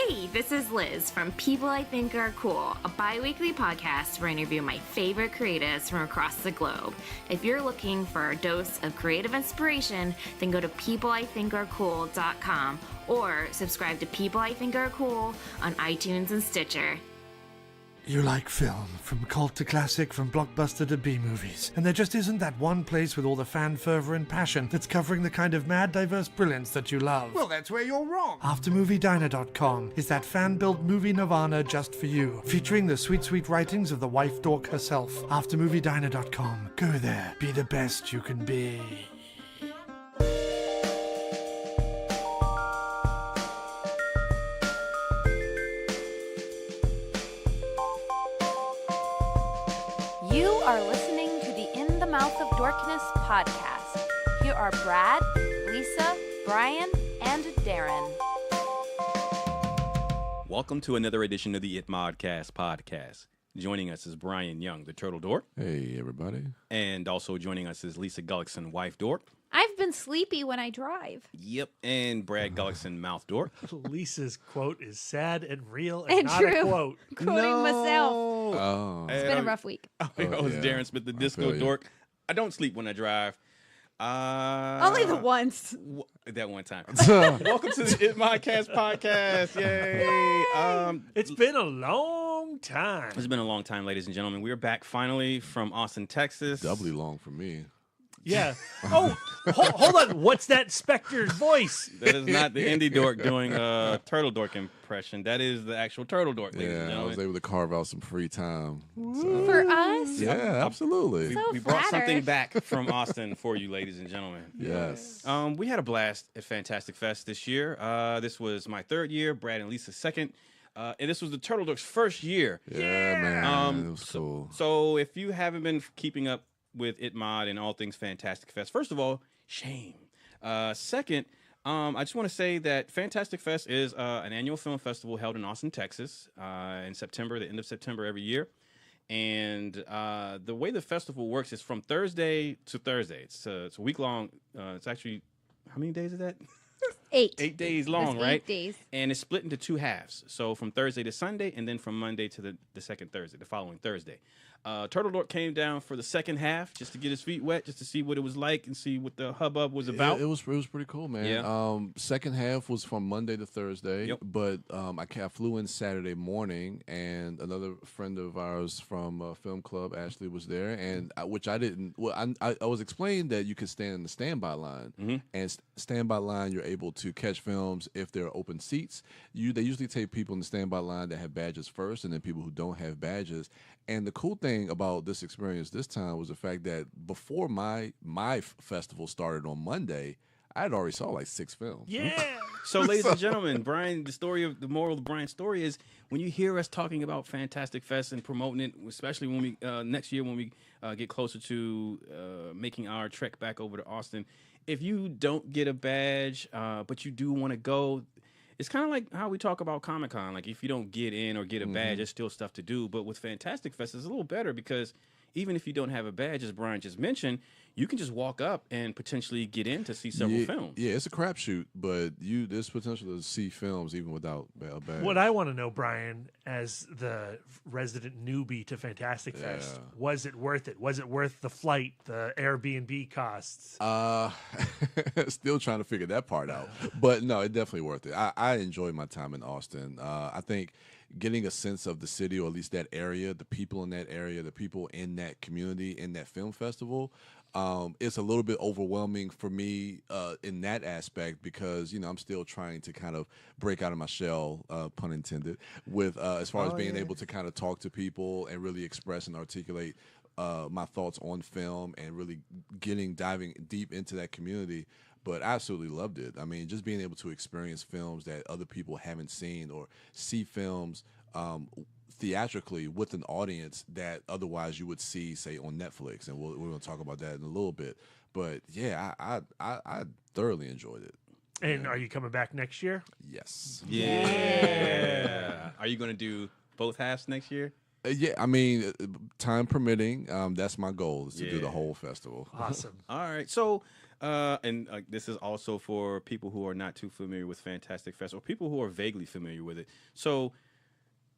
Hey, this is Liz from People I Think Are Cool, a bi-weekly podcast where I interview my favorite creatives from across the globe. If you're looking for a dose of creative inspiration, then go to peopleithinkarecool.com or subscribe to People I Think Are Cool on iTunes and Stitcher. You like film, from cult to classic, from blockbuster to B-movies. And there just isn't that one place with all the fan fervor and passion that's covering the kind of mad, diverse brilliance that you love. Well, that's where you're wrong. AfterMovieDiner.com is that fan-built movie nirvana just for you, featuring the sweet, sweet writings of the wife dork herself. AfterMovieDiner.com. Go there. Be the best you can be. You are listening to the In the Mouth of Dorkness podcast. Here are Brad, Lisa, Brian, and Darren. Welcome to another edition of the It Modcast podcast. Joining us is Brian Young, the Turtle Dork. Hey, everybody. And also joining us is Lisa Gullickson, wife dork. I've been sleepy when I drive. Yep. And Brad Gullickson, mouth dork. Lisa's quote is sad and real and, And not true. a quote. Quoting myself. Oh. It's been a rough week. I was yeah. Darren Smith, the disco feel you. dork. I don't sleep when I drive. Only the once. That one time. Welcome to the It Modcast podcast. Yay. It's been a long time. It's been a long time, ladies and gentlemen. We are back finally from Austin, Texas. Doubly long for me. Yeah. Oh, hold on. What's that Spectre's voice? That is not the indie dork doing a turtle dork impression. That is the actual turtle dork, ladies and Yeah, I gentlemen. was able to carve out some free time. So, For us? yeah, absolutely. So We brought something flattered. back from Austin for you, ladies and gentlemen. Yes. We had a blast at Fantastic Fest this year. This was my third year, Brad and Lisa's second. And this was the Turtle Dork's first year. Yeah, man. It was cool. So if you haven't been keeping up with It Mod and all things Fantastic Fest, first of all, shame. Second, I just want to say that Fantastic Fest is an annual film festival held in Austin, Texas, in September, the end of September every year. And the way the festival works is from Thursday to Thursday. It's a week long. It's actually, how many days is that? 8. 8 days long, That's right? 8 days. And it's split into two halves. So from Thursday to Sunday, and then from Monday to the second Thursday, the following Thursday. Turtle Dork came down for the second half just to get his feet wet, just to see what it was like and see what the hubbub was about. It was pretty cool, man. Yeah. Second half was from Monday to Thursday, Yep. but I flew in Saturday morning, and another friend of ours from Film Club, Ashley, was there, and which I didn't. Well, I was explained that you could stand in the standby line, and standby line you're able to catch films if there are open seats. They usually take people in the standby line that have badges first, and then people who don't have badges. And the cool thing about this experience this time was the fact that before my festival started on Monday, I had already saw like 6 films. Yeah. So, ladies and gentlemen, Brian, the moral of Brian's story is when you hear us talking about Fantastic Fest and promoting it, especially when we next year when we get closer to making our trek back over to Austin, if you don't get a badge, but you do want to go, it's kind of like how we talk about Comic-Con. Like, if you don't get in or get a badge, there's still stuff to do. But with Fantastic Fest, it's a little better because even if you don't have a badge, as Brian just mentioned, you can just walk up and potentially get in to see several films. Yeah, it's a crapshoot, but there's potential to see films even without a badge. What I want to know, Brian, as the resident newbie to Fantastic Fest, was it worth it? Was it worth the flight, the Airbnb costs? Still trying to figure that part out. But no, it's definitely worth it. I enjoyed my time in Austin. I think getting a sense of the city, or at least that area, the people in that area, the people in that community, in that film festival, it's a little bit overwhelming for me in that aspect because, I'm still trying to kind of break out of my shell, pun intended, with as far as being able to kind of talk to people and really express and articulate my thoughts on film and really diving deep into that community. But I absolutely loved it. I mean, just being able to experience films that other people haven't seen, or see films theatrically with an audience that otherwise you would see, say, on Netflix. And we're going to talk about that in a little bit. But yeah, I thoroughly enjoyed it. And are you coming back next year? Yes. Yeah. Are you going to do both halves next year? Yeah, I mean, time permitting, that's my goal, is to do the Yeah. whole festival. Awesome. All right. So And this is also for people who are not too familiar with Fantastic Fest or people who are vaguely familiar with it. So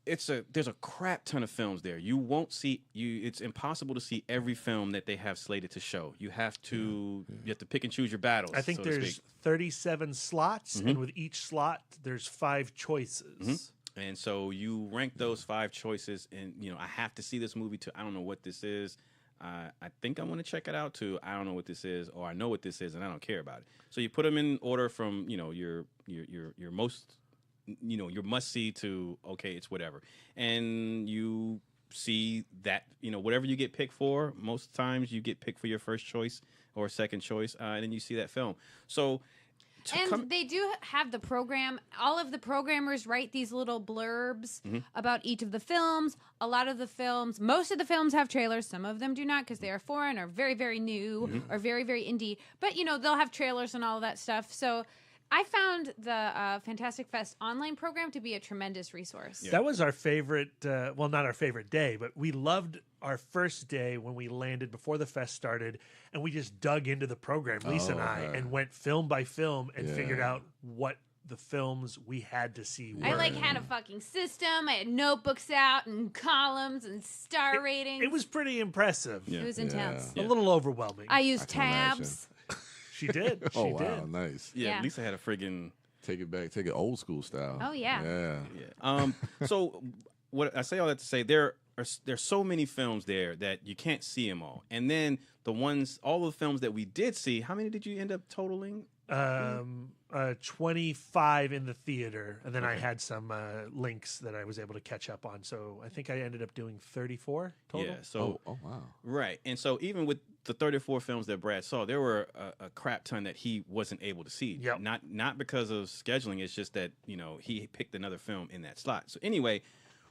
there's a crap ton of films there. You won't see it's impossible to see every film that they have slated to show. You have to pick and choose your battles. I think so to there's speak. 37 slots, and with each slot, there's 5 choices. And so you rank those 5 choices, and I have to see this movie to I don't know what this is. I think I want to check it out too. I don't know what this is, or I know what this is, and I don't care about it. So you put them in order from your most your must see to okay, it's whatever, and you see that whatever you get picked for. Most times you get picked for your first choice or second choice, and then you see that film. So. And they do have the program. All of the programmers write these little blurbs about each of the films. A lot of the films, most of the films have trailers. Some of them do not because they are foreign or very, very new or very, very indie. But, they'll have trailers and all of that stuff. So I found the Fantastic Fest online program to be a tremendous resource. Yeah. That was our favorite, well, not our favorite day, but we loved our first day when we landed before the fest started, and we just dug into the program, Lisa and I, and went film by film and figured out what the films we had to see were. I had a fucking system. I had notebooks out and columns and star ratings. It was pretty impressive. Yeah. It was intense. A little overwhelming. I used tabs. She did. Oh, she wow, did. nice. Yeah, Lisa had a friggin' take it old school style. Oh yeah. Yeah. So what I say all that to say there's so many films there that you can't see them all. And then all the films that we did see, how many did you end up totaling? 25 in the theater, and then I had some links that I was able to catch up on. So I think I ended up doing 34 total. Yeah. So oh wow. Right. And so even with the 34 films that Brad saw, there were a crap ton that he wasn't able to see. Yep. Not because of scheduling. It's just that he picked another film in that slot. So anyway.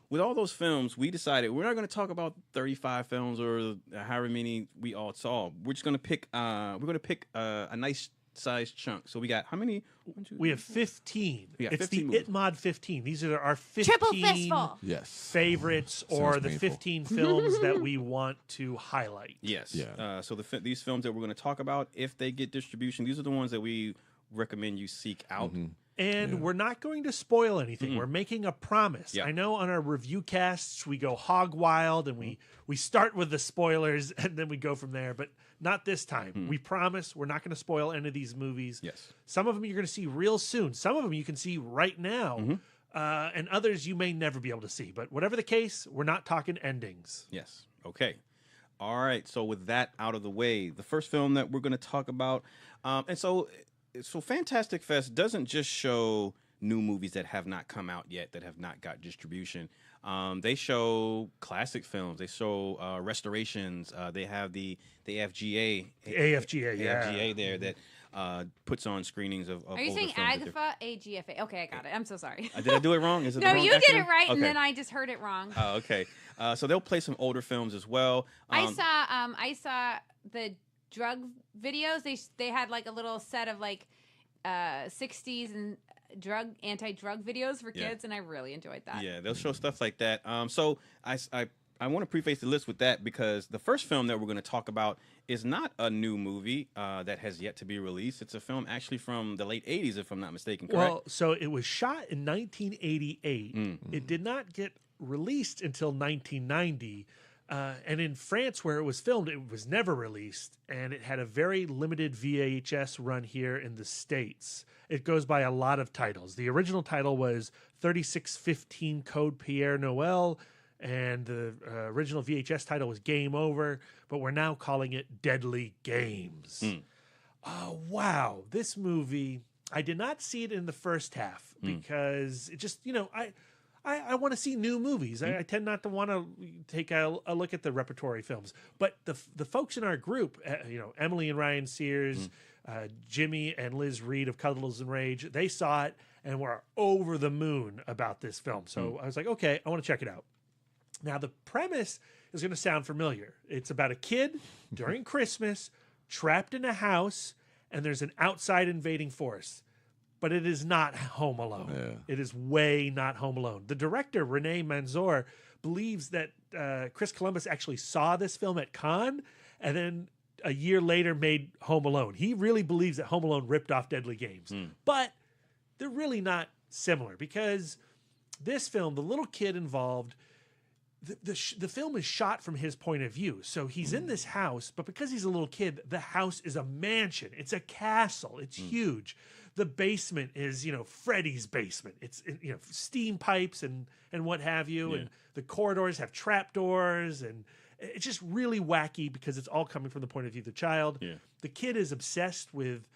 With all those films, we decided we're not going to talk about 35 films or however many we all saw. We're just going to pick. We're going to pick a nice sized chunk. So we got how many? We have 15. It's 15 the ItMod 15. These are our 15 Triple fistful. favorites or the painful. 15 films that we want to highlight. Yes. Yeah. So these films that we're going to talk about, if they get distribution, these are the ones that we recommend you seek out. And we're not going to spoil anything. We're making a promise. Yeah. I know on our review casts we go hog wild and we start with the spoilers and then we go from there, but not this time. We promise we're not going to spoil any of these movies. Yes. Some of them you're going to see real soon. Some of them you can see right now. And others you may never be able to see. But whatever the case, we're not talking endings. Yes. Okay. All right. So with that out of the way, the first film that we're going to talk about, and so Fantastic Fest doesn't just show new movies that have not come out yet, that have not got distribution. They show classic films. They show restorations. They have the AFGA. AFGA there that puts on screenings of Are you older saying films. AGFA? Okay, I got it. I'm so sorry. Did I do it wrong? Is it No, the wrong you did acronym? it right, and Okay. then I just heard it wrong. Oh, okay. So they'll play some older films as well. I saw the drug videos. They had like a little set of like 60s and anti-drug videos for kids, and I really enjoyed that. Yeah, they'll show stuff like that. So I want to preface the list with that because the first film that we're going to talk about is not a new movie that has yet to be released. It's a film actually from the late 80s, if I'm not mistaken, correct? Well, so it was shot in 1988. It did not get released until 1990. And in France, where it was filmed, it was never released, and it had a very limited VHS run here in the States. It goes by a lot of titles. The original title was 3615 Code Pierre Noel, and the original VHS title was Game Over, but we're now calling it Deadly Games. Oh, wow. This movie, I did not see it in the first half because it just, I want to see new movies. I tend not to want to take a look at the repertory films. But the folks in our group, Emily and Ryan Sears, Jimmy and Liz Reed of Cuddles and Rage, they saw it and were over the moon about this film. So I was like, okay, I want to check it out. Now, the premise is going to sound familiar. It's about a kid during Christmas trapped in a house, and there's an outside invading force. But it is not Home Alone. Yeah. It is way not Home Alone. The director, Renee Manzoor, believes that Chris Columbus actually saw this film at Cannes and then a year later made Home Alone. He really believes that Home Alone ripped off Deadly Games. But they're really not similar because this film, the little kid involved, the film is shot from his point of view. So he's in this house, but because he's a little kid, the house is a mansion. It's a castle. It's huge. The basement is, Freddy's basement. It's, steam pipes and what have you. And the corridors have trapdoors. And it's just really wacky because it's all coming from the point of view of the child. Yeah. The kid is obsessed with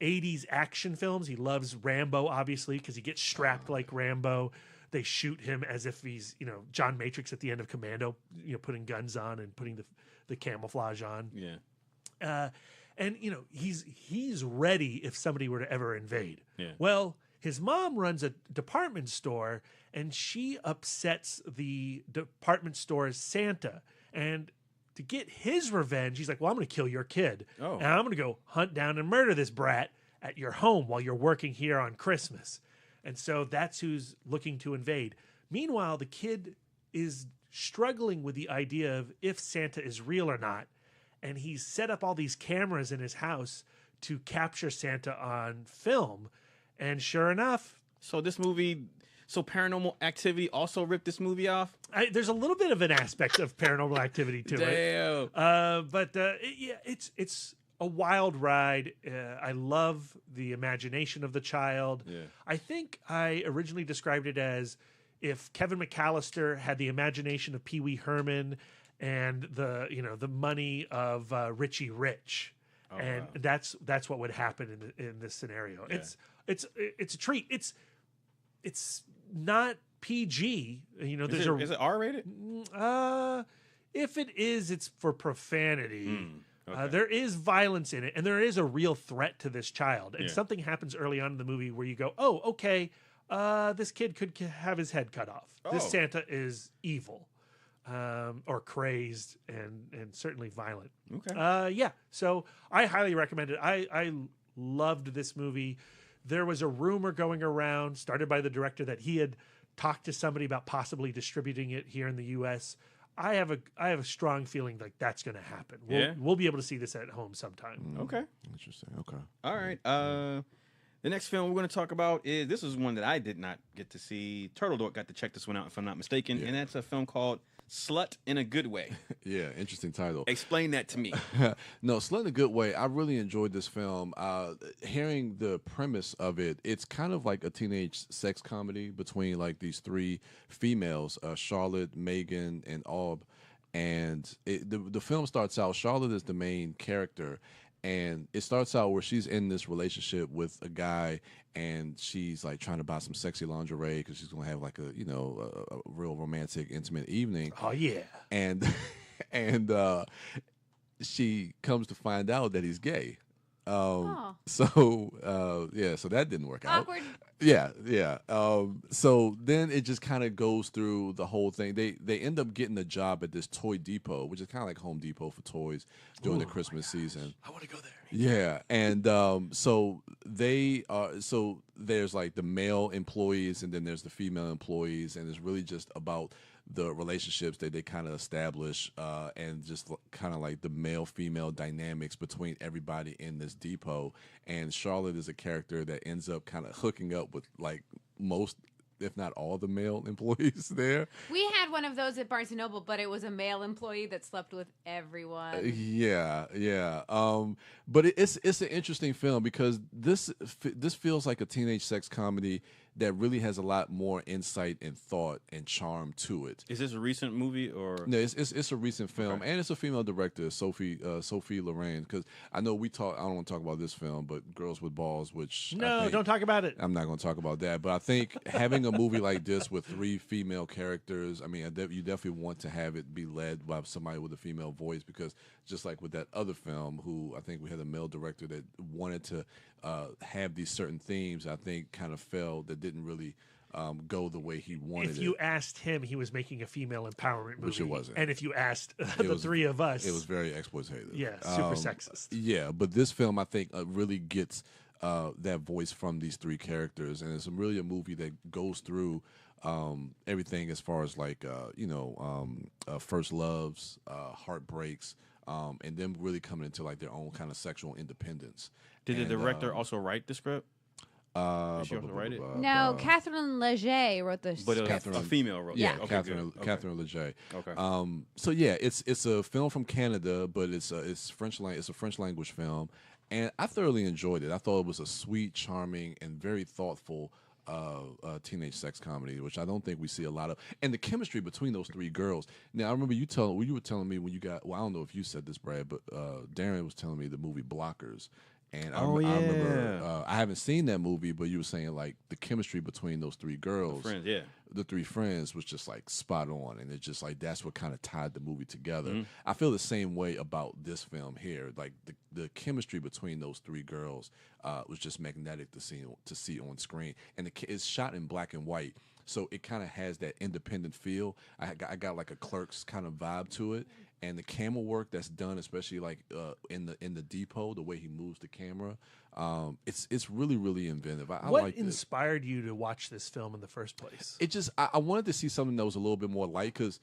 80s action films. He loves Rambo, obviously, because he gets strapped like Rambo. They shoot him as if he's, John Matrix at the end of Commando, putting guns on and putting the camouflage on. Yeah. And he's ready if somebody were to ever invade. Yeah. Well, his mom runs a department store, and she upsets the department store's Santa. And to get his revenge, he's like, "Well, I'm going to kill your kid, and I'm going to go hunt down and murder this brat at your home while you're working here on Christmas." And so that's who's looking to invade. Meanwhile, the kid is struggling with the idea of if Santa is real or not. And he's set up all these cameras in his house to capture Santa on film. And sure enough. So Paranormal Activity also ripped this movie off? There's a little bit of an aspect of Paranormal Activity to it. But it's a wild ride. I love the imagination of the child. Yeah. I think I originally described it as if Kevin McAllister had the imagination of Pee Wee Herman and the money of Richie Rich, and wow. that's what would happen in this scenario. Yeah. It's a treat. It's not PG. Is it R-rated? If it is, it's for profanity. Okay. There is violence in it, and there is a real threat to this child. And something happens early on in the movie where you go, "Oh, okay, this kid could have his head cut off. Oh. This Santa is evil, or crazed, and certainly violent." Okay. So I highly recommend it. I loved this movie. There was a rumor going around, started by the director, that he had talked to somebody about possibly distributing it here in the U.S. I have a strong feeling like that's going to happen. We'll be able to see this at home sometime. Okay. Interesting. Okay. All right. The next film we're going to talk about this is one that I did not get to see. Turtle Dork got to check this one out, if I'm not mistaken, and that's a film called Slut in a Good Way. Yeah, interesting title. Explain that to me. No, Slut in a Good Way. I really enjoyed this film. Hearing the premise of it, it's kind of like a teenage sex comedy between like these three females, Charlotte, Megan, and Aub. And the film starts out, Charlotte is the main character, and it starts out where she's in this relationship with a guy, and she's like trying to buy some sexy lingerie because she's gonna have like a real romantic, intimate evening. Oh yeah. And she comes to find out that he's gay. So that didn't work out. Awkward. Yeah. So then it just kind of goes through the whole thing. They end up getting a job at this toy depot, which is kind of like Home Depot for toys during the Christmas season. I want to go there. Yeah, and so there's like the male employees, and then there's the female employees, and it's really just about the relationships that they kind of establish, and just kind of like the male-female dynamics between everybody in this depot. And Charlotte is a character that ends up kind of hooking up with like most, if not all, the male employees there. We had one of those at Barnes & Noble, but it was a male employee that slept with everyone. Yeah. But it's an interesting film because this feels like a teenage sex comedy that really has a lot more insight and thought and charm to it. Is this a recent movie or? No, it's a recent film, and it's a female director, Sophie Loren. Because I know I don't want to talk about this film, but Girls with Balls, which don't talk about it. I'm not going to talk about that, but I think having a movie like this with three female characters, I mean, you definitely want to have it be led by somebody with a female voice, because just like with that other film, who I think we had a male director that wanted to have these certain themes, I think kind of failed, that didn't really go the way he wanted it. If you asked him, he was making a female empowerment movie. Which it wasn't. And if you asked the three of us. It was very exploitative. Yeah, super sexist. Yeah, but this film, I think, really gets that voice from these three characters, and it's really a movie that goes through everything as far as like, first loves, heartbreaks, and them really coming into like their own kind of sexual independence. Did the And, director also write the script? Did she also write it? No, Catherine Leger wrote the But it was Catherine- a female wrote. Yeah. it. Okay, Catherine good. Catherine Leger. Okay. So yeah, it's a film from Canada, but it's French it's a French language film, and I thoroughly enjoyed it. I thought it was a sweet, charming, and very thoughtful teenage sex comedy, which I don't think we see a lot of. And the chemistry between those three girls. Now I remember you were telling me when you got. Well, I don't know if you said this, Brad, but Darren was telling me the movie Blockers. And I remember, I haven't seen that movie, but you were saying like the chemistry between those three girls, Friends, yeah. the three friends was just like spot on, and it's just like that's what kind of tied the movie together. I feel the same way about this film here. Like the chemistry between those three girls was just magnetic to see on screen, and it's shot in black and white, so it kind of has that independent feel. I got like a Clerks kind of vibe to it. And the camera work that's done, especially like in the depot, the way he moves the camera, it's really, really inventive. I What like inspired you to watch this film in the first place? it. Just I wanted to see something that was a little bit more light, because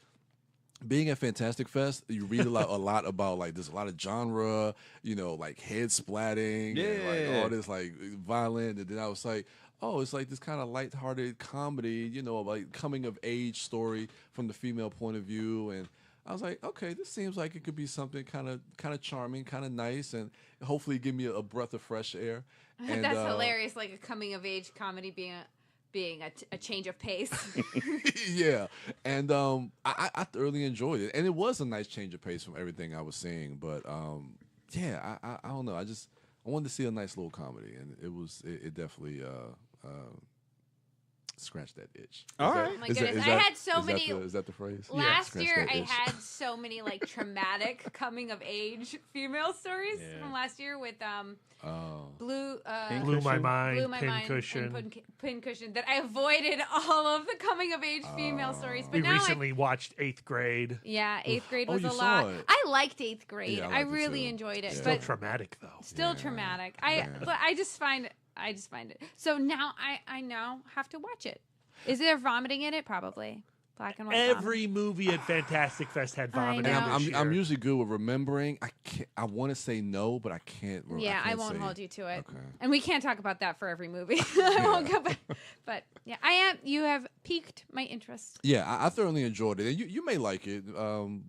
being at Fantastic Fest, you read a lot about like there's a lot of genre, like head splatting, and like all this like violent, and then I was like, oh, it's like this kind of lighthearted comedy, like coming of age story from the female point of view. And I was like, okay, this seems like it could be something kind of charming, kind of nice, and hopefully give me a breath of fresh air. And, That's hilarious, like a coming of age comedy being a change of pace. yeah, and I thoroughly enjoyed it, and it was a nice change of pace from everything I was seeing. But yeah, I don't know. I wanted to see a nice little comedy, and it definitely scratch that itch. All right. Oh my goodness, I had so many. Is that the phrase? Last Scratch year, that I itch. had so many like traumatic coming of age female stories from last year with Blue Blew my Cushion. mind, Blew My pin Mind cushion. and Pincushion, that I avoided all of the coming of age female stories. But We now recently watched 8th grade. eighth grade Oh, was you a saw lot. it. I liked eighth grade. Yeah, I I liked it really too. enjoyed it, Still but traumatic though. still traumatic. But I just find it. So now I now have to watch it. Is there vomiting in it? Probably. Black and white. Every movie at Fantastic Fest had vomiting. know. And this year. I'm usually good with remembering. I want to say no, but I can't. Yeah, I can't won't say- hold you to it. Okay. And we can't talk about that for every movie. I won't go back. But yeah, I am. You have piqued my interest. Yeah, I thoroughly enjoyed it, and you may like it.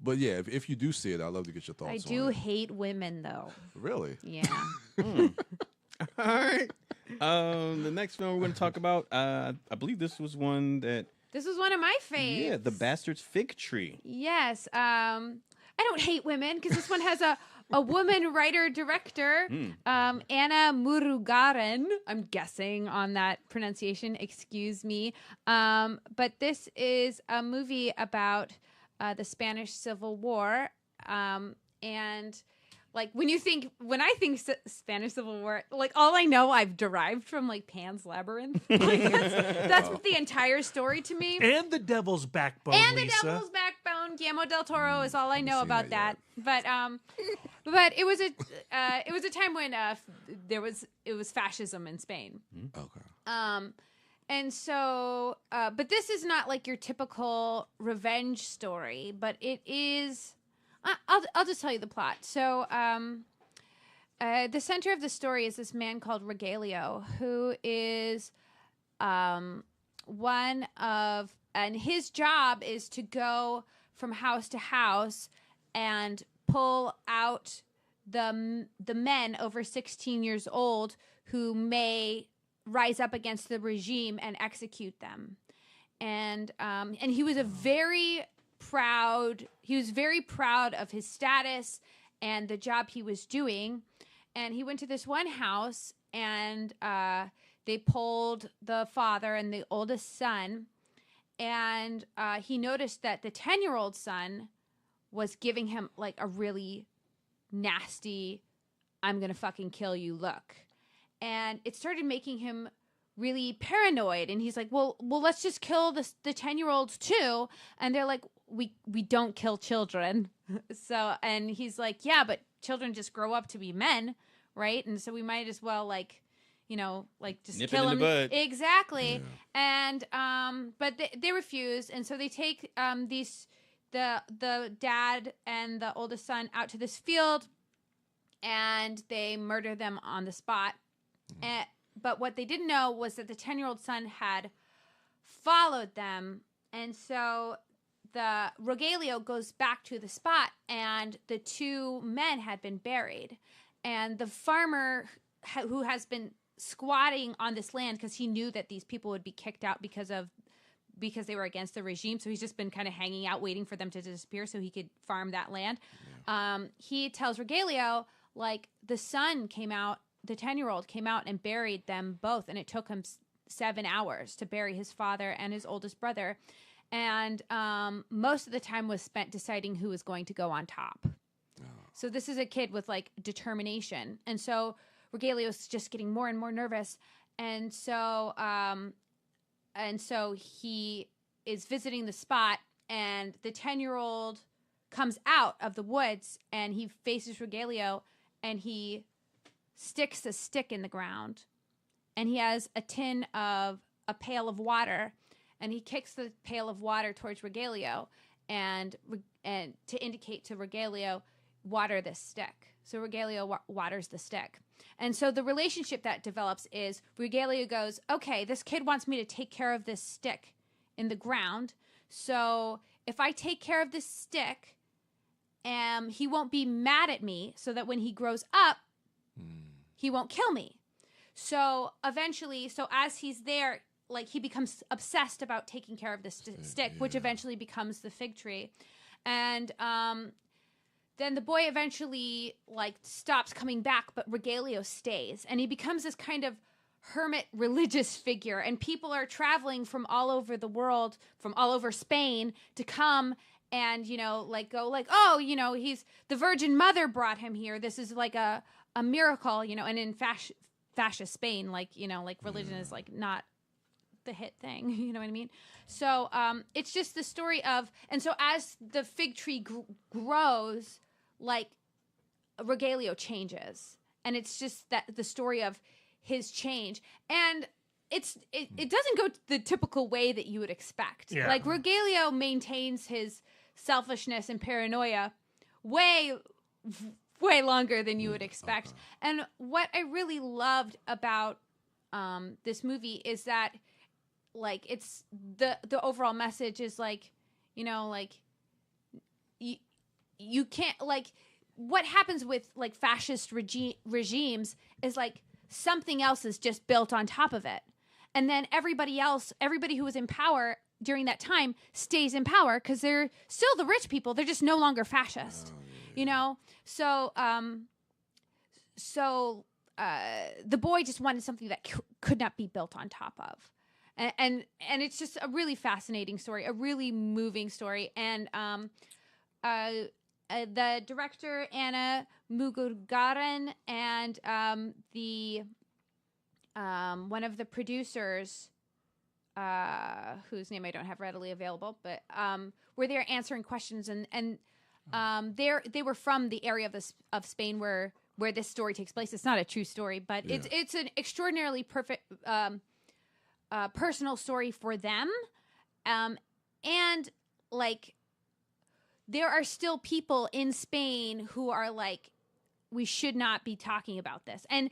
But yeah, if you do see it, I'd love to get your thoughts. I on do it. hate women, though. Really? Yeah. All right. The next film we're going to talk about, I believe this was one that, This was one of my faves. yeah, The Bastard's Fig Tree. Yes. I don't hate women because this one has a woman writer director, Anna Murugaran. I'm guessing on that pronunciation. Excuse me. But this is a movie about the Spanish Civil War, and. Like when I think Spanish Civil War, like all I know I've derived from like Pan's Labyrinth. Like, that's the entire story to me. And the Devil's Backbone, And the Lisa. Devil's Backbone, Guillermo del Toro is all I know seen about that that. But it was a time when it was fascism in Spain. Okay. And so, but this is not like your typical revenge story, but it is. I'll just tell you the plot. So, the center of the story is this man called Rogelio, who is one of, and his job is to go from house to house and pull out the men over 16 years old who may rise up against the regime and execute them. And he was very proud of his status and the job he was doing. And he went to this one house and they pulled the father and the oldest son. And he noticed that the 10-year-old son was giving him like a really nasty, I'm going to fucking kill you look. And it started making him really paranoid. And he's like, well, let's just kill the 10-year-olds too. And they're like, we don't kill children. So, and he's like, yeah, but children just grow up to be men, right? And so we might as well just Nip kill it in the them. bud. Exactly. And but they refuse, and so they take the dad and the oldest son out to this field, and they murder them on the spot. But what they didn't know was that the 10-year-old son had followed them, and so the Rogelio goes back to the spot, and the two men had been buried. And the farmer who has been squatting on this land because he knew that these people would be kicked out because they were against the regime, so he's just been kind of hanging out waiting for them to disappear so he could farm that land. He tells Rogelio, like, the son came out, the 10-year-old came out and buried them both, and it took him 7 hours to bury his father and his oldest brother. And most of the time was spent deciding who was going to go on top. So this is a kid with, like, determination. And so Rogelio's just getting more and more nervous. And so he is visiting the spot, and the 10-year-old comes out of the woods, and he faces Rogelio, and he sticks a stick in the ground. And he has a pail of water, and he kicks the pail of water towards Rogelio and to indicate to Rogelio, water this stick. So Rogelio waters the stick. And so the relationship that develops is Rogelio goes, okay, this kid wants me to take care of this stick in the ground. So if I take care of this stick, he won't be mad at me, so that when he grows up, he won't kill me. So eventually, as he's there, like, he becomes obsessed about taking care of this stick, which eventually becomes the fig tree. And then the boy eventually, like, stops coming back, but Rogelio stays. And he becomes this kind of hermit religious figure. And people are traveling from all over the world, from all over Spain, to come and, go like, oh, he's the Virgin Mother brought him here. This is like a miracle, and in fascist Spain, like religion is like not the hit thing, you know what I mean? So it's just the story of, and so as the fig tree grows, like, Rogelio changes, and it's just that the story of his change, and it doesn't go the typical way that you would expect. Yeah. Like, Rogelio maintains his selfishness and paranoia way longer than you would expect. And what I really loved about this movie is that, like, it's the overall message is like, you can't, like, what happens with, like, fascist regimes is, like, something else is just built on top of it. And then everybody who was in power during that time stays in power because they're still the rich people. They're just no longer fascist, So, the boy just wanted something that could not be built on top of. And it's just a really fascinating story, a really moving story. And the director, Anna Muguruzaran, and the one of the producers, whose name I don't have readily available, but were there answering questions, and they were from the area of Spain where this story takes place. It's not a true story, but it's an extraordinarily perfect personal story for them, and, like, there are still people in Spain who are like, we should not be talking about this, and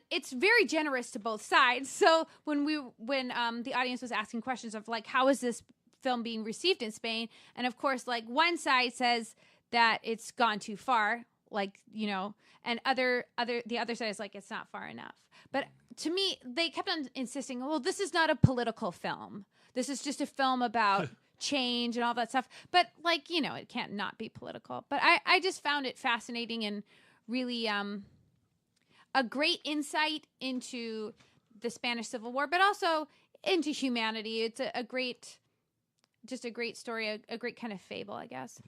it's very generous to both sides. So when the audience was asking questions of, like, how is this film being received in Spain, and of course, like, one side says that it's gone too far, like, and the other side is like, it's not far enough. But to me, they kept on insisting, well, this is not a political film. This is just a film about change and all that stuff. But, like, it can't not be political. But I just found it fascinating and really a great insight into the Spanish Civil War, but also into humanity. It's a great story, a great kind of fable, I guess.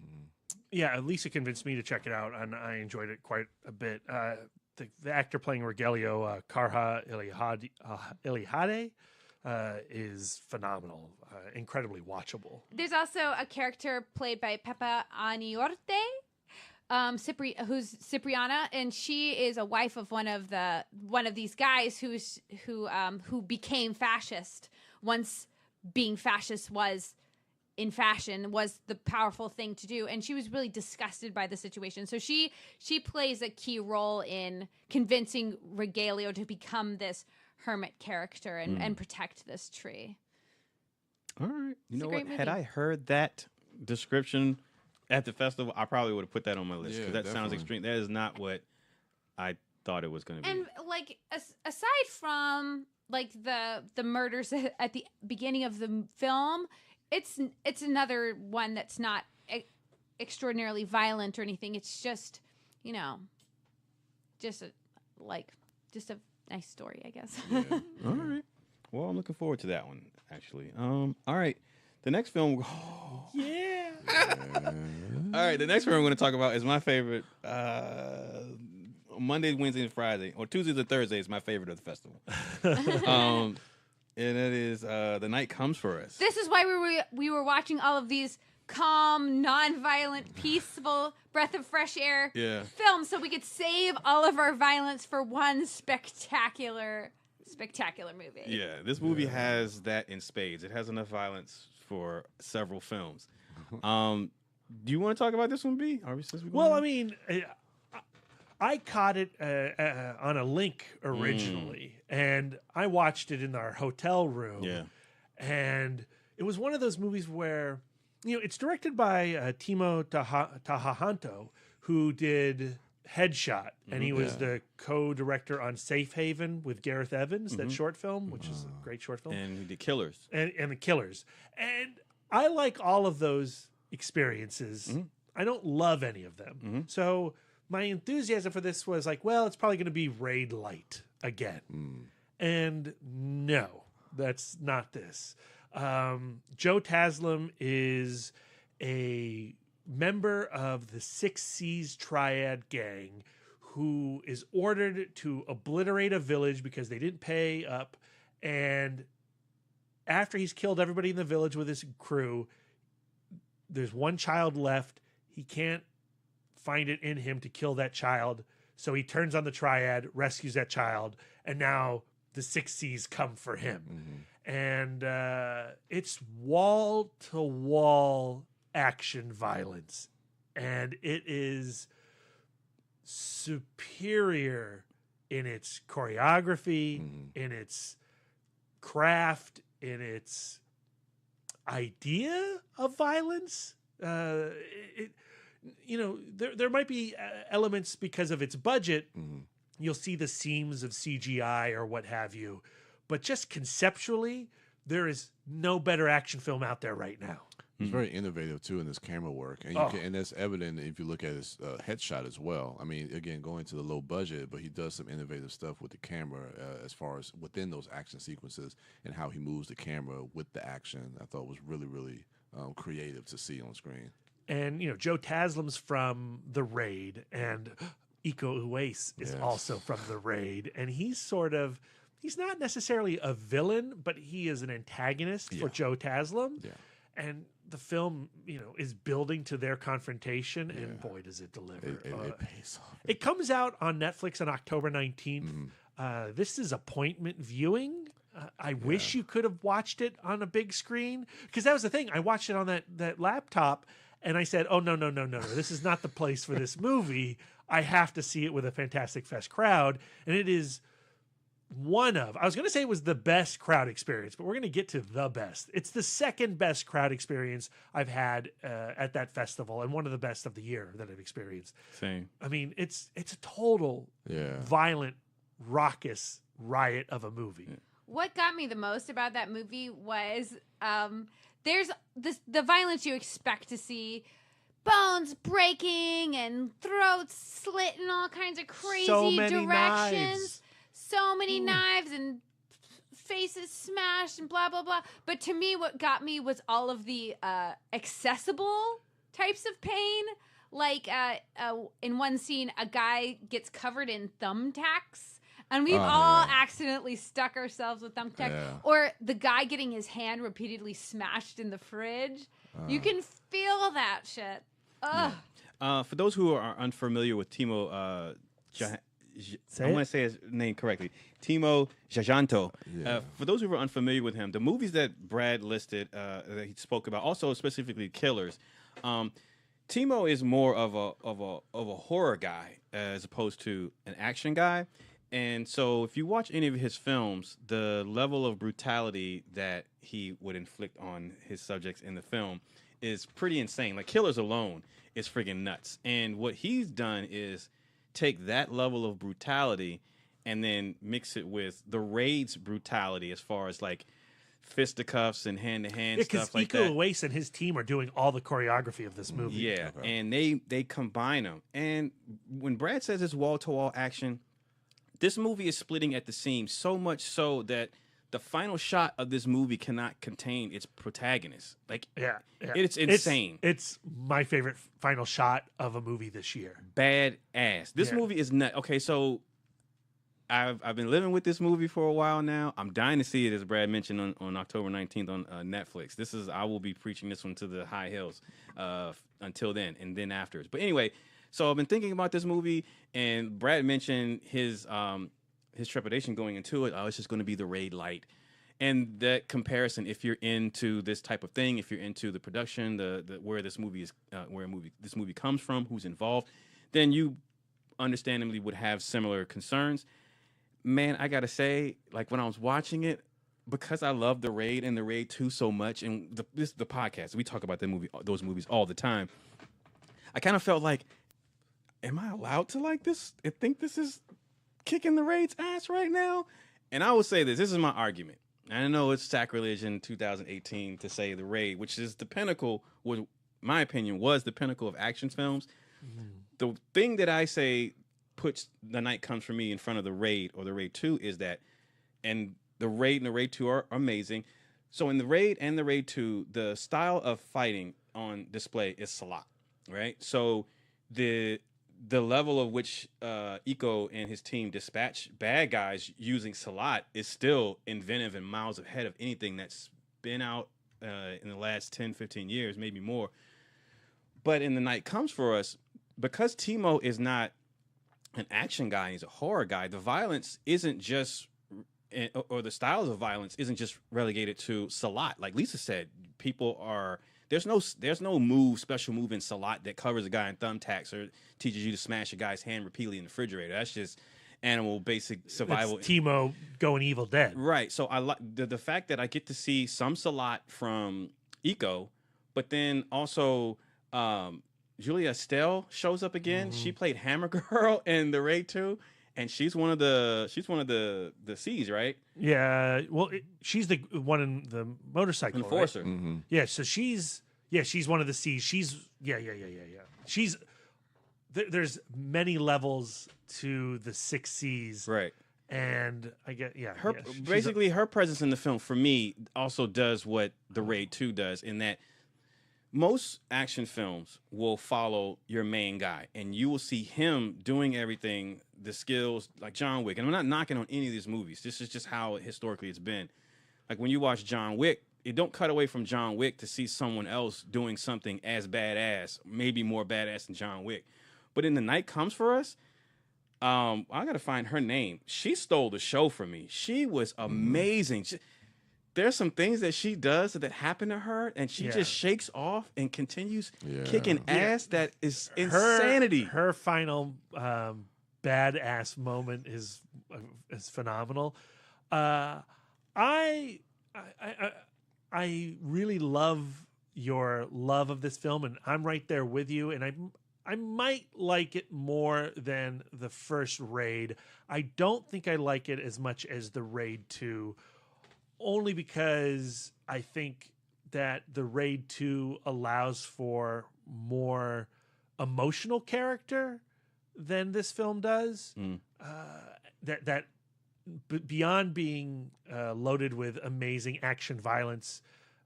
Yeah, Lisa convinced me to check it out, and I enjoyed it quite a bit. The actor playing Rogelio, Karha Elihade, is phenomenal, incredibly watchable. There's also a character played by Pepa Aniorte, who's Cipriana, and she is a wife of one of these guys who became fascist once being fascist was in fashion was the powerful thing to do, and she was really disgusted by the situation. So she plays a key role in convincing Regalio to become this hermit character and protect this tree. All right. You know what? great Had movie. I heard that description at the festival, I probably would have put that on my list because Yeah, that sounds definitely. extreme. That is not what I thought it was going to be. And like aside from like the murders at the beginning of the film, it's another one that's not extraordinarily violent or anything. It's just, you know, just a nice story, I guess. All right. Well, I'm looking forward to that one, actually. All right. The next film. Yeah. All right. The next film I'm going to talk about is my favorite. Monday, Wednesday, and Friday, or Tuesdays and Thursdays, is my favorite of the festival. And it is The Night Comes for Us. This is why we were watching all of these calm, non-violent, peaceful, breath of fresh air films, so we could save all of our violence for one spectacular movie. Yeah, this movie has that in spades. It has enough violence for several films. Do you want to talk about this one, B? Well, I mean, I caught it on a link originally, and I watched it in our hotel room. Yeah. And it was one of those movies where, you know, it's directed by Timo Tahahanto, who did Headshot, and he was the co-director on Safe Haven with Gareth Evans, that short film, which is a great short film. And he did Killers. And The Killers. And I like all of those experiences. I don't love any of them. So my enthusiasm for this was like, well, it's probably going to be Raid Light again. And no, that's not this. Joe Taslim is a member of the Six Seas Triad gang who is ordered to obliterate a village because they didn't pay up. And after he's killed everybody in the village with his crew, there's one child left. He can't find it in him to kill that child. So he turns on the Triad, rescues that child, and now the Six Seas come for him. And it's wall-to-wall action violence. And it is superior in its choreography, in its craft, in its idea of violence. You know, there might be elements because of its budget. You'll see the seams of CGI or what have you. But just conceptually, there is no better action film out there right now. He's very innovative too in his camera work, and and that's evident if you look at his Headshot as well. I mean, again, going to the low budget, but he does some innovative stuff with the camera as far as within those action sequences and how he moves the camera with the action. I thought was really, really creative to see on screen. And you know, Joe Taslim's from The Raid, and Iko Uwais is also from The Raid, and he's not necessarily a villain, but he is an antagonist for Joe Taslim. Yeah. And the film, you know, is building to their confrontation, and boy, does it deliver. It pays off. It comes out on Netflix on October 19th. This is appointment viewing. I wish you could have watched it on a big screen, because that was the thing. I watched it on that laptop, and I said, oh, no. This is not the place for this movie. I have to see it with a Fantastic Fest crowd. And it is I was going to say it was the best crowd experience, but we're going to get to the best. It's the second best crowd experience I've had at that festival, and one of the best of the year that I've experienced. Same. I mean, it's a total violent, raucous riot of a movie. What got me the most about that movie was there's the violence you expect to see. Bones breaking and throats slit in all kinds of crazy So many directions. knives. So many knives and faces smashed and blah, blah, blah. But to me, what got me was all of the accessible types of pain. Like in one scene, a guy gets covered in thumbtacks. And we've all accidentally stuck ourselves with thumbtacks. Yeah. Or the guy getting his hand repeatedly smashed in the fridge. You can feel that shit. Ugh. For those who are unfamiliar with Timo Say I'm it. going to say his name correctly. Timo Jajanto. Yeah. For those who are unfamiliar with him, the movies that Brad listed that he spoke about, also specifically Killers. Timo is more of a horror guy as opposed to an action guy. And so if you watch any of his films, the level of brutality that he would inflict on his subjects in the film is pretty insane. Like Killers alone is friggin' nuts. And what he's done is take that level of brutality and then mix it with the Raid's brutality as far as like fisticuffs and hand-to-hand stuff like that. Iko Uwais and his team are doing all the choreography of this movie. Yeah, and they combine them. And when Brad says it's wall-to-wall action, this movie is splitting at the seams, so much so that the final shot of this movie cannot contain its protagonist. Like, it's insane. It's my favorite final shot of a movie this year. Badass. This movie is nut. Okay, so I've been living with this movie for a while now. I'm dying to see it, as Brad mentioned, on October 19th on Netflix. I will be preaching this one to the high hills until then, and then afterwards. But anyway, so I've been thinking about this movie, and Brad mentioned his trepidation going into it. Oh, it's just going to be the Raid light. And that comparison, if you're into this type of thing, if you're into the production, the where this movie is, this movie comes from, who's involved, then you understandably would have similar concerns. Man, I gotta say, like when I was watching it, because I love the Raid and the Raid 2 so much, and this is the podcast, we talk about those movies all the time. I kind of felt like, am I allowed to like this and think this is kicking the Raid's ass right now? And I will say this is my argument. I know it's sacrilege in 2018 to say the Raid, which is the pinnacle, my opinion, was the pinnacle of action films. The thing that I say puts The Night Comes For Me in front of the Raid or the Raid 2 is that, and the Raid and the Raid 2 are amazing. So in the Raid and the Raid 2, the style of fighting on display is Salat, right? So the level of which Iko and his team dispatch bad guys using Salat is still inventive and miles ahead of anything that's been out in the last 10, 15 years, maybe more. But in The Night Comes For Us, because Timo is not an action guy, he's a horror guy, the violence isn't just, or the styles of violence isn't just relegated to Salat. Like Lisa said, there's no special move in Salat that covers a guy in thumbtacks or teaches you to smash a guy's hand repeatedly in the refrigerator. That's just animal basic survival. It's Timo going Evil Dead. Right. So I like the fact that I get to see some Salat from Iko, but then also Julia Estelle shows up again. She played Hammer Girl in the Raid 2, and she's one of the C's, right? Yeah. Well, she's the one in the motorcycle Enforcer. Right? Mm-hmm. Yeah. So she's one of the C's. She's She's there's many levels to the 6 C's, right? And I get her presence in the film for me also does what the Raid 2 does, in that most action films will follow your main guy, and you will see him doing everything, the skills, like John Wick. And I'm not knocking on any of these movies. This is just how historically it's been. Like when you watch John Wick, it don't cut away from John Wick to see someone else doing something as badass, maybe more badass than John Wick. But in The Night Comes For Us, I got to find her name. She stole the show for me. She was amazing. There's some things that she does that happen to her, and she just shakes off and continues kicking ass. That is insanity. Her final badass moment is phenomenal. I really love your love of this film, and I'm right there with you. And I might like it more than the first Raid. I don't think I like it as much as the Raid 2. Only because I think that the Raid 2 allows for more emotional character than this film does. Beyond being loaded with amazing action violence,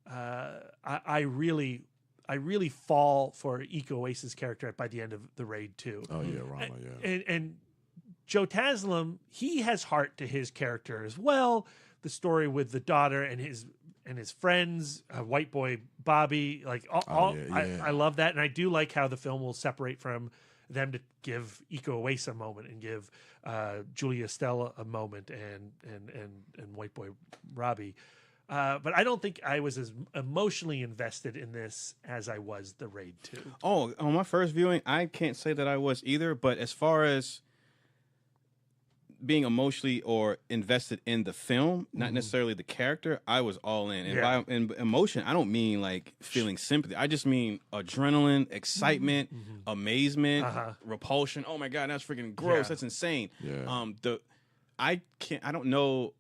I really fall for Iko Uwais' character by the end of the Raid 2. Oh yeah, Rama, yeah. And Joe Taslim, he has heart to his character as well. The story with the daughter and his friends, white boy Bobby, like I love that, and I do like how the film will separate from them to give Iko Uwais a moment and give Julia Stella a moment and White Boy Robbie. But I don't think I was as emotionally invested in this as I was the Raid 2. Oh, on my first viewing, I can't say that I was either. But as far as being emotionally or invested in the film, not necessarily the character, I was all in. And by emotion, I don't mean like feeling sympathy. I just mean adrenaline, excitement, amazement, repulsion. Oh my God, that's freaking gross. That's insane. Yeah. I don't know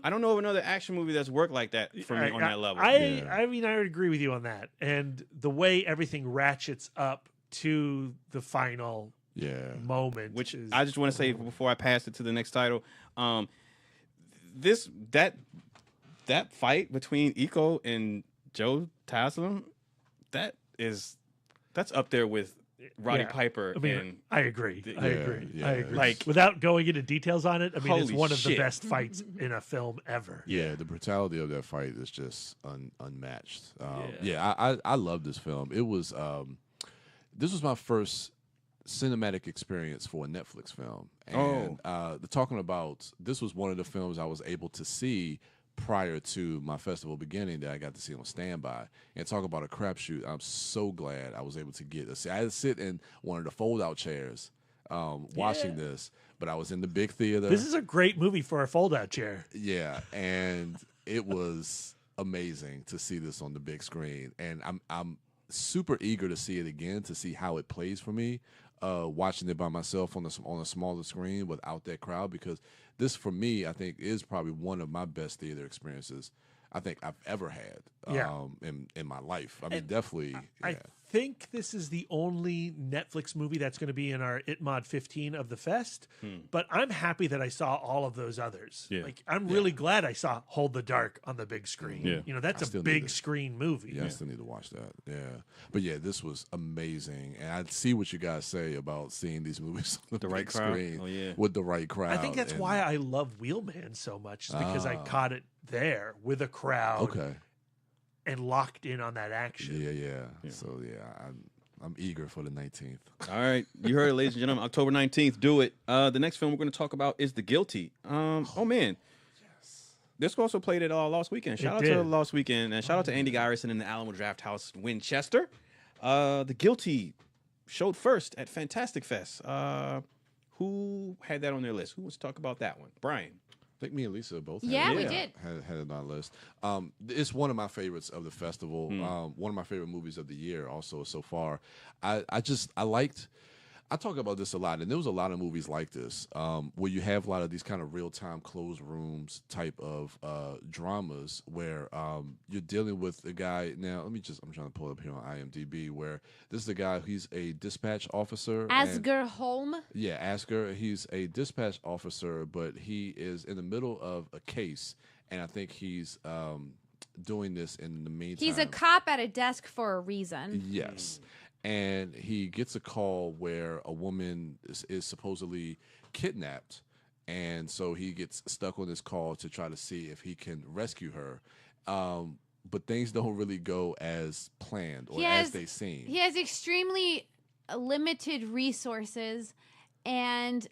I don't know of another action movie that's worked like that for me on that level. I mean, I would agree with you on that. And the way everything ratchets up to the final moment, which I just want to say before I pass it to the next title, that fight between Iko and Joe Taslim, that's up there with Roddy Piper. I mean, and I agree. I agree. Like, without going into details on it, I mean, it's holy one of the shit. best fights in a film ever. Yeah, the brutality of that fight is just unmatched. I love this film. It was this was my first cinematic experience for a Netflix film, and talking about this was one of the films I was able to see prior to my festival beginning that I got to see on standby. And talk about a crapshoot, I'm so glad I was able to get I had to sit in one of the fold-out chairs watching this, but I was in the big theater. This is a great movie for a fold-out chair. Yeah, and it was amazing to see this on the big screen, and I'm super eager to see it again, to see how it plays for me, watching it by myself on a smaller screen without that crowd, because this, for me, I think is probably one of my best theater experiences I think I've ever had in my life. I mean, definitely. I think this is the only Netflix movie that's going to be in our ITMOD 15 of the fest, but I'm happy that I saw all of those others. Yeah. Like, I'm really glad I saw Hold the Dark on the big screen. Yeah. You know, that's a big screen movie. Yeah, I still need to watch that. Yeah. But yeah, this was amazing. And I see what you guys say about seeing these movies on the right big crowd? screen Oh, yeah. with the right crowd. I think that's why I love Wheelman so much, is because I caught it there with a crowd and locked in on that action. Yeah. So I'm eager for the 19th. All right, you heard it, ladies and gentlemen. October 19th, do it. The next film we're going to talk about is The Guilty. Oh man, this also played at Lost Weekend. Shout out to Lost Weekend, and shout out to Andy Garrison in the Alamo Draft House, Winchester. The Guilty showed first at Fantastic Fest. Who had that on their list? Who wants to talk about that one? Brian. I think me and Lisa both We did. had it on our list. It's one of my favorites of the festival. One of my favorite movies of the year also so far. I talk about this a lot, and there was a lot of movies like this where you have a lot of these kind of real-time closed rooms type of dramas where you're dealing with a guy. Now, I'm trying to pull up here on IMDb, where this is a guy, he's a dispatch officer. Asger Holm. Yeah, Asger. He's a dispatch officer, but he is in the middle of a case, and I think he's doing this in the meantime. He's a cop at a desk for a reason. Yes. And he gets a call where a woman is supposedly kidnapped, and so he gets stuck on this call to try to see if he can rescue her. But things don't really go as planned or as they seem. He has extremely limited resources and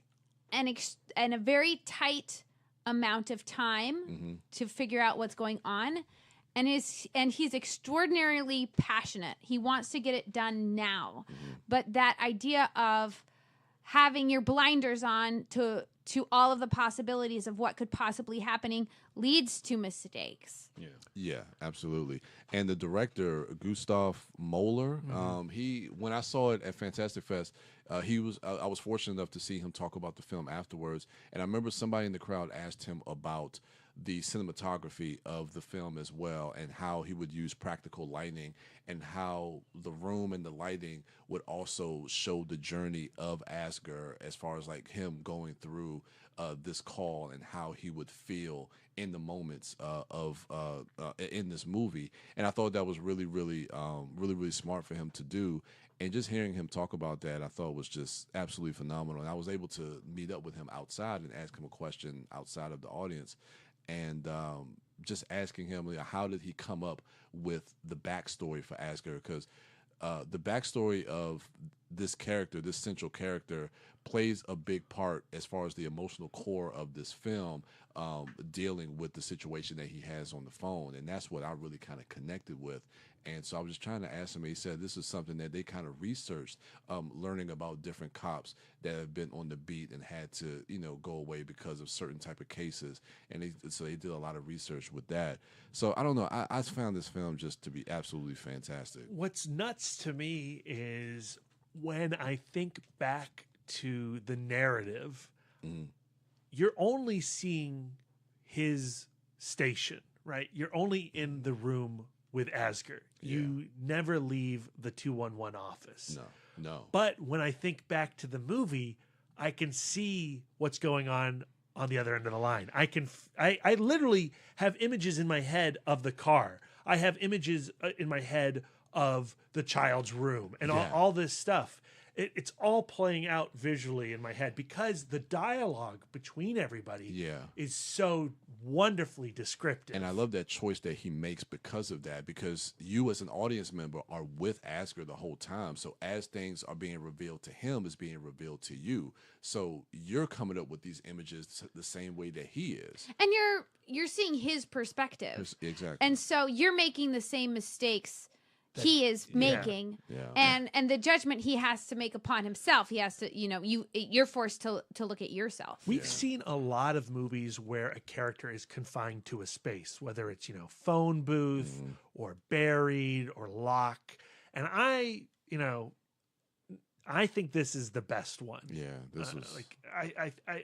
a very tight amount of time to figure out what's going on. And he's extraordinarily passionate. He wants to get it done now. But that idea of having your blinders on to all of the possibilities of what could possibly happening leads to mistakes. Yeah, absolutely. And the director, Gustav Moeller, when I saw it at Fantastic Fest, I was fortunate enough to see him talk about the film afterwards. And I remember somebody in the crowd asked him about the cinematography of the film as well, and how he would use practical lighting, and how the room and the lighting would also show the journey of Asger as far as like him going through this call, and how he would feel in the moments in this movie. And I thought that was really, really, really smart for him to do. And just hearing him talk about that, I thought was just absolutely phenomenal. And I was able to meet up with him outside and ask him a question outside of the audience. And just asking him, how did he come up with the backstory for Asger? Because the backstory of this character, this central character, plays a big part as far as the emotional core of this film, dealing with the situation that he has on the phone. And that's what I really kind of connected with. And so I was just trying to ask him, he said this is something that they kind of researched, learning about different cops that have been on the beat and had to, go away because of certain type of cases. And so they did a lot of research with that. So I don't know. I found this film just to be absolutely fantastic. What's nuts to me is when I think back to the narrative, you're only seeing his station, right? You're only in the room with Asger. You never leave the 211 office. No. But when I think back to the movie, I can see what's going on the other end of the line. I literally have images in my head of the car. I have images in my head of the child's room and all this stuff. It's all playing out visually in my head because the dialogue between everybody is so wonderfully descriptive. And I love that choice that he makes because of that, because you as an audience member are with Asger the whole time. So as things are being revealed to him, it's being revealed to you. So you're coming up with these images the same way that he is. And you're seeing his perspective. Exactly. And so you're making the same mistakes he is making, and the judgment he has to make upon himself. He has to, you're forced to look at yourself. We've seen a lot of movies where a character is confined to a space, whether it's, phone booth or buried or lock. And I think this is the best one. Yeah, this is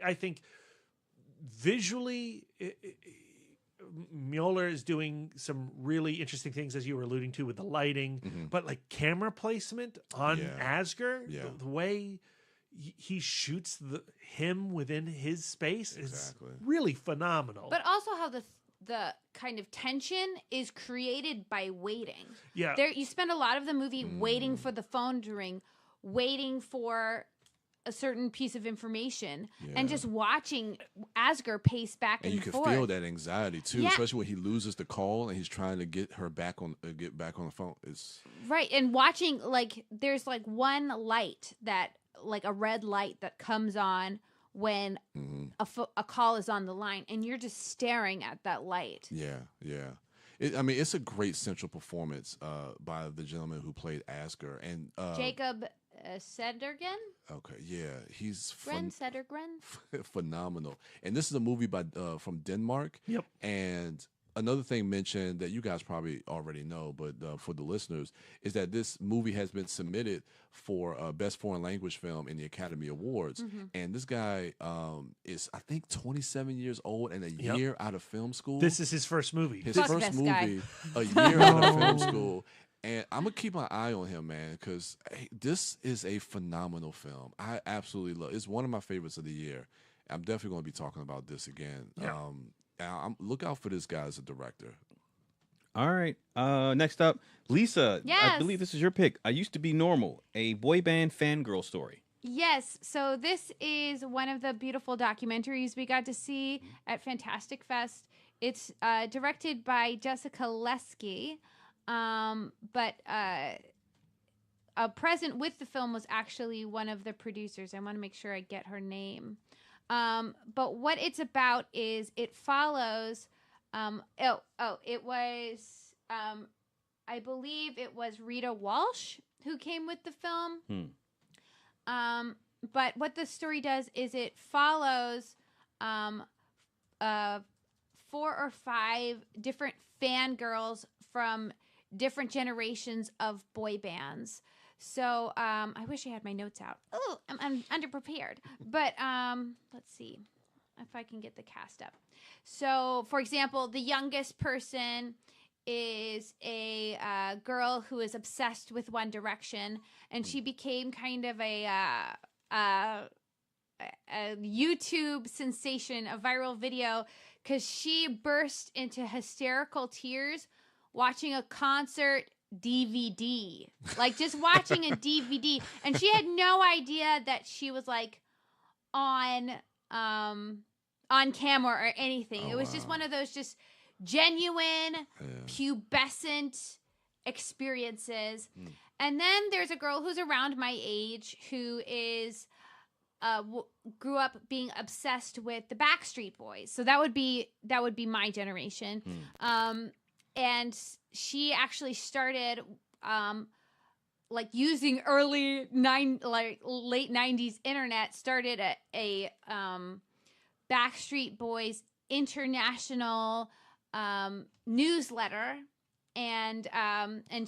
I think visually, Mueller is doing some really interesting things, as you were alluding to, with the lighting, but like camera placement on Asger, the way he shoots him within his space is really phenomenal. But also how the kind of tension is created by waiting. Yeah. You spend a lot of the movie waiting for the phone to ring, waiting for a certain piece of information, and just watching Asger pace back and forth. And you can feel that anxiety too, especially when he loses the call and he's trying to get her back on the phone. It's right, and watching there's one light a red light that comes on when a call is on the line, and you're just staring at that light. Yeah. It's a great central performance by the gentleman who played Asger and Jacob Sedergren. Okay, yeah, he's Sedergren. phenomenal. And this is a movie from Denmark. Yep. And another thing mentioned that you guys probably already know, but for the listeners, is that this movie has been submitted for Best Foreign Language Film in the Academy Awards. And this guy is, I think, 27 years old and a year out of film school. This is his first movie. His first movie, a year out of film school. And I'm going to keep my eye on him, man, because this is a phenomenal film. I absolutely love it. It's one of my favorites of the year. I'm definitely going to be talking about this again. Yeah. Look out for this guy as a director. All right. Next up, Lisa. Yes. I believe this is your pick. I Used to Be Normal, a boy band fangirl story. Yes. So this is one of the beautiful documentaries we got to see at Fantastic Fest. It's directed by Jessica Lesky. But present with the film was actually one of the producers. I want to make sure I get her name. But what it's about is it follows. It was. I believe it was Rita Walsh who came with the film. But what the story does is it follows 4 or 5 different fangirls from different generations of boy bands. So I wish I had my notes out. Oh, I'm underprepared. But let's see if I can get the cast up. So, for example, the youngest person is a girl who is obsessed with One Direction, and she became kind of a YouTube sensation, a viral video, because she burst into hysterical tears watching a concert DVD, just watching a DVD, and she had no idea that she was on camera or anything. It was just one of those just genuine, pubescent experiences. And then there's a girl who's around my age who is grew up being obsessed with the Backstreet Boys. So that would be my generation. And she actually started like using late 90s internet, started a Backstreet Boys international newsletter, and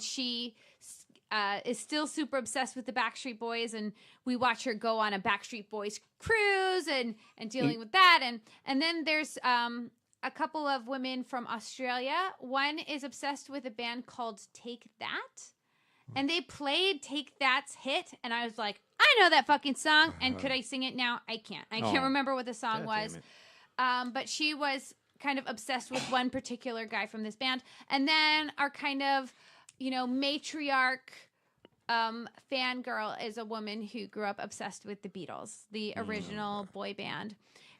she is still super obsessed with the Backstreet Boys, and we watch her go on a Backstreet Boys cruise and dealing with that, and then there's a couple of women from Australia. One is obsessed with a band called Take That. And they played Take That's hit, and I was like, I know that fucking song, and could I sing it now? I can't. I can't remember what the song was. But she was kind of obsessed with one particular guy from this band. And then our kind of, matriarch fangirl is a woman who grew up obsessed with the Beatles, the original boy band.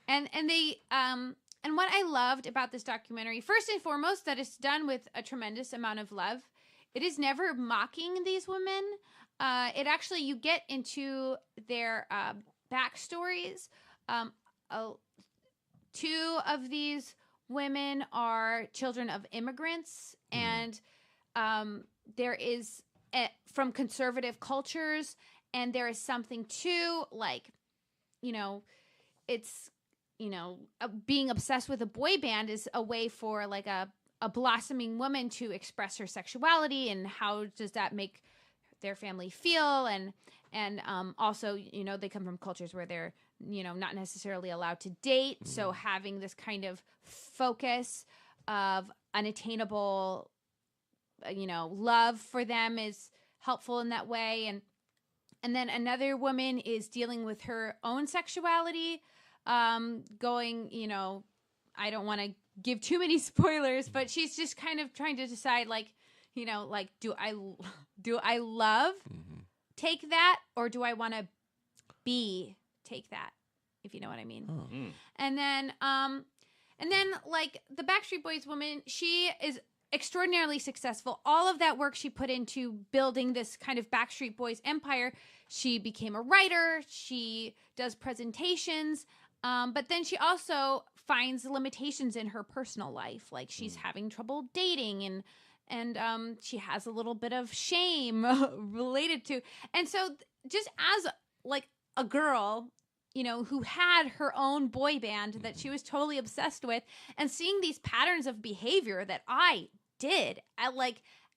And they... and what I loved about this documentary, first and foremost, that it's done with a tremendous amount of love. It is never mocking these women. It actually, you get into their backstories. Two of these women are children of immigrants, and there is from conservative cultures, and there is something to it's being obsessed with a boy band is a way for like a blossoming woman to express her sexuality, and how does that make their family feel, and also they come from cultures where they're not necessarily allowed to date, so having this kind of focus of unattainable love for them is helpful in that way. And then another woman is dealing with her own sexuality, going I don't want to give too many spoilers, but she's just kind of trying to decide, do I love Take That, or do I want to be Take That, if you know what I mean? And then like the Backstreet Boys woman, she is extraordinarily successful. All of that work she put into building this kind of Backstreet Boys empire. She became a writer. She does presentations. But then she also finds limitations in her personal life. Like she's having trouble dating, and she has a little bit of shame related to. And so just as like a girl, who had her own boy band that she was totally obsessed with, and seeing these patterns of behavior that I did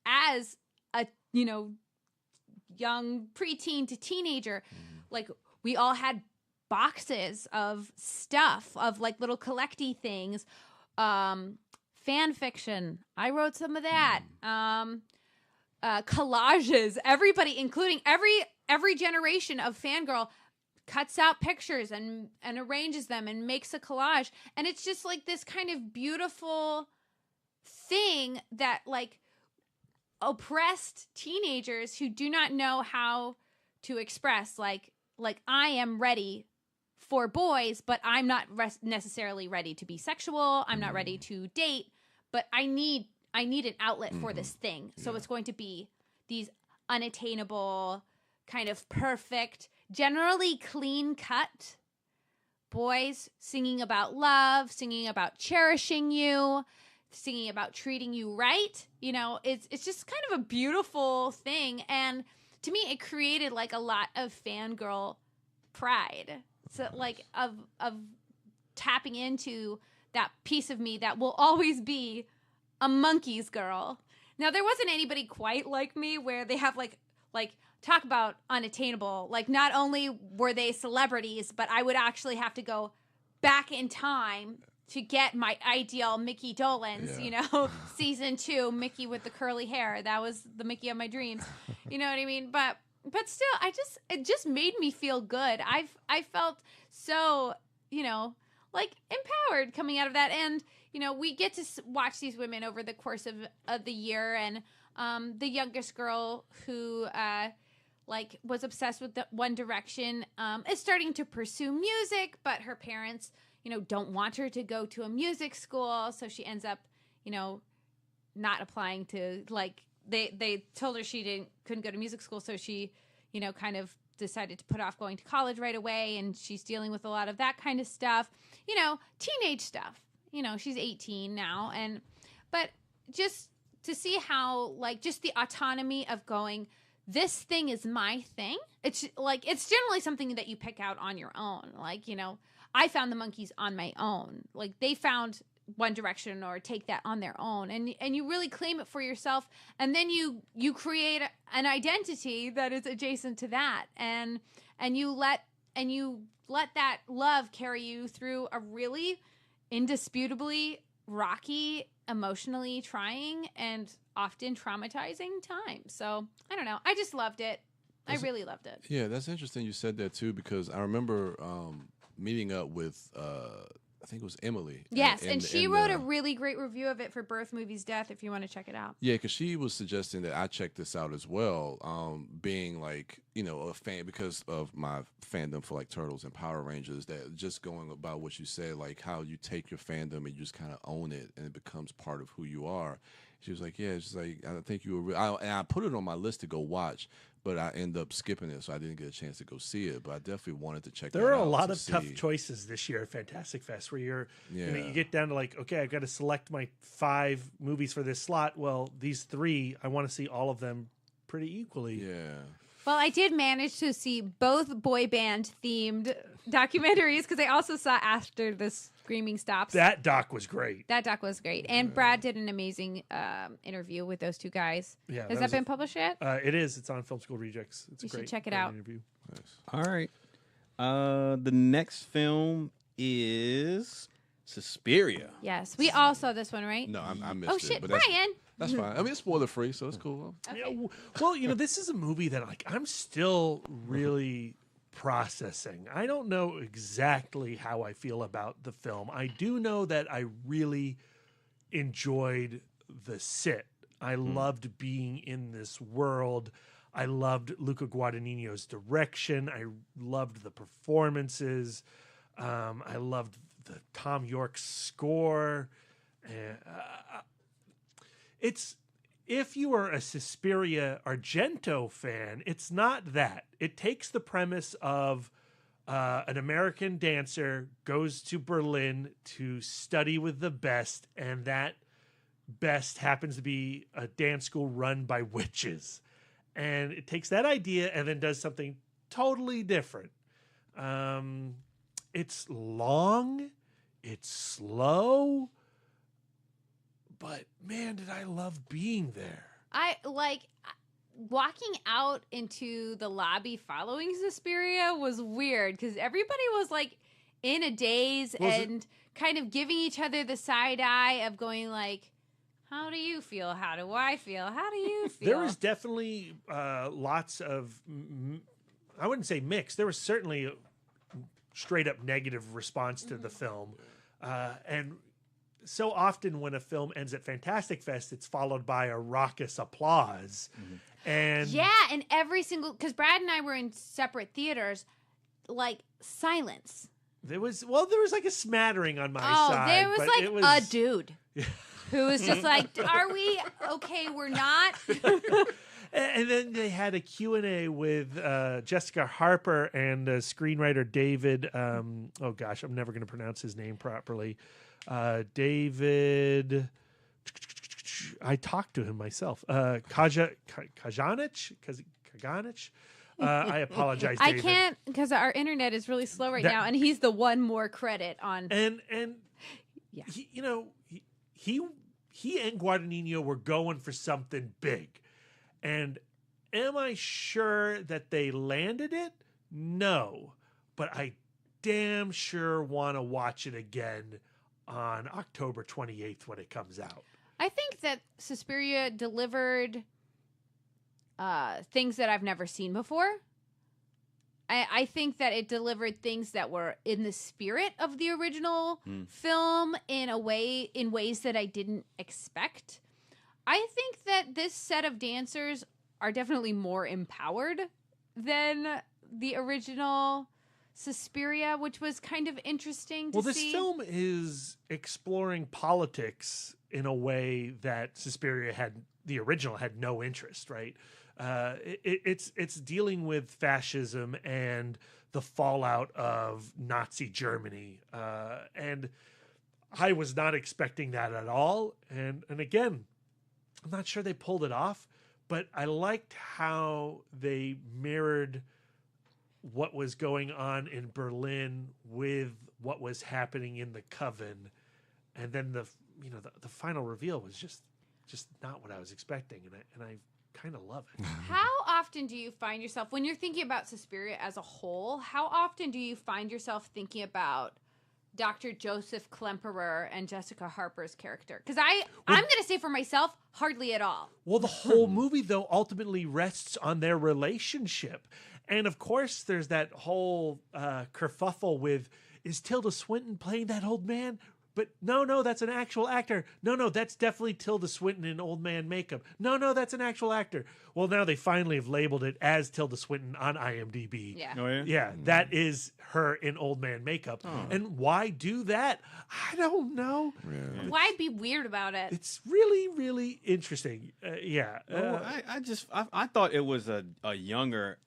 as a, young preteen to teenager, like we all had boxes of stuff, of like little collecty things, fan fiction. I wrote some of that. Collages. Everybody, including every generation of fangirl, cuts out pictures and arranges them and makes a collage. And it's just like this kind of beautiful thing that like oppressed teenagers who do not know how to express like I am ready for boys, but I'm not necessarily ready to be sexual. I'm not ready to date, but I need an outlet for this thing. So it's going to be these unattainable, kind of perfect, generally clean cut boys singing about love, singing about cherishing you, singing about treating you right. It's just kind of a beautiful thing. And to me, it created like a lot of fangirl pride. So like of tapping into that piece of me that will always be a monkey's girl. Now, there wasn't anybody quite like me where they have like talk about unattainable. Like not only were they celebrities, but I would actually have to go back in time to get my ideal Mickey Dolenz, season 2, Mickey with the curly hair. That was the Mickey of my dreams. You know what I mean? But still, it just made me feel good. I felt so, like empowered coming out of that. And, we get to watch these women over the course of the year. And the youngest girl who was obsessed with the One Direction is starting to pursue music, but her parents, don't want her to go to a music school. So she ends up, not applying to they told her she couldn't go to music school, so she, kind of decided to put off going to college right away, and she's dealing with a lot of that kind of stuff, teenage stuff. She's 18 now, but just to see how, like, just the autonomy of going, this thing is my thing. It's generally something that you pick out on your own. Like, I found the Monkees on my own. Like, they found One Direction or take that on their own, and you really claim it for yourself, and then you create an identity that is adjacent to that, and you let that love carry you through a really indisputably rocky, emotionally trying, and often traumatizing time. So I don't know, I just loved it. I really loved it. Yeah, that's interesting you said that too, because I remember meeting up with I think it was Emily. Yes, and she wrote a really great review of it for Birth Movies Death, if you want to check it out. Yeah, because she was suggesting that I check this out as well, being like, a fan because of my fandom for like Turtles and Power Rangers, that just going about what you said, like how you take your fandom and you just kind of own it and it becomes part of who you are. She was like, yeah, it's just like, I think you were and I put it on my list to go watch, but I end up skipping it, so I didn't get a chance to go see it. But I definitely wanted to check it out. There are a lot of tough choices this year at Fantastic Fest where you get down to like, okay, I've got to select my 5 movies for this slot. Well, these 3, I want to see all of them pretty equally. Yeah. Well, I did manage to see both boy band themed documentaries, because I also saw After the Screaming Stops. That doc was great. And Brad did an amazing interview with those two guys. Yeah, Has that been published yet? It is. It's on Film School Rejects. It's You a great, should check it great out. interview. Nice. All right. The next film is Suspiria. Yes, we all saw this one, right? No, I missed it. Oh shit, but Brian! That's fine. I mean, it's spoiler free, so it's cool. Okay. Yeah, well, this is a movie that like I'm still really processing. I don't know exactly how I feel about the film. I do know that I really enjoyed the sit. I loved being in this world. I loved Luca Guadagnino's direction. I loved the performances. I loved the Tom York score. If you are a Suspiria Argento fan, it's not that. It takes the premise of an American dancer goes to Berlin to study with the best, and that best happens to be a dance school run by witches. And it takes that idea and then does something totally different. It's long, it's slow, but man, did I love being there. I like walking out into the lobby following Suspiria was weird, because everybody was like in a daze and kind of giving each other the side eye of going like, how do you feel? How do I feel? How do you feel? There was definitely lots of, I wouldn't say mixed. There was certainly a straight up negative response to the film. And so often when a film ends at Fantastic Fest, it's followed by a raucous applause. And yeah, and every single, because Brad and I were in separate theaters, like silence. There was like a smattering on my side. There was but like it was, a dude who was just like, are we okay? We're not. And then they had a Q&A with Jessica Harper and screenwriter David, oh gosh, I'm never going to pronounce his name properly. David, I talked to him myself. Kajanich? I apologize, David. I can't, because our internet is really slow right now, and he's the one more credit on. And yeah. He and Guadagnino were going for something big. And am I sure that they landed it? No. But I damn sure want to watch it again on October 28th when it comes out. I think that Suspiria delivered things that I've never seen before. I think that it delivered things that were in the spirit of the original film in ways that I didn't expect. I think that this set of dancers are definitely more empowered than the original Suspiria, which was kind of interesting to see. Well, this film is exploring politics in a way that Suspiria the original had no interest, right? It's dealing with fascism and the fallout of Nazi Germany, and I was not expecting that at all. And again, I'm not sure they pulled it off, but I liked how they mirrored what was going on in Berlin with what was happening in the Coven, and then the final reveal was just not what I was expecting, and I kind of love it. How often do you find yourself, when you're thinking about Suspiria as a whole, how often do you find yourself thinking about Dr. Joseph Klemperer and Jessica Harper's character? Because I'm going to say for myself, hardly at all. Well, the whole movie, though, ultimately rests on their relationship. And, of course, there's that whole kerfuffle with, is Tilda Swinton playing that old man? But no, that's an actual actor. No, that's definitely Tilda Swinton in old man makeup. No, that's an actual actor. Well, now they finally have labeled it as Tilda Swinton on IMDb. Yeah. Oh, yeah? Yeah, that is her in old man makeup. And why do that? I don't know. Yeah. Why be weird about it? It's really, really interesting. I thought it was a younger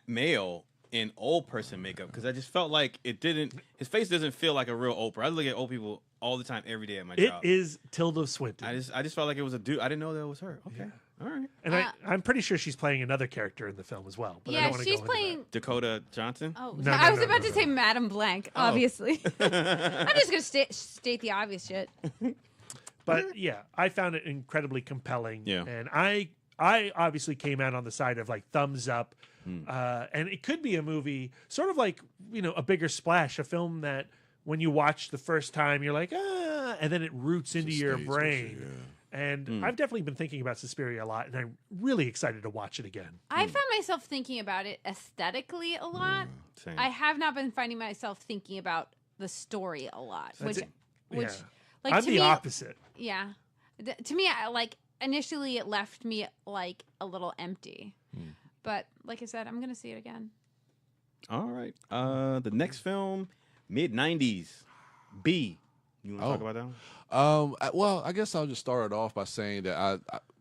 male in old person makeup because I just felt like his face doesn't feel like a real Oprah. I look at old people all the time, every day at my job. It is Tilda Swinton. I just felt like it was a dude. I didn't know that was her. Okay. All right. And I'm pretty sure she's playing another character in the film as well. But I yeah, don't want to she's go playing. into Dakota Johnson? Oh, No, I no, was no, about no, to say Madame Blanc, obviously. I'm just going to state the obvious shit. that. But yeah, I found it incredibly compelling. Yeah. And I obviously came out on the side of like thumbs up. And it could be a movie sort of like, a Bigger Splash, a film that when you watch the first time, you're like, and then it roots into your stays with brain. you, yeah. And I've definitely been thinking about Suspiria a lot, and I'm really excited to watch it again. I found myself thinking about it aesthetically a lot. Same. I have not been finding myself thinking about the story a lot, which Yeah. like I'm to the me, opposite. yeah, to me, initially it left me like a little empty, but like I said, I'm gonna see it again. All right. The next film, mid-90s, B. You want to talk about that one? Well, I guess I'll just start it off by saying that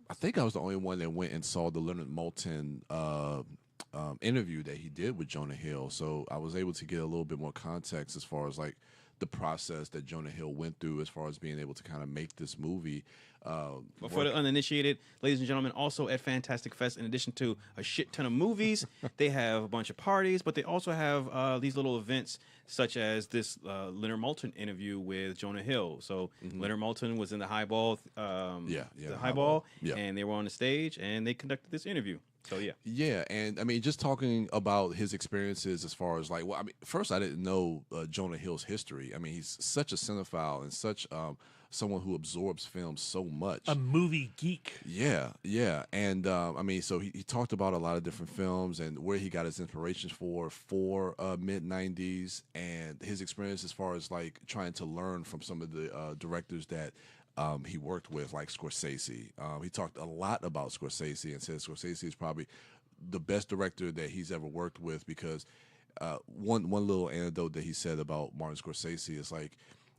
I think I was the only one that went and saw the Leonard Maltin interview that he did with Jonah Hill. So I was able to get a little bit more context as far as like the process that Jonah Hill went through as far as being able to kind of make this movie. But for the uninitiated, ladies and gentlemen, also at Fantastic Fest, in addition to a shit ton of movies, they have a bunch of parties, but they also have these little events such as this Leonard Maltin interview with Jonah Hill. So Leonard Maltin was in the Highball, the Highball, and they were on the stage and they conducted this interview. So yeah, and I mean, just talking about his experiences as far as like, well, I mean, first I didn't know Jonah Hill's history. I mean, he's such a cinephile and such someone who absorbs films so much. A movie geek. Yeah, and I mean, so he talked about a lot of different films and where he got his inspirations for mid-90s and his experience as far as like trying to learn from some of the directors that he worked with, like Scorsese. He talked a lot about Scorsese and said Scorsese is probably the best director that he's ever worked with because one little anecdote that he said about Martin Scorsese is like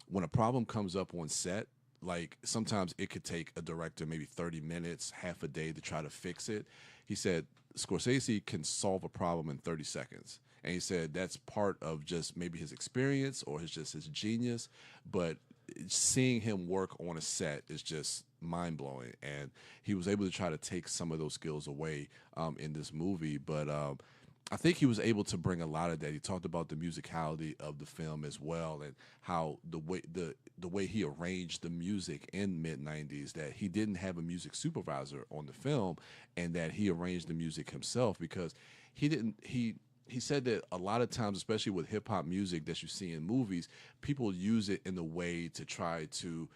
when a problem comes up on set, like sometimes it could take a director maybe 30 minutes, half a day to try to fix it. He said Scorsese can solve a problem in 30 seconds. And he said that's part of just maybe his experience or his genius, but seeing him work on a set is just mind-blowing, and he was able to try to take some of those skills away in this movie, but I think he was able to bring a lot of that. He talked about the musicality of the film as well, and how the way he arranged the music in mid-90s, that he didn't have a music supervisor on the film, and that he arranged the music himself because he said that a lot of times, especially with hip-hop music that you see in movies, people use it in a way to try to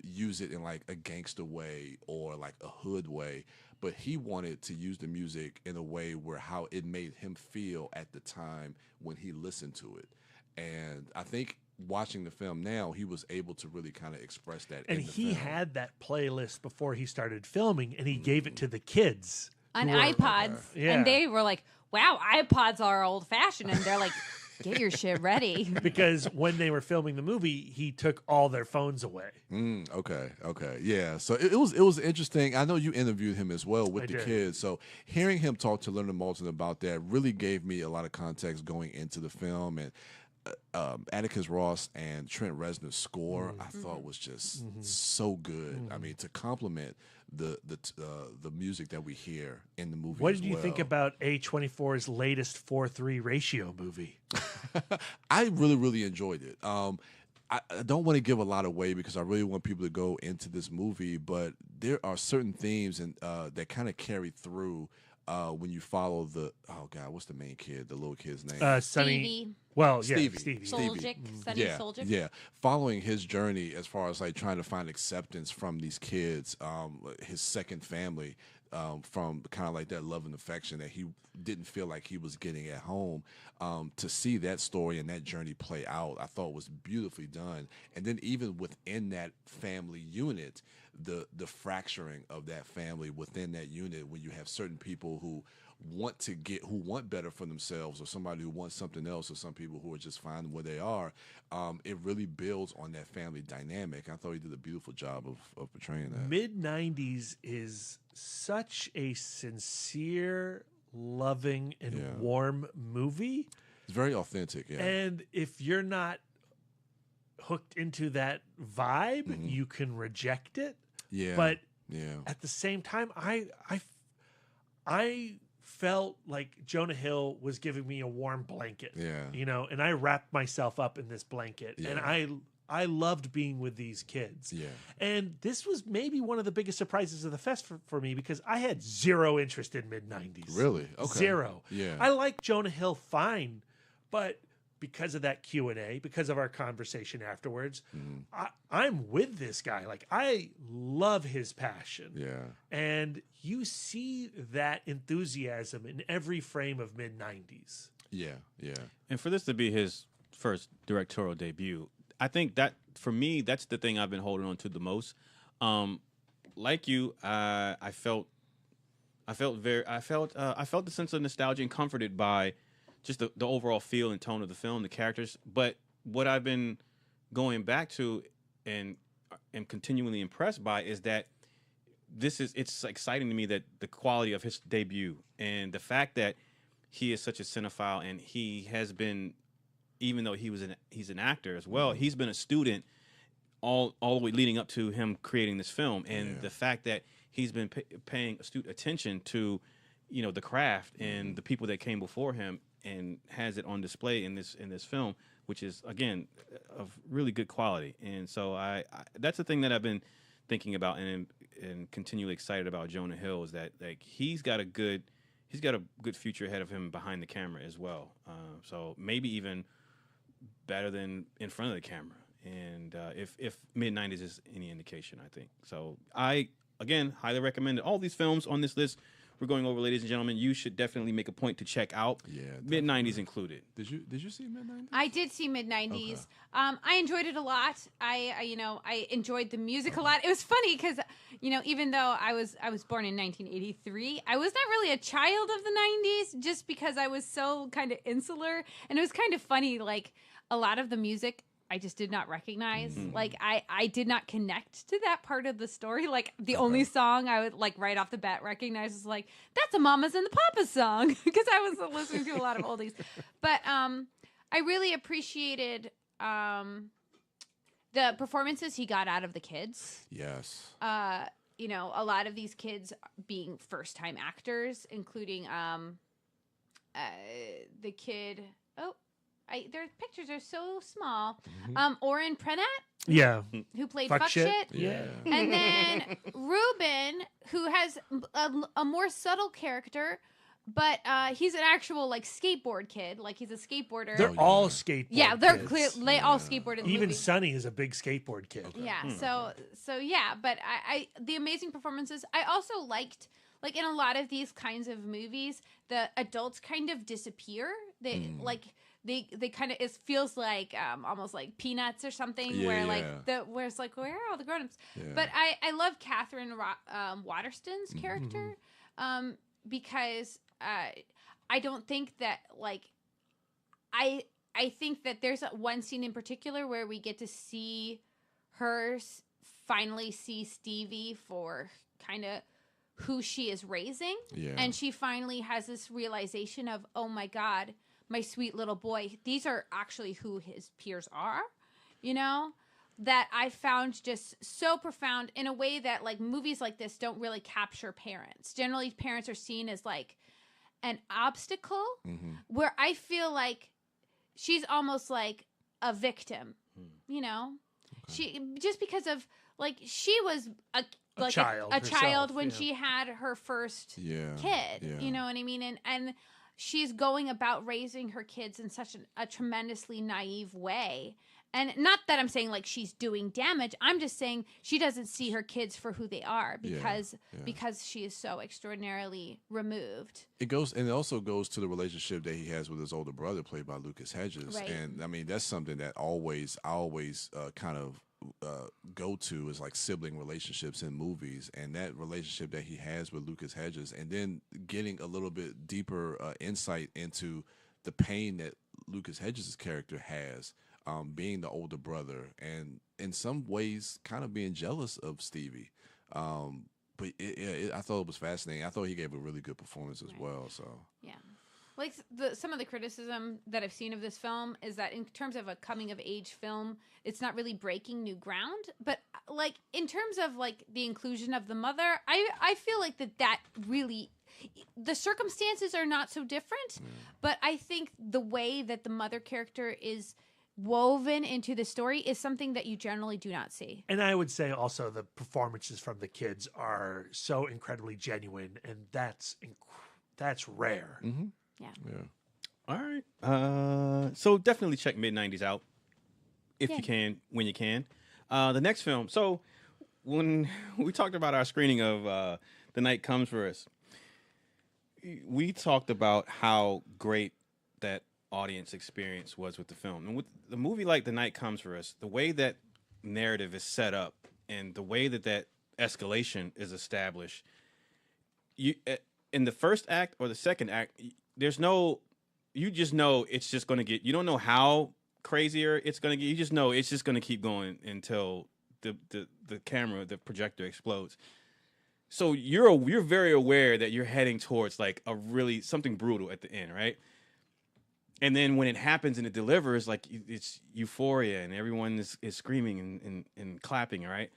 use it in like a gangster way or like a hood way. But he wanted to use the music in a way where how it made him feel at the time when he listened to it. And I think watching the film now, he was able to really kind of express that And in the he film. had that playlist before he started filming, and he gave it to the kids. On who were- iPods, Yeah. and they were like, "Wow, iPods are old fashioned," and they're like, Get your shit ready. because when they were filming the movie, he took all their phones away. Okay, yeah. So it was interesting. I know you interviewed him as well with I the did. kids. So hearing him talk to Leonard Maltin about that really gave me a lot of context going into the film. And Atticus Ross and Trent Reznor's score, I thought was just so good. I mean, to complement the music that we hear in the movie. What as did you think well. about A24's latest 4:3 ratio movie? I really enjoyed it. I don't want to give a lot away because I really want people to go into this movie, but there are certain themes and that kind of carry through when you follow what's the main kid, the little kid's name? Sonny. Stevie. Well, Stevie. Stevie. Soljic, Sonny Soljic. Yeah. Following his journey as far as like trying to find acceptance from these kids, his second family, from kind of like that love and affection that he didn't feel like he was getting at home. To see that story and that journey play out, I thought was beautifully done. And then even within that family unit, the fracturing of that family within that unit, when you have certain people who want better for themselves, or somebody who wants something else, or some people who are just fine where they are, it really builds on that family dynamic. I thought he did a beautiful job of portraying that. Mid-90s is such a sincere, loving, and warm movie. It's very authentic, yeah. And if you're not hooked into that vibe, you can reject it. Yeah. But yeah. at the same time, I felt like Jonah Hill was giving me a warm blanket. Yeah. You know, and I wrapped myself up in this blanket. Yeah. And I loved being with these kids. Yeah. And this was maybe one of the biggest surprises of the fest for me, because I had zero interest in mid-90s. Really? Okay. Zero. Yeah. I like Jonah Hill fine, but because of that Q&A, because of our conversation afterwards, I'm with this guy. Like, I love his passion. Yeah. And you see that enthusiasm in every frame of mid-90s. Yeah. Yeah. And for this to be his first directorial debut, I think that for me, that's the thing I've been holding on to the most. Like you, I felt the sense of nostalgia and comforted by just the overall feel and tone of the film, the characters. But what I've been going back to and am continually impressed by is that it's exciting to me that the quality of his debut and the fact that he is such a cinephile, and he has been, even though he's an actor as well, he's been a student all the way leading up to him creating this film, and the fact that he's been paying astute attention to, the craft and the people that came before him, and has it on display in this film, which is again of really good quality. And so I that's the thing that I've been thinking about and continually excited about Jonah Hill, is that like he's got a good future ahead of him behind the camera as well. So maybe even better than in front of the camera. And if mid-90s is any indication, I think. So I, again, highly recommend it. All these films on this list we're going over, ladies and gentlemen, you should definitely make a point to check out. Yeah, mid-90s included. Did you see mid-90s? I did see mid-90s. Okay. I enjoyed it a lot. I enjoyed the music a lot. It was funny because, even though I was born in 1983, I was not really a child of the 90s, just because I was so kind of insular. And it was kind of funny, like a lot of the music I just did not recognize. Like I did not connect to that part of the story. Like the only song I would like right off the bat recognize was like, that's a Mamas and the Papas song, because I was listening to a lot of oldies. But I really appreciated the performances he got out of the kids. Yes. A lot of these kids being first-time actors, including the kid. Their pictures are so small. Oren Prenat, who played Fuck Shit. Yeah. And then Ruben, who has a more subtle character, but he's an actual like skateboard kid. Like he's a skateboarder. They're all skateboard. Yeah, they're kids. clear. They all skateboard in the Even movie. Sonny is a big skateboard kid. Okay. Yeah. So yeah, but I the amazing performances. I also liked, like in a lot of these kinds of movies, the adults kind of disappear. They They kind of, it feels like almost like Peanuts or something, where it's like, where are all the grown-ups? Yeah. But I love Catherine Waterston's character because I don't think that, like, I I think that there's one scene in particular where we get to see her finally see Stevie for kind of who she is raising. Yeah. And she finally has this realization of, oh my God, my sweet little boy, these are actually who his peers are, you know? That I found just so profound in a way that like movies like this don't really capture parents. Generally, parents are seen as like an obstacle, where I feel like she's almost like a victim, you know? She just because of like she was a child child herself, when yeah. she had her first Yeah. kid, Yeah. you know what I mean? And she's going about raising her kids in such a tremendously naive way. And not that I'm saying like she's doing damage. I'm just saying she doesn't see her kids for who they are because she is so extraordinarily removed. It goes, and it also goes to the relationship that he has with his older brother, played by Lucas Hedges. Right. And I mean, that's something that I always kind of go to is like sibling relationships in movies, and that relationship that he has with Lucas Hedges, and then getting a little bit deeper insight into the pain that Lucas Hedges' character has. Being the older brother, and in some ways, kind of being jealous of Stevie. But I thought it was fascinating. I thought he gave a really good performance as well. So Yeah. Like some of the criticism that I've seen of this film is that in terms of a coming of age film, it's not really breaking new ground. But like in terms of like the inclusion of the mother, I feel like that really, the circumstances are not so different. But I think the way that the mother character is woven into the story is something that you generally do not see. And I would say also the performances from the kids are so incredibly genuine, and that's rare. Yeah. yeah, All right. So definitely check mid-90s out if you can, when you can. The next film. So when we talked about our screening of The Night Comes for Us, we talked about how great that audience experience was with the film. And with the movie like The Night Comes for Us, the way that narrative is set up and the way that escalation is established, you in the first act or the second act, you just know it's just going to get, you don't know how crazier it's going to get. You just know it's just going to keep going until the camera, the projector explodes. So you're very aware that you're heading towards like something brutal at the end, right? And then when it happens and it delivers, like it's euphoria and everyone is screaming and clapping, right?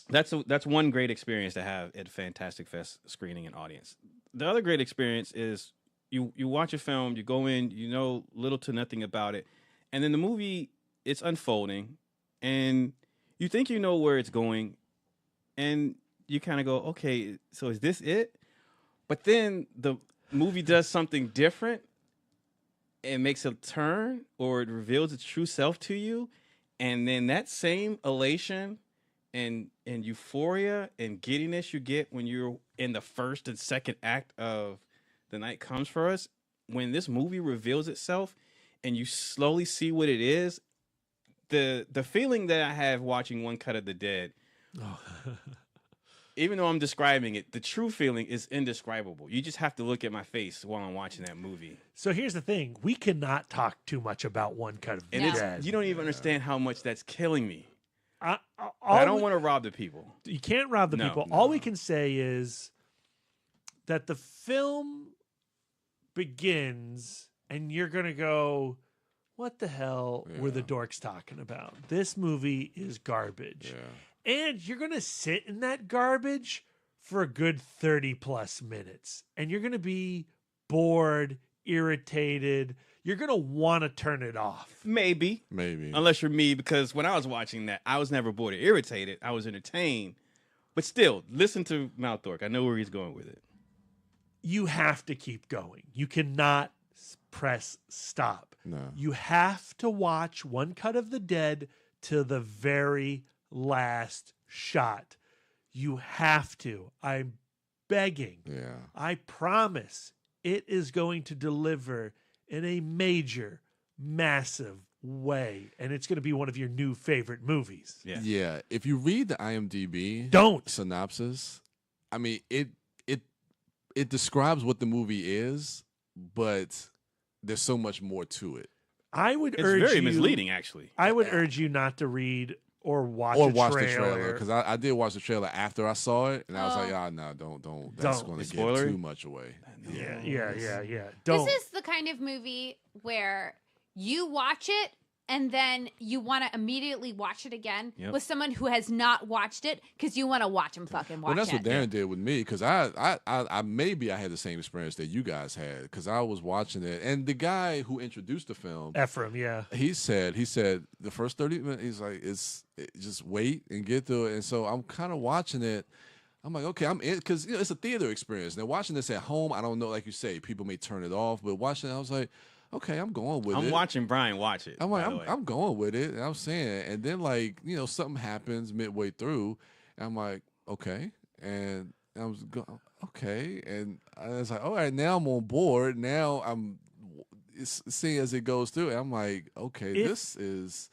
That's one great experience to have at Fantastic Fest screening and audience. The other great experience is you watch a film, you go in, you know little to nothing about it, and then the movie, it's unfolding, and you think you know where it's going, and you kind of go, okay, so is this it? But then the movie does something different. It makes a turn, or it reveals its true self to you, and then that same elation and euphoria and giddiness you get when you're in the first and second act of The Night Comes for Us, when this movie reveals itself and you slowly see what it is, the feeling that I have watching One Cut of the Dead, even though I'm describing it, the true feeling is indescribable. You just have to look at my face while I'm watching that movie. So here's the thing. We cannot talk too much about One Cut of the And Dead. you don't even understand how much that's killing me. I don't want to rob the people. You can't rob the people. All we can say is that the film begins and you're going to go, what the hell were the dorks talking about? This movie is garbage. yeah. And you're going to sit in that garbage for a good 30 plus minutes. And you're going to be bored, irritated. You're going to want to turn it off. Maybe. Unless you're me, because when I was watching that, I was never bored or irritated. I was entertained. But still, listen to Mouth Dork. I know where he's going with it. You have to keep going. You cannot press stop. No. You have to watch One Cut of the Dead to the very last shot. You have to. I'm begging. Yeah. I promise it is going to deliver in a major, massive way. And it's going to be one of your new favorite movies. Yeah. Yeah. If you read the IMDb Don't. synopsis, I mean, it describes what the movie is, but there's so much more to it. I would It's urge very you, misleading, actually. I would urge you not to read or watch Or a watch trailer. the trailer because I did watch the trailer after I saw it, and I was like, no, don't. That's Don't. going to It's give spoilery? too much away. Yeah. Don't. This is the kind of movie where you watch it and then you want to immediately watch it again with someone who has not watched it because you want to watch them fucking watch Well, that's it. what Darren did with me because I maybe I had the same experience that you guys had because I was watching it, and the guy who introduced the film, Ephraim, yeah. he said the first 30 minutes, he's like, just wait and get through it. And so I'm kind of watching it. I'm like, okay, I'm in because it's a theater experience. Now watching this at home, I don't know, like you say, people may turn it off, but watching it, I was like, okay, I'm going with it. I'm watching Brian watch it. I'm like, I'm going with it. And I'm saying, and then like, something happens midway through, and I'm like, okay, and I was going, okay, and I was like, all right, now I'm on board. Now I'm seeing as it goes through, and I'm like, okay, this is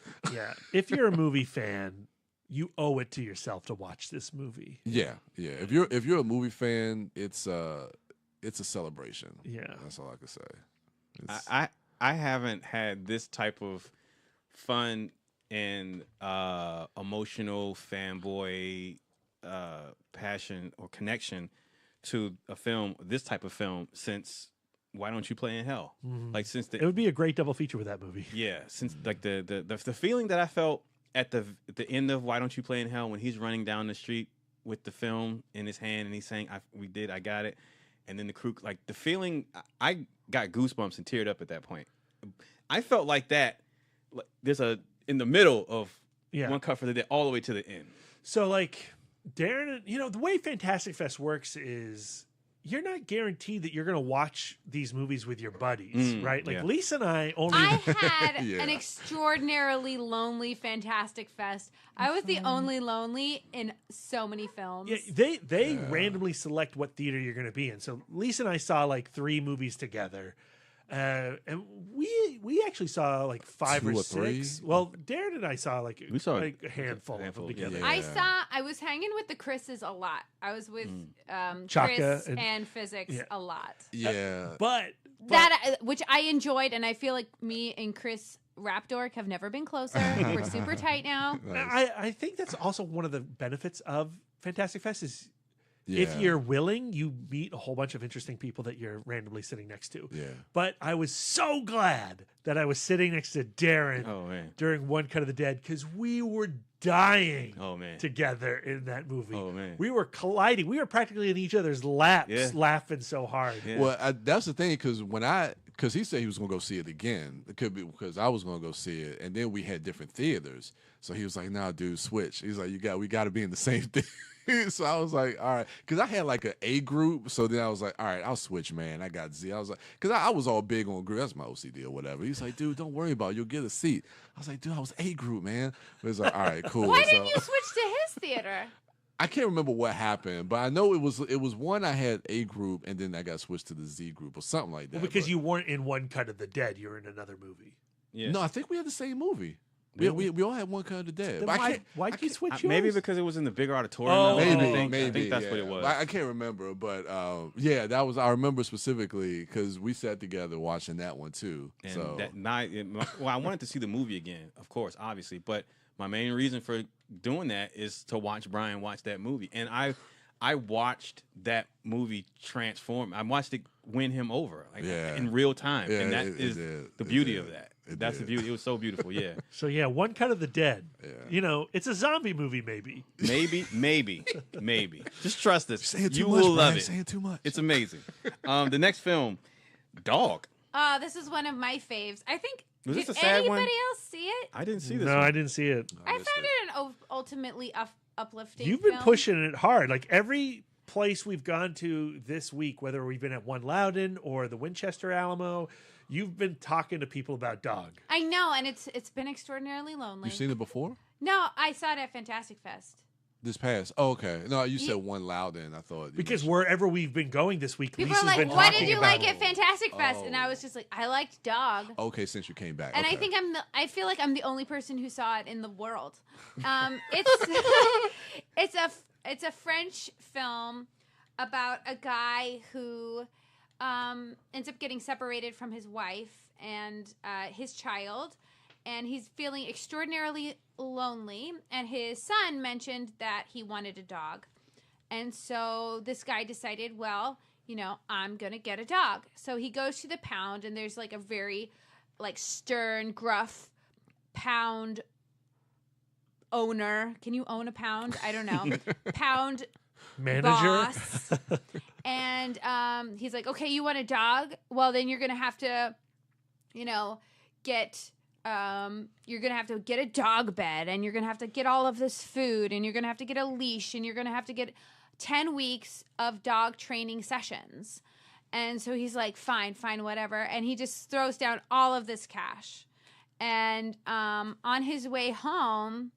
If you're a movie fan, you owe it to yourself to watch this movie. yeah. If you're a movie fan, it's a celebration. Yeah, that's all I can say. I haven't had this type of fun and emotional fanboy passion or connection to a film, this type of film, since Why Don't You Play in Hell? Like since it would be a great double feature with that movie. Yeah, since like the feeling that I felt at the end of Why Don't You Play in Hell when he's running down the street with the film in his hand and he's saying, I got it. And then the crew, like the feeling, I got goosebumps and teared up at that point. I felt like that. Like, there's in the middle of One Cut for the Dead all the way to the end. So like Darren, the way Fantastic Fest works is you're not guaranteed that you're going to watch these movies with your buddies, right? Like Lisa and I only. I had an extraordinarily lonely Fantastic Fest. I was the only lonely in so many films. Yeah, they randomly select what theater you're going to be in. So Lisa and I saw like 3 movies together. And we actually saw like 5 or 6. 3? Well, Darren and I saw like We saw a handful of them together. Yeah. I was hanging with the Chris's a lot. I was with Chaka Chris and- and Physics a lot. Yeah. But That which I enjoyed, and I feel like me and Chris Rapdork have never been closer. We're super tight now. I think that's also one of the benefits of Fantastic Fest is if you're willing, you meet a whole bunch of interesting people that you're randomly sitting next to. Yeah. But I was so glad that I was sitting next to Darren during One Cut of the Dead because we were dying together in that movie. Oh, man. We were colliding. We were practically in each other's laps laughing so hard. Yeah. Well, that's the thing because he said he was going to go see it again. It could be because I was going to go see it, and then we had different theaters. So he was like, "Nah, dude, switch." He's like, we got to be in the same thing." So I was like, all right, because I had like an A group. So then I was like, all right, I'll switch, man. I got Z. I was like, because I was all big on group. That's my OCD or whatever. He's like, dude, don't worry about it. You'll get a seat. I was like, dude, I was A group, man. But it's like, all right, cool. Why didn't you switch to his theater? I can't remember what happened, but I know it was one I had A group, and then I got switched to the Z group or something like that. Well, because you weren't in One Cut of the Dead. You were in another movie. Yeah. No, I think we had the same movie. Really? We all had One Cut of the Dead. Then But why'd you switch yours? Maybe because it was in the bigger auditorium. Oh, though. Maybe, I think that's what it was. I can't remember, but that was. I remember specifically because we sat together watching that one too. And so I wanted to see the movie again, of course, obviously, but my main reason for doing that is to watch Brian watch that movie, and I watched that movie transform. I watched it win him over, in real time, and that is the beauty of that. That's the beauty. It was so beautiful, yeah. So yeah, One Cut of the Dead. Yeah. It's a zombie movie, maybe. Maybe. Just trust us. saying too You much, will love Brian. it. Saying too much. It's amazing. The next film, Dog. This is one of my faves. I think. Was Did this a sad one? anybody else see it? I didn't see this. No, one. I didn't see it. I found it an ultimately uplifting. You've been film. pushing it hard. Like every place we've gone to this week, whether we've been at One Loudon or the Winchester Alamo, you've been talking to people about Dog. I know, and it's been extraordinarily lonely. You seen it before? No, I saw it at Fantastic Fest. This past? Oh, okay. No, you said One Loudon. I thought Because wherever we've been going this week, People Lisa's are like, been "What talking did you about like at Fantastic Fest?" And I was just like, "I liked Dog." Okay, since you came back, And okay. I think I feel like I'm the only person who saw it in the world. It's a French film about a guy who ends up getting separated from his wife and his child, and he's feeling extraordinarily lonely. And his son mentioned that he wanted a dog. And so this guy decided, well, I'm going to get a dog. So he goes to the pound, and there's like a very stern, gruff pound owner. Can you own a pound? I don't know. Pound Manager. boss. And he's like, okay, you want a dog? Well, then you're going to have to, get a dog bed, and you're going to have to get all of this food, and you're going to have to get a leash, and you're going to have to get 10 weeks of dog training sessions. And so he's like, fine, whatever. And he just throws down all of this cash. And on his way home,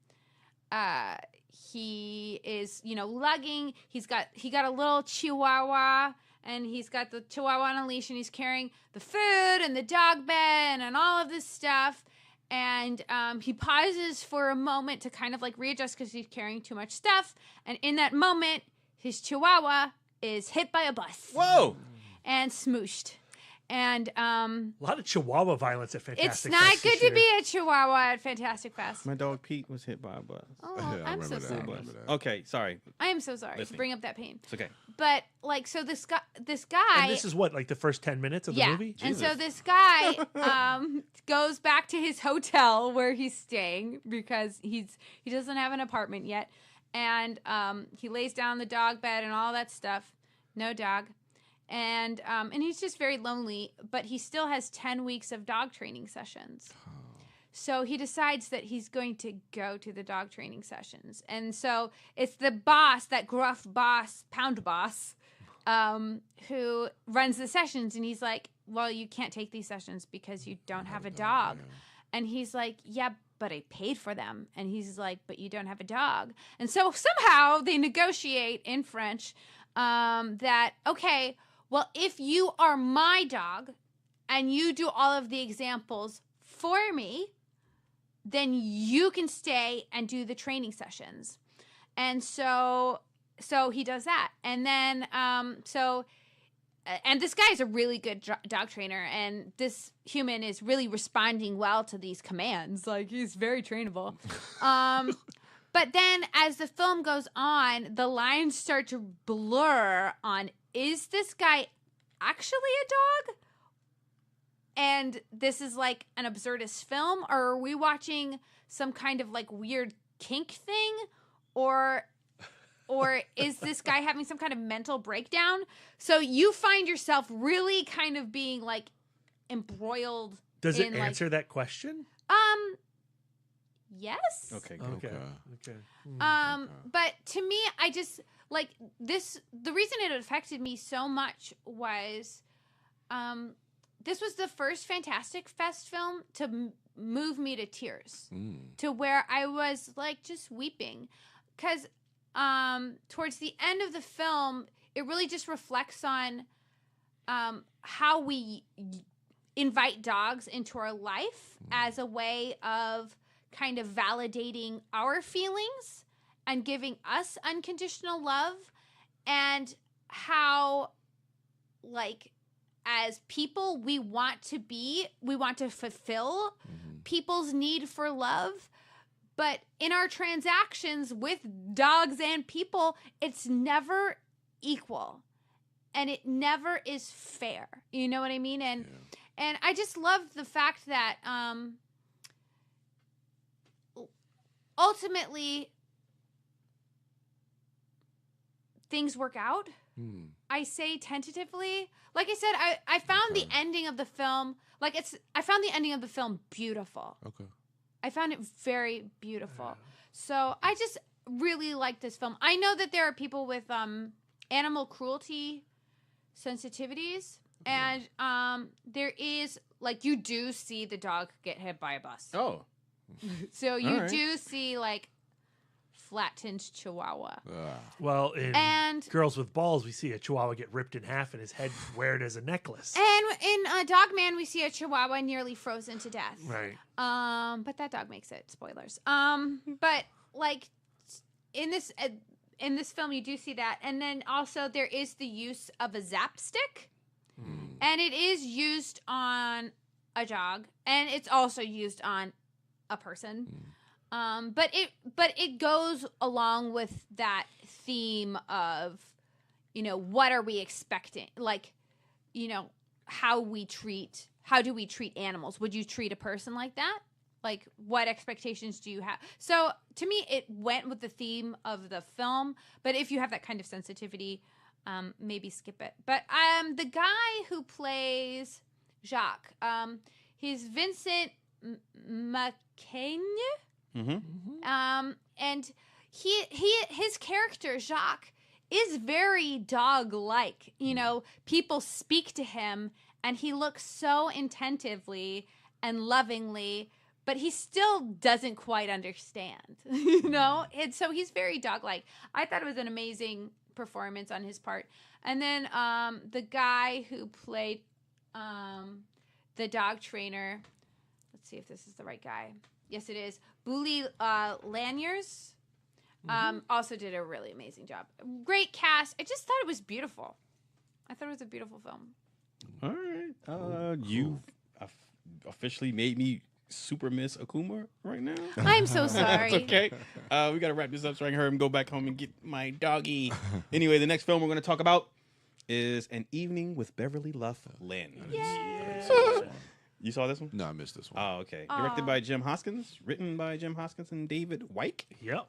he is, lugging. He got a little Chihuahua, and he's got the Chihuahua on a leash, and he's carrying the food and the dog bed and all of this stuff. And he pauses for a moment to kind of readjust because he's carrying too much stuff. And in that moment, his Chihuahua is hit by a bus. Whoa! And smooshed. And a lot of Chihuahua violence at Fantastic it's Fest not this good year. to be a Chihuahua at Fantastic Fest. My dog Pete was hit by a bus. Oh, Yeah, I I'm so remember that. I sorry. remember that. Okay, sorry. I am so sorry to Listening. bring up that pain. It's okay. But so this guy, And this is what, the first 10 minutes of the movie? And so Jesus. this guy goes back to his hotel where he's staying because he doesn't have an apartment yet, and he lays down the dog bed and all that stuff. No dog. And he's just very lonely, but he still has 10 weeks of dog training sessions. So he decides that he's going to go to the dog training sessions. And so it's the boss, that gruff boss, pound boss, who runs the sessions. And he's like, well, you can't take these sessions because you don't have a dog. And he's like, yeah, but I paid for them. And he's like, but you don't have a dog. And so somehow they negotiate in French that, okay, well, if you are my dog and you do all of the examples for me, then you can stay and do the training sessions. And so he does that. And then, and this guy is a really good dog trainer, and this human is really responding well to these commands. He's very trainable. But then as the film goes on, the lines start to blur on, is this guy actually a dog? And this is an absurdist film? Or are we watching some kind of weird kink thing? Or is this guy having some kind of mental breakdown? So you find yourself really kind of being embroiled. Does it in, answer that question? Yes. Okay, good. Okay. But to me, I just this. The reason it affected me so much was, this was the first Fantastic Fest film to move me to tears, to where I was just weeping, because towards the end of the film, it really just reflects on how we invite dogs into our life as a way of kind of validating our feelings and giving us unconditional love, and how as people we want to fulfill people's need for love, but in our transactions with dogs and people, it's never equal, and it never is fair. You know what I mean? And I just love the fact that ultimately things work out. I say tentatively. Like I said, I found the ending of the film I found the ending of the film beautiful. Okay. I found it very beautiful. So I just really like this film. I know that there are people with animal cruelty sensitivities, and there is you do see the dog get hit by a bus. Oh. So you right. do see flat-tinned Chihuahua. Well, in And- Girls with Balls, we see a Chihuahua get ripped in half and his head wear it as a necklace. And in Dog Man, we see a Chihuahua nearly frozen to death. Right. But that dog makes it. Spoilers. But in this film, you do see that, and then also there is the use of a zap stick, And it is used on a dog, and it's also used on a person. But it goes along with that theme of, what are we expecting? Like, how do we treat animals? Would you treat a person like that? Like, what expectations do you have? So, to me, it went with the theme of the film. But if you have that kind of sensitivity, maybe skip it. But the guy who plays Jacques, he's Vincent McCain. And his character, Jacques, is very dog-like. People speak to him, and he looks so attentively and lovingly, but he still doesn't quite understand, And so he's very dog-like. I thought it was an amazing performance on his part. And then the guy who played the dog trainer, let's see if this is the right guy. Yes, it is. Bully Lanyers also did a really amazing job. Great cast. I just thought it was beautiful. I thought it was a beautiful film. All right. You officially made me super miss Akuma right now. I'm so sorry. It's okay. We got to wrap this up so I can hurry and go back home and get my doggy. Anyway, the next film we're going to talk about is An Evening with Beverly Luff Lynn. You saw this one? No, I missed this one. Oh, okay. Directed by Jim Hoskins, written by Jim Hoskins and David Wyke. Yep.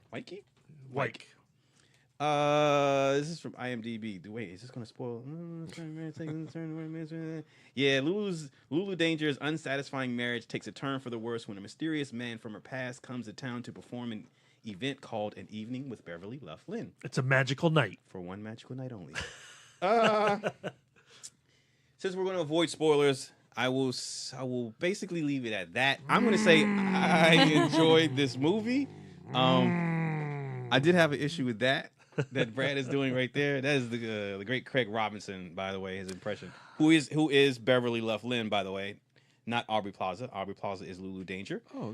Wyke. This is from IMDb. Wait, is this going to spoil? Yeah, Lulu Danger's unsatisfying marriage takes a turn for the worse when a mysterious man from her past comes to town to perform an event called An Evening with Beverly Luff Lynn. It's a magical night. For one magical night only. Since we're going to avoid spoilers, I will basically leave it at that. I'm going to say I enjoyed this movie. I did have an issue with that Brad is doing right there. That is the great Craig Robinson, by the way, his impression. Who is Beverly Luff Lynn, by the way, not Aubrey Plaza. Aubrey Plaza is Lulu Danger. Oh,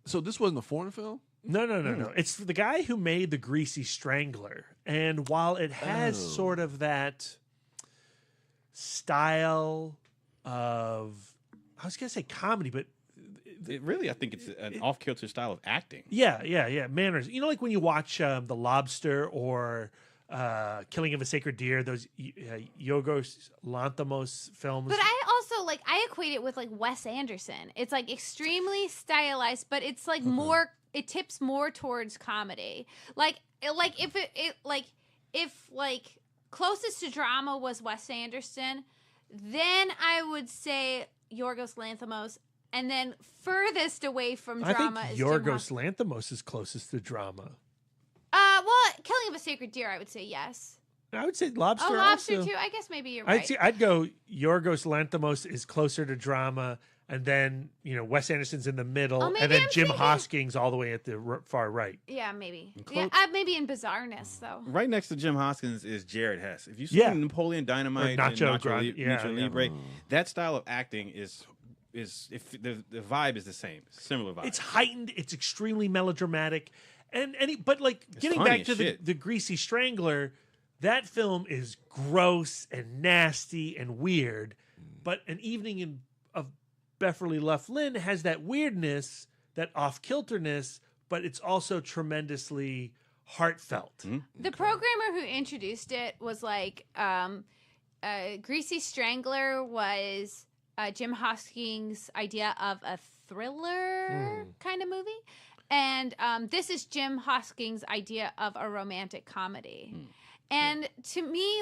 So this wasn't a foreign film? No. It's the guy who made The Greasy Strangler. And while it has sort of that style of, I was going to say comedy, but I think it's an off-kilter style of acting. Yeah. Manners. Like when you watch The Lobster or Killing of a Sacred Deer, those Yorgos Lanthimos films. But I also I equate it with Wes Anderson. It's extremely stylized, but it's more. It tips more towards comedy. If closest to drama was Wes Anderson, then I would say Yorgos Lanthimos. And then furthest away from drama is Yorgos Lanthimos is closest to drama. Killing of a Sacred Deer, I would say yes. I would say Lobster. Oh, Lobster also. too. I guess maybe you're right. I'd go Yorgos Lanthimos is closer to drama, and then Wes Anderson's in the middle, and then Jim Hoskins all the way at the far right. Yeah, maybe. Maybe in bizarreness though. Right next to Jim Hoskins is Jared Hess. If you've seen Napoleon Dynamite, Nacho Libre, that style of acting is if the vibe is the same, similar vibe. It's heightened. It's extremely melodramatic, but getting back to the Greasy Strangler, that film is gross and nasty and weird. But An Evening of Beverly Luff Lynn has that weirdness, that off-kilterness, but it's also tremendously heartfelt. Mm-hmm. The programmer who introduced it was Greasy Strangler was Jim Hoskins' idea of a thriller kind of movie. And this is Jim Hoskins' idea of a romantic comedy. And to me,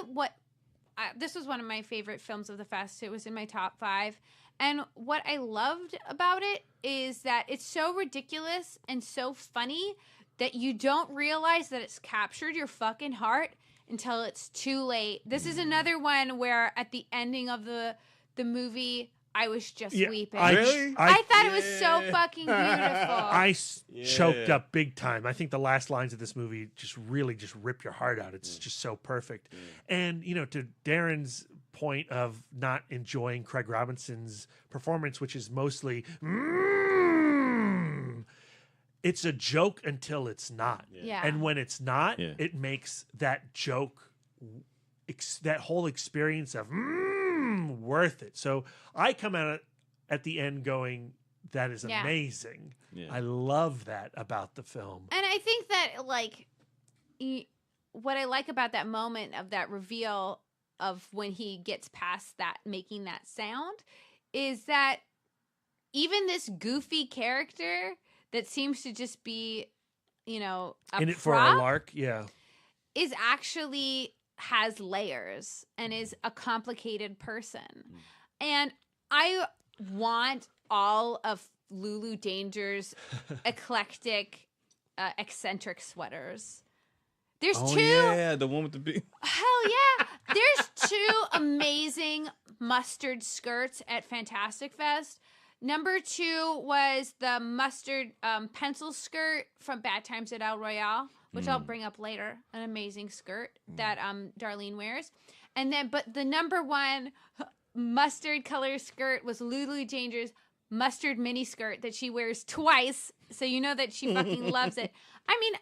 this was one of my favorite films of the fest. It was in my top 5. And what I loved about it is that it's so ridiculous and so funny that you don't realize that it's captured your fucking heart until it's too late. This is another one where at the ending of the movie, I was just weeping. Really? I thought it was so fucking beautiful. I choked up big time. I think the last lines of this movie just rip your heart out. It's just so perfect. And, to Darren's point of not enjoying Craig Robinson's performance, which is mostly, it's a joke until it's not. Yeah. And when it's not, it makes that joke, that whole experience of, worth it. So I come out at the end going, that is Yeah. amazing. Yeah. I love that about the film. And I think that, like, what I like about that moment of that reveal of when he gets past that, making that sound, is that even this goofy character that seems to just be, you know, a In it for prop a lark, yeah. is actually has layers and is a complicated person. And I want all of Lulu Danger's eclectic, eccentric sweaters. There's Oh two. yeah, the one with the big. Hell yeah. There's two amazing mustard skirts at Fantastic Fest. Number 2 was the mustard pencil skirt from Bad Times at El Royale, which I'll bring up later. An amazing skirt that Darlene wears. And then, but the number 1 mustard color skirt was Lulu Danger's mustard mini skirt that she wears twice. So you know that she fucking loves it. I mean,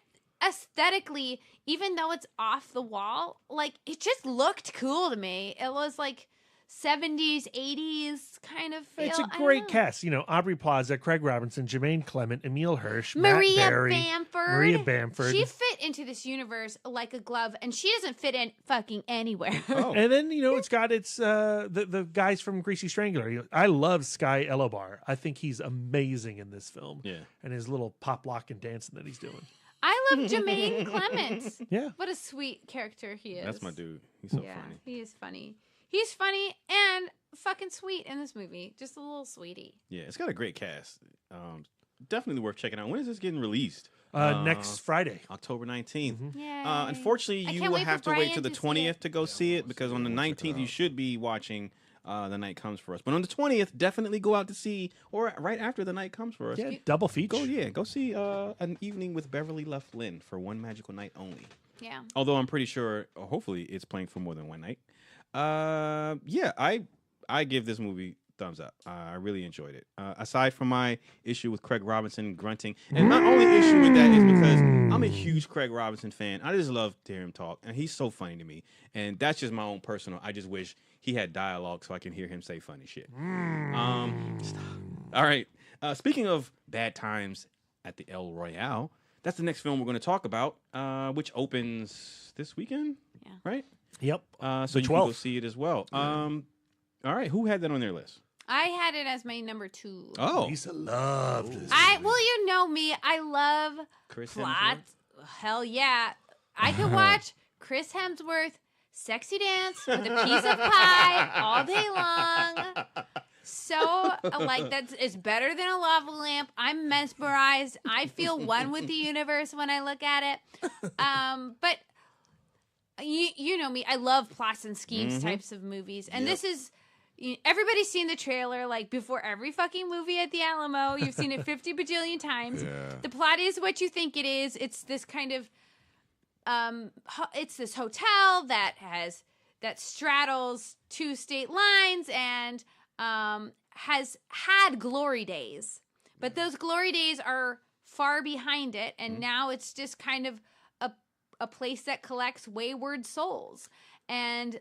aesthetically, even though it's off the wall, like, it just looked cool to me. It was like 70s, 80s kind of feel. It's a I don't great know. cast. You know, Aubrey Plaza, Craig Robinson, Jermaine Clement, Emile Hirsch, Maria Matt Berry, Bamford. Maria Bamford. She fit into this universe like a glove, and she doesn't fit in fucking anywhere. Oh. And then, you know, it's got the guys from Greasy Strangler. I love Sky Elobar. I think he's amazing in this film. Yeah. And his little pop lock and dancing that he's doing. I love Jermaine Clement. Yeah. What a sweet character he is. That's my dude. He's so Yeah, funny. he is funny. He's funny and fucking sweet in this movie. Just a little sweetie. Yeah, it's got a great cast. Definitely worth checking out. When is this getting released? Next Friday. October 19th. Yay. Unfortunately, I you can't will wait for have to wait Brian till the to see 20th it. to go see it because on the 19th you should be watching The Night Comes For Us. But on the 20th, definitely go out to see, or right after The Night Comes For Us. Yeah, double feature. Go see An Evening with Beverly Left Lynn for one magical night only. Yeah. Although I'm pretty sure, or hopefully, it's playing for more than one night. Yeah, I give this movie thumbs up. I really enjoyed it. Aside from my issue with Craig Robinson grunting, and my only issue with that is because I'm a huge Craig Robinson fan. I just love to hear him talk, and he's so funny to me. And that's just my own personal. I just wish he had dialogue so I can hear him say funny shit. All right. Speaking of Bad Times at the El Royale, that's the next film we're going to talk about, which opens this weekend, right? Yep. So you can go 12th. see it as well. All right, who had that on their list? I had it as my number 2. Oh, Lisa loved this. Well, you know me. I love Chris plot. Hemsworth? Hell yeah. I could watch Chris Hemsworth sexy dance with a piece of pie all day long. So, like, it's better than a lava lamp. I'm mesmerized. I feel one with the universe when I look at it. But you know me. I love plots and schemes types of movies. And this is... Everybody's seen the trailer, like, before every fucking movie at the Alamo. You've seen it 50 bajillion times. Yeah. The plot is what you think it is. It's this kind of... it's this hotel that straddles 2 state lines and has had glory days. But those glory days are far behind it, and now it's just kind of a place that collects wayward souls. And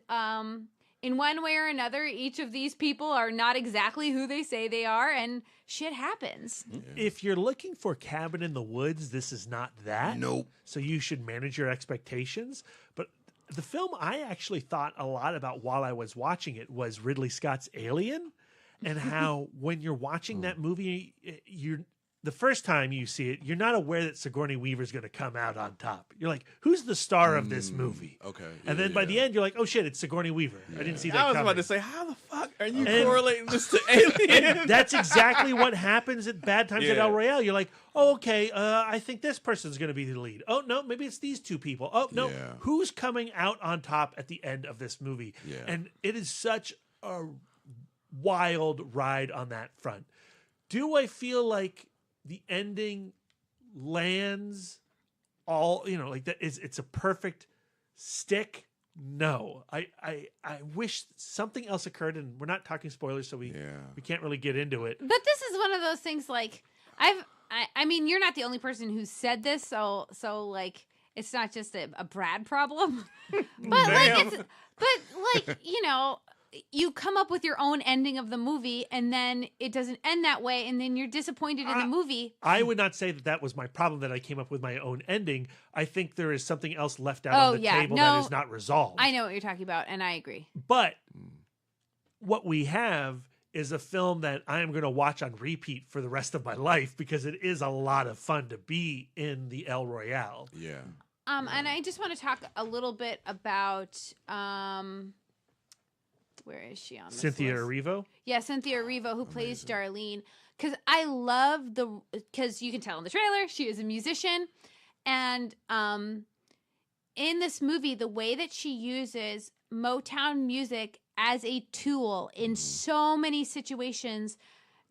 in one way or another, each of these people are not exactly who they say they are, and shit happens. If you're looking for Cabin in the Woods, this is not that. Nope. So you should manage your expectations. But the film I actually thought a lot about while I was watching it was Ridley Scott's Alien, and how when you're watching that movie, the first time you see it, you're not aware that Sigourney Weaver's going to come out on top. You're like, who's the star of this movie? Okay. And then by the end, you're like, oh shit, it's Sigourney Weaver. I didn't see that I was coming. about to say, how the fuck are you And- correlating this to Alien? And that's exactly what happens at Bad Times at Yeah. El Royale. You're like, oh, okay, I think this person's going to be the lead. Oh, no, maybe it's these 2 people. Oh, no, Yeah. who's coming out on top at the end of this movie? Yeah. And it is such a wild ride on that front. Do I feel like the ending lands all, like that it's a perfect stick? No. I wish something else occurred, and we're not talking spoilers, so we can't really get into it. But this is one of those things, like, I mean, you're not the only person who said this, so like, it's not just a Brad problem. But like, you come up with your own ending of the movie, and then it doesn't end that way, and then you're disappointed in the movie. I would not say that was my problem, that I came up with my own ending. I think there is something else left out on the table that is not resolved. I know what you're talking about, and I agree. But what we have is a film that I am going to watch on repeat for the rest of my life, because it is a lot of fun to be in the El Royale. Yeah. And I just want to talk a little bit about where is she on this Cynthia list? Erivo? Yeah, Cynthia Erivo, who plays Darlene. Because I love because you can tell in the trailer, she is a musician. And in this movie, the way that she uses Motown music as a tool in so many situations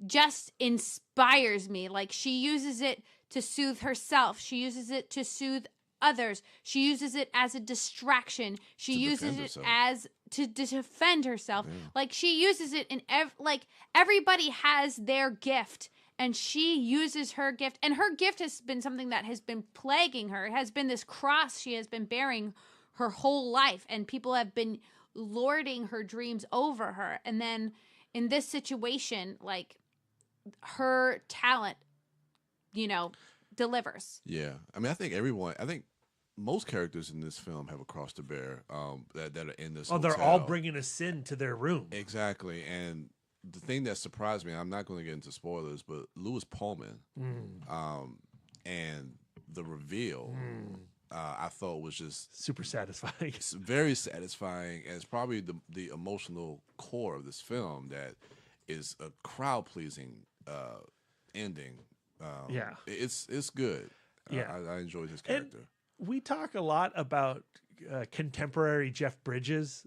just inspires me. Like, she uses it to soothe herself. She uses it to soothe others. She uses it as a distraction. She uses it as to defend herself. Yeah. Like, she uses it in everybody has their gift, and she uses her gift. And her gift has been something that has been plaguing her. It has been this cross she has been bearing her whole life, and people have been lording her dreams over her. And then in this situation, like, her talent, delivers. Yeah. I mean, I think most characters in this film have a cross to bear that are in this they're hotel. all bringing a sin to their room. Exactly. And the thing that surprised me, I'm not going to get into spoilers, but Lewis Pullman and the reveal, I thought was just super satisfying. It's very satisfying, and it's probably the emotional core of this film that is a crowd-pleasing ending. It's good. Yeah. I enjoyed his character. And we talk a lot about contemporary Jeff Bridges.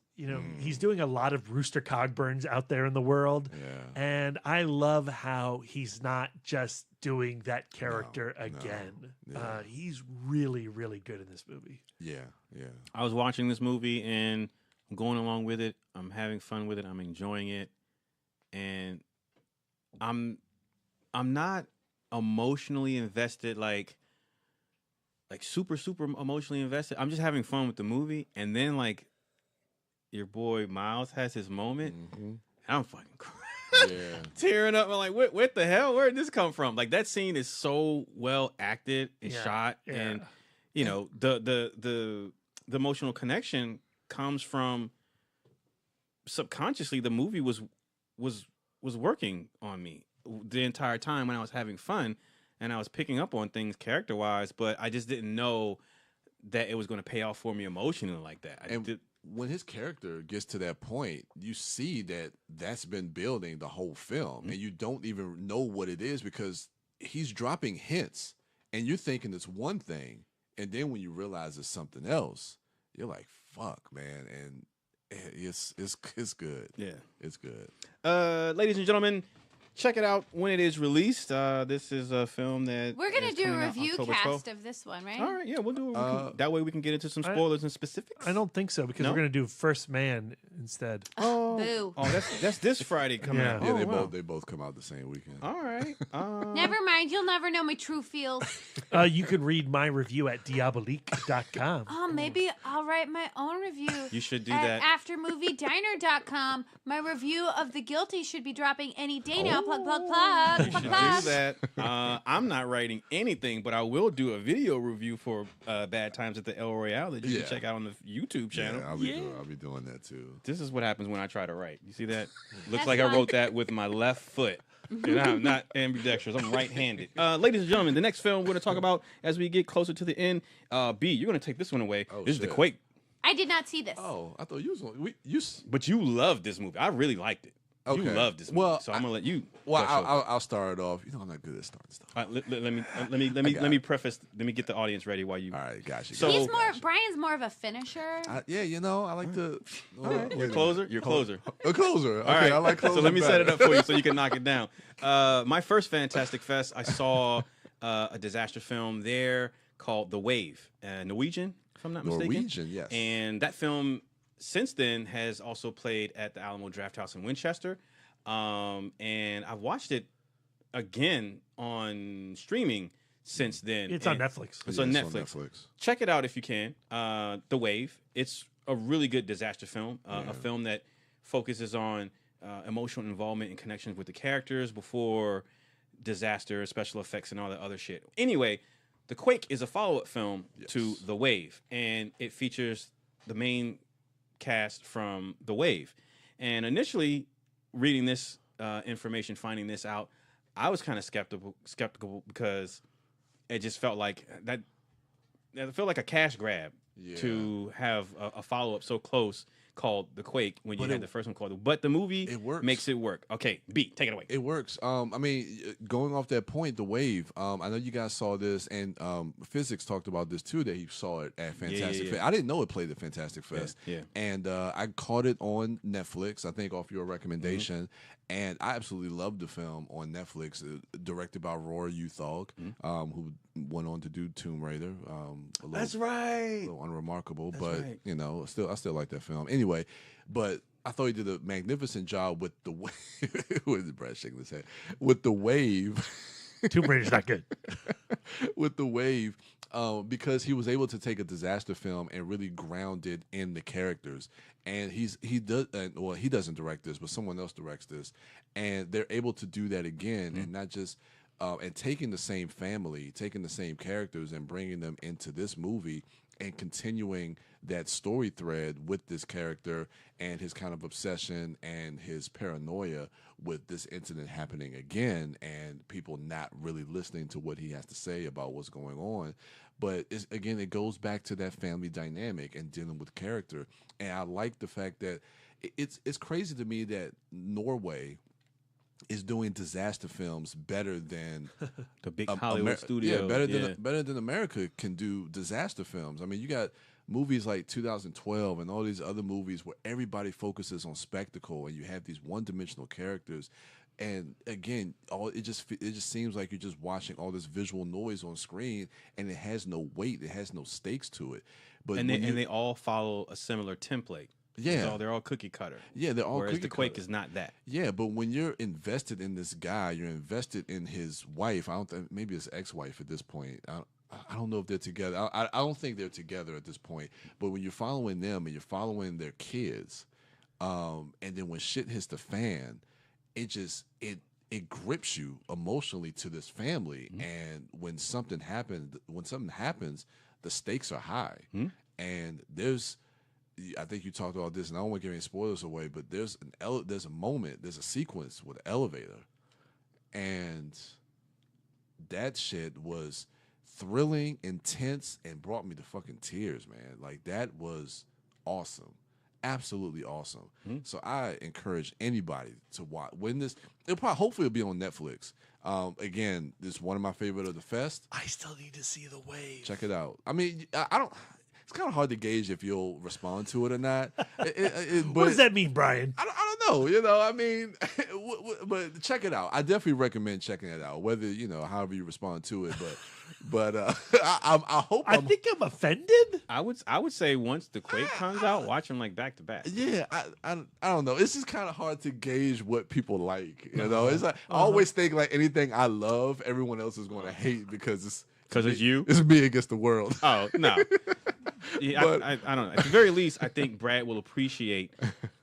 He's doing a lot of Rooster Cogburns out there in the world. Yeah. And I love how he's not just doing that character again. No. Yeah. He's really, really good in this movie. Yeah, yeah. I was watching this movie and I'm going along with it. I'm having fun with it. I'm enjoying it. And I'm not emotionally invested, like super emotionally invested. I'm just having fun with the movie, and then like your boy Miles has his moment, and I'm fucking tearing up. I'm like, what the hell? Where did this come from? Like, that scene is so well acted and shot, and the emotional connection comes from subconsciously. The movie was working on me the entire time when I was having fun. And I was picking up on things character-wise, but I just didn't know that it was going to pay off for me emotionally like that. When his character gets to that point, you see that that's been building the whole film, and you don't even know what it is because he's dropping hints, and you're thinking it's one thing, and then when you realize it's something else, you're like, "Fuck, man!" And it's good. Yeah, it's good. Ladies and gentlemen, check it out when it is released. This is a film that we're gonna do a review cast of this one, right? All right, yeah, we'll do it. That way we can get into some spoilers and specifics. I don't think so, because we're gonna do First Man instead. Boo. Oh, that's this Friday coming out. Yeah, they both come out the same weekend. All right. Never mind. You'll never know my true feels. You could read my review at diabolique.com. Oh, maybe I'll write my own review. You should do at that. aftermoviediner.com. My review of The Guilty should be dropping any day now. Plug. You should do that. I'm not writing anything, but I will do a video review for Bad Times at the El Royale that you can check out on the YouTube channel. Yeah, I'll be doing that too. This is what happens when I try to write. You see that? Looks like I wrote that with my left foot. And I'm not ambidextrous. I'm right-handed. Ladies and gentlemen, the next film we're going to talk about as we get closer to the end. B, you're going to take this one away. This is The Quake. I did not see this. Oh, I thought you was But you loved this movie. I really liked it. Okay. You loved this movie, so I'm gonna let you. Well, I'll start it off. I'm not good at starting stuff. Let me preface. Let me get the audience ready while you. All right, gotcha. So Brian's more of a finisher. I like to. You're closer. You're closer. A closer. Okay, All right. I like closer. So let me set it up for you so you can knock it down. My first Fantastic Fest, I saw a disaster film there called The Wave, Norwegian, if I'm not mistaken. Norwegian, yes. And that film, since then, has also played at the Alamo Drafthouse in Winchester. And I've watched it again on streaming since then. It's on Netflix. It's on Netflix. Check it out if you can. The Wave. It's a really good disaster film. A film that focuses on emotional involvement and connections with the characters before disaster, special effects, and all that other shit. Anyway, The Quake is a follow-up film to The Wave, and it features the main cast from The Wave. And initially, reading this information, finding this out, I was kind of skeptical because it just felt like that. It felt like a cash grab to have a follow-up so close called The Quake when you had the first one called. But the movie makes it work. Okay, B, take it away. It works. I mean, going off that point, The Wave. I know you guys saw this, and Physics talked about this too. That he saw it at Fantastic Fest. I didn't know it played at Fantastic Fest. And I caught it on Netflix. I think off your recommendation, and I absolutely loved the film on Netflix. Directed by Roy Uthog, who went on to do Tomb Raider. That's right. A little unremarkable, but you know, I still like that film. Anyway, but I thought he did a magnificent job with the wave. With Brad shaking his head with The Wave. Tomb Raider's not good. With The Wave, because he was able to take a disaster film and really ground it in the characters. And he doesn't direct this, but someone else directs this, and they're able to do that again, and not just. And taking the same family, taking the same characters, and bringing them into this movie, and continuing that story thread with this character and his kind of obsession and his paranoia with this incident happening again, and people not really listening to what he has to say about what's going on. But it goes back to that family dynamic and dealing with character. And I like the fact that it's crazy to me that Norway is doing disaster films better than the big Hollywood studio. Yeah, better than America can do disaster films. I mean, you got movies like 2012 and all these other movies where everybody focuses on spectacle, and you have these one-dimensional characters. And again, it just seems like you're just watching all this visual noise on screen, and it has no weight, it has no stakes to it. But they all follow a similar template. Yeah, so they're all cookie cutter. Yeah, they're all. Whereas The Quake is not that. Yeah, but when you're invested in this guy, you're invested in his wife. Maybe his ex-wife at this point. I don't know if they're together. I don't think they're together at this point. But when you're following them and you're following their kids, and then when shit hits the fan, it grips you emotionally to this family. And when something happens, the stakes are high, and there's. I think you talked about this, and I don't want to give any spoilers away, but there's a sequence with an elevator, and that shit was thrilling, intense, and brought me to fucking tears, man. Like, that was awesome. Absolutely awesome. So I encourage anybody to watch. Hopefully it'll be on Netflix. Again, this is one of my favorite of the fest. I still need to see The Wave. Check it out. I mean, I don't. It's kind of hard to gauge if you'll respond to it or not. What does that mean, Brian? I don't know. You know, I mean, but check it out. I definitely recommend checking it out. Whether however you respond to it, but I hope. I think I'm offended. I would say once The Quake comes out, watch them like back to back. Yeah, I don't know. It's just kind of hard to gauge what people like. You know, it's like I always think like anything I love, everyone else is going to hate because it's you. It's me against the world. Oh no. Yeah, but, I don't know. At the very least, I think Brad will appreciate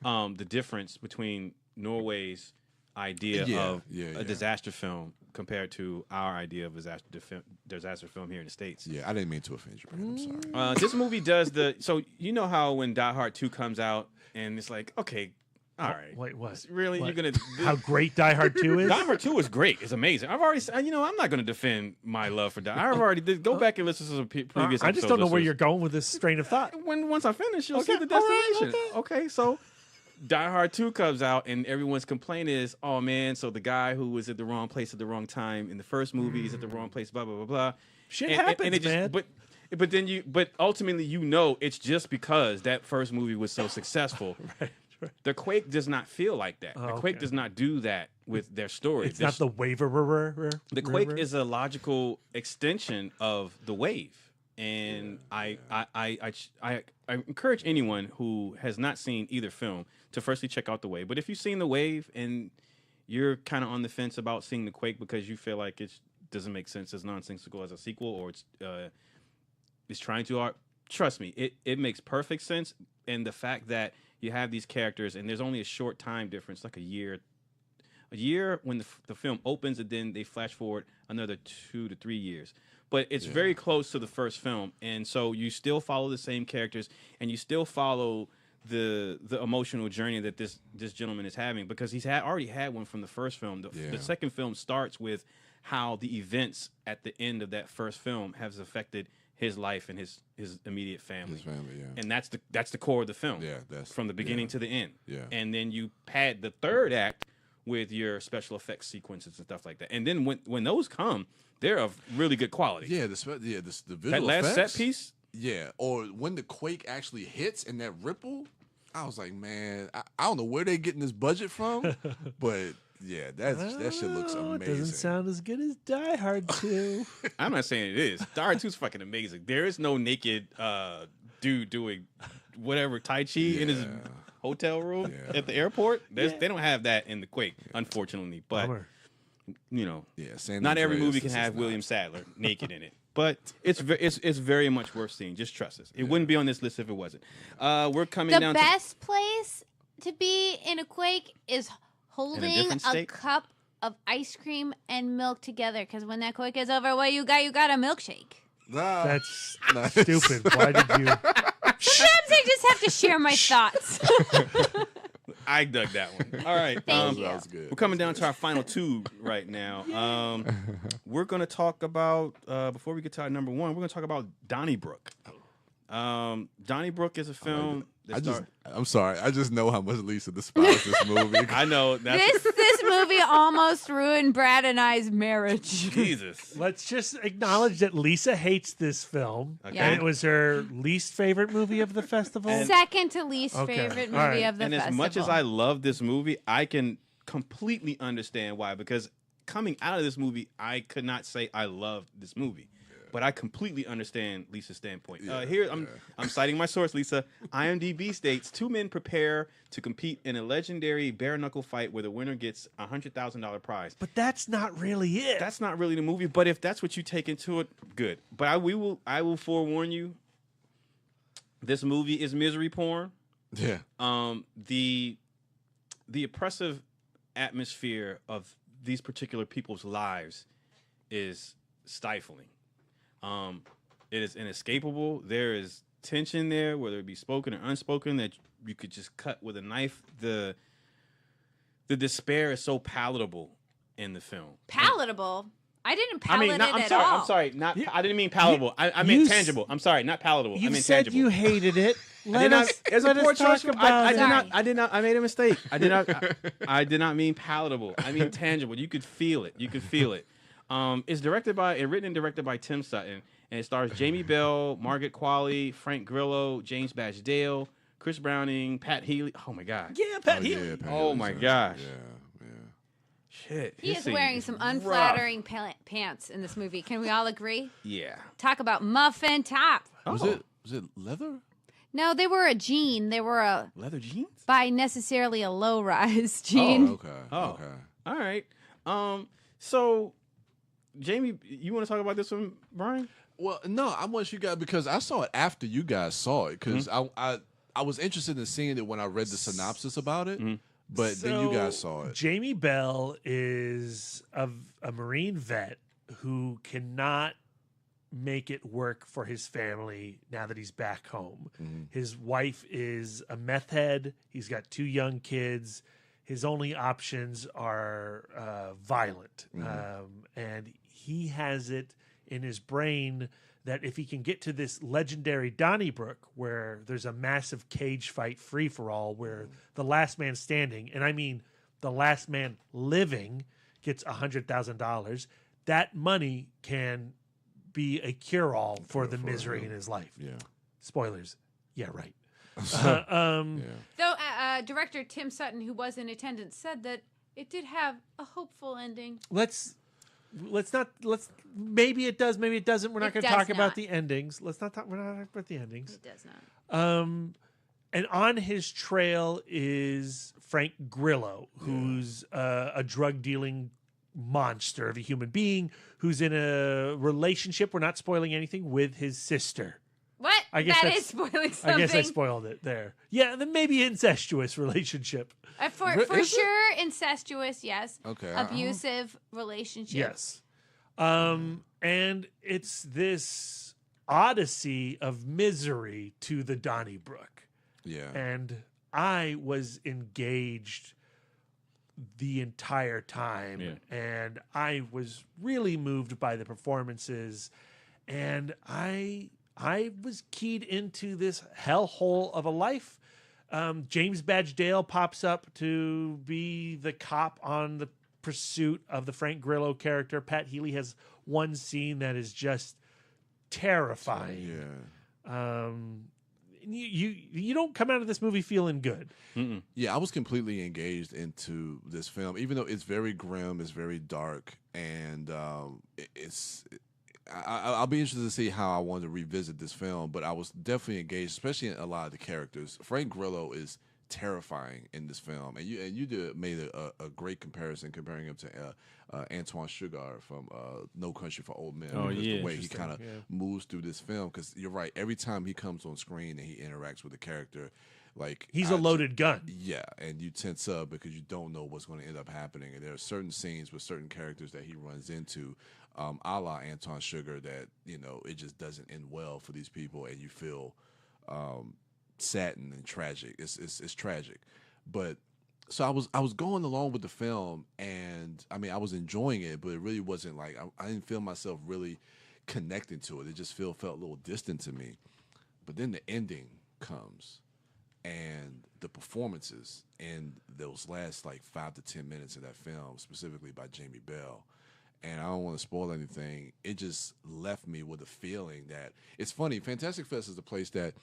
the difference between Norway's idea of a disaster film compared to our idea of disaster film here in the States. Yeah, I didn't mean to offend you, Brad. I'm sorry. This movie does so you know how when Die Hard 2 comes out and it's like, okay, all right. Wait, what? Really? What? You're going to... How great Die Hard 2 is? Die Hard 2 is great. It's amazing. I've already... I'm not going to defend my love for Die Hard. I've already... Go back and listen to some previous episodes. I just don't know where you're going with this strain of thought. Once I finish, you'll see the destination. Okay, so Die Hard 2 comes out, and everyone's complaint is, oh, man, so the guy who was at the wrong place at the wrong time in the first movie is at the wrong place, blah, blah, blah, blah. Shit happens, man. But ultimately, it's just because that first movie was so successful. Right. The Quake does not feel like that. The Quake does not do that with their story. It's not the waver. The Quake is a logical extension of the Wave, and I encourage anyone who has not seen either film to firstly check out the Wave. But if you've seen the Wave and you're kind of on the fence about seeing the Quake because you feel like it doesn't make sense as nonsensical as a sequel, or it's trying too hard, trust me, it makes perfect sense. And the fact that you have these characters, and there's only a short time difference, like a year when the film opens, and then they flash forward another 2 to 3 years. But it's very close to the first film, and so you still follow the same characters, and you still follow the emotional journey that this gentleman is having, because he's already had one from the first film. The second film starts with how the events at the end of that first film has affected his life and his immediate family. His family, yeah. And that's the core of the film. Yeah, that's from the beginning to the end. Yeah. And then you pad the third act with your special effects sequences and stuff like that. And then when those come, they're of really good quality. Yeah, the visual that last effects, set piece. Yeah, or when the quake actually hits and that ripple, I was like, man, I don't know where they're getting this budget from, but yeah, that shit looks amazing. It doesn't sound as good as Die Hard 2. I'm not saying it is. Die Hard 2 is fucking amazing. There is no naked dude doing whatever Tai Chi in his hotel room at the airport. They don't have that in the Quake, unfortunately. But you know, not every movie can have William Sadler naked in it. But it's very much worth seeing. Just trust us. It wouldn't be on this list if it wasn't. We're coming down. The best place to be in a Quake is holding a cup of ice cream and milk together. Because when that Quake is over, what you got a milkshake. That's stupid. Why did you? Sometimes I just have to share my thoughts. I dug that one. All right. Thank you. That was good. We're coming down to our final two right now. We're going to talk about, before we get to our number one, we're going to talk about Donnybrook. Donnybrook is a film. I'm sorry. I just know how much Lisa despises this movie. I know. This movie almost ruined Brad and I's marriage. Jesus. Let's just acknowledge that Lisa hates this film. Okay. And it was her least favorite movie of the festival. Second to least favorite movie of the festival. And as much as I love this movie, I can completely understand why. Because coming out of this movie, I could not say I loved this movie. But I completely understand Lisa's standpoint. I'm citing my source, Lisa. IMDb states 2 men prepare to compete in a legendary bare-knuckle fight where the winner gets a $100,000 prize. But that's not really it. That's not really the movie. But if that's what you take into it, good. But I will forewarn you. This movie is misery porn. Yeah. The oppressive atmosphere of these particular people's lives is stifling. It is inescapable. There is tension there, whether it be spoken or unspoken, that you could just cut with a knife. The despair is so palatable in the film. Palatable? I didn't palate it at all. I'm sorry. I didn't mean palatable. I meant tangible. I'm sorry, not palatable. I meant said tangible. you hated it. Let us talk about it. I did not. I made a mistake. I did not. I did not mean palatable. I mean tangible. You could feel it. It's written and directed by Tim Sutton, and it stars Jamie Bell, Margaret Qualley, Frank Grillo, James Badge Dale, Chris Browning, Pat Healy. Oh my God! Yeah, Pat Healy. Yeah, oh my gosh! Yeah. Shit. He is wearing some unflattering pants in this movie. Can we all agree? Yeah. Talk about muffin top. Was it leather? No, they were a jean. They were a leather jeans. By necessarily a low-rise jean. Oh, okay. Okay. All right. So. Jamie, you want to talk about this one, Brian? Well, no, I want you guys, because I saw it after you guys saw it, because I was interested in seeing it when I read the synopsis about it, but then you guys saw it. Jamie Bell is a Marine vet who cannot make it work for his family now that he's back home. His wife is a meth head. He's got 2 young kids. His only options are violent, and he has it in his brain that if he can get to this legendary Donnybrook, where there's a massive cage fight free-for-all, where the last man standing, and I mean the last man living, gets $100,000, that money can be a cure-all for the misery in his life. Yeah. Spoilers. Yeah, right. Though director Tim Sutton, who was in attendance, said that it did have a hopeful ending. Maybe it does, maybe it doesn't. We're not going to talk about not. The endings. We're not talking about the endings. It does not. And on his trail is Frank Grillo, who's a drug dealing monster of a human being who's in a relationship, we're not spoiling anything, with his sister. What? I guess That that's is spoiling I something. guess I spoiled it there. Yeah, then maybe incestuous relationship. For Is it? sure, incestuous, yes. Okay, Abusive relationship. Yes. And it's this odyssey of misery to the Donnybrook. Yeah. And I was engaged the entire time. Yeah. And I was really moved by the performances. And I was keyed into this hellhole of a life. James Badge Dale pops up to be the cop on the pursuit of the Frank Grillo character. Pat Healy has one scene that is just terrifying. Yeah. You don't come out of this movie feeling good. Yeah, I was completely engaged into this film, even though it's very grim, it's very dark, and I'll be interested to see how I want to revisit this film. But I was definitely engaged, especially in a lot of the characters. Frank Grillo is terrifying in this film, and you made a great comparison comparing him to Antoine Sugar from No Country for Old Men. Oh, because yeah. the way he kind of moves through this film, because you're right, every time he comes on screen and he interacts with the character, like He's a loaded gun. Yeah, and you tense up because you don't know what's going to end up happening, and there are certain scenes with certain characters that he runs into, a la Antoine Sugar, that it just doesn't end well for these people, and you feel saddened and tragic. It's tragic, but so I was going along with the film, and I mean I was enjoying it, but it really wasn't like I didn't feel myself really connecting to it. It just felt a little distant to me. But then the ending comes, and the performances in those last like 5 to 10 minutes of that film, specifically by Jamie Bell. And I don't want to spoil anything. It just left me with a feeling that it's funny. Fantastic Fest is a place that,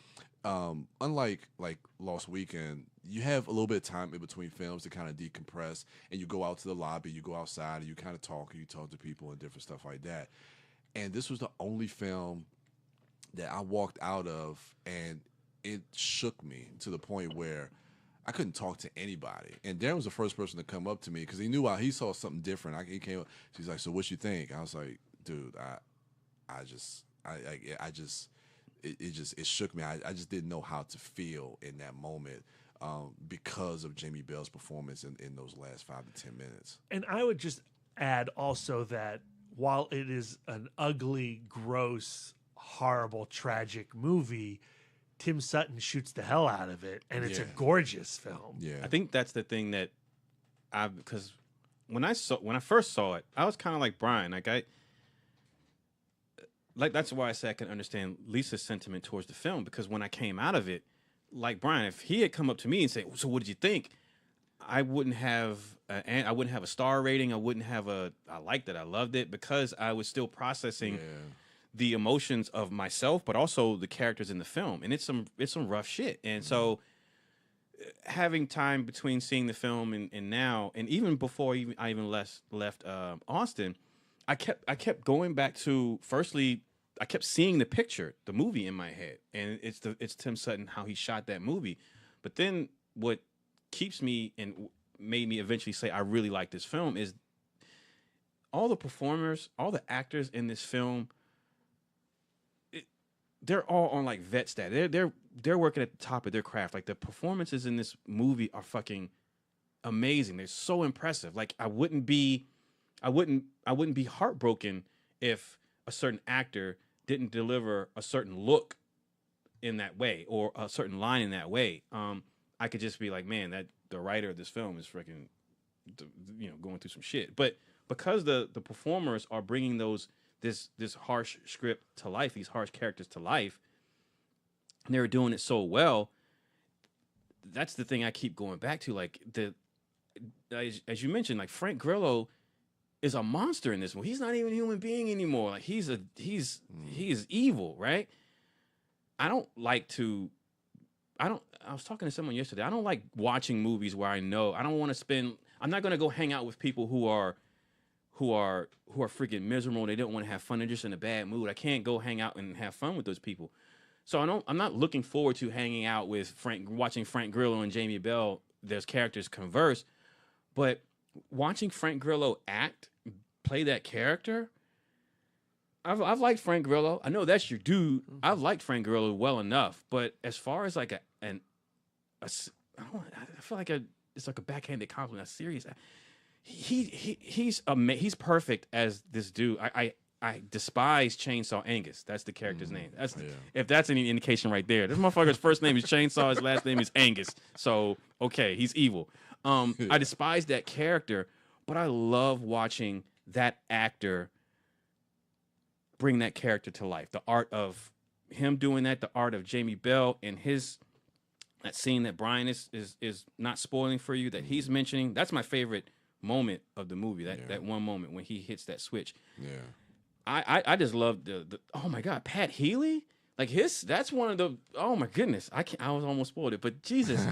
unlike like Lost Weekend, you have a little bit of time in between films to kind of decompress, and you go out to the lobby, you go outside, and you kind of talk, and you talk to people and different stuff like that. And this was the only film that I walked out of, and it shook me to the point where I couldn't talk to anybody. And Darren was the first person to come up to me because he knew he saw something different. He came up. She's like, "So what you think?" I was like, "Dude, it shook me. I just didn't know how to feel in that moment because of Jamie Bell's performance in those last 5 to 10 minutes." And I would just add also that while it is an ugly, gross, horrible, tragic movie, Tim Sutton shoots the hell out of it, and it's a gorgeous film. Yeah, I think that's the thing that because when I first saw it, I was kind of like Brian. That's why I say I can understand Lisa's sentiment towards the film, because when I came out of it, like Brian, if he had come up to me and said, "So what did you think?" I wouldn't have a star rating. I wouldn't have I liked it. I loved it, because I was still processing the emotions of myself, but also the characters in the film, and it's some rough shit. And so, having time between seeing the film and now, and even before I even left Austin, I kept going back to, firstly, I kept seeing the movie in my head, and it's Tim Sutton, how he shot that movie. But then what keeps me and made me eventually say I really like this film is all the performers, all the actors in this film. They're all on like vet stat. They're working at the top of their craft. Like, the performances in this movie are fucking amazing. They're so impressive. Like, I wouldn't be heartbroken if a certain actor didn't deliver a certain look in that way, or a certain line in that way. I could just be like, man, that the writer of this film is freaking, going through some shit. But because the performers are bringing this harsh script to life, these harsh characters to life, and they were doing it so well. That's the thing I keep going back to. Like, as you mentioned, like, Frank Grillo is a monster in this one. He's not even a human being anymore. Like, he is evil, right? I was talking to someone yesterday. I don't like watching movies where I know I don't want to spend. I'm not going to go hang out with people who are freaking miserable. They don't want to have fun. They're just in a bad mood. I can't go hang out and have fun with those people. So I'm not looking forward to hanging out with watching Frank Grillo and Jamie Bell, their characters converse. But watching Frank Grillo play that character, I've liked Frank Grillo. I know that's your dude. I've liked Frank Grillo well enough, but as far as like I feel like it's like a backhanded compliment. A serious. He's perfect as this dude. I despise Chainsaw Angus. That's the character's name. If that's any indication right there. This motherfucker's first name is Chainsaw. His last name is Angus. So okay, he's evil. I despise that character, but I love watching that actor bring that character to life. The art of him doing that, the art of Jamie Bell and that scene that Brian is not spoiling for you that he's mentioning. That's my favorite moment of the movie. That one moment when he hits that switch. Yeah. I just love the oh my God, Pat Healy? Like that's one of the oh my goodness. I was almost spoiled it, but Jesus,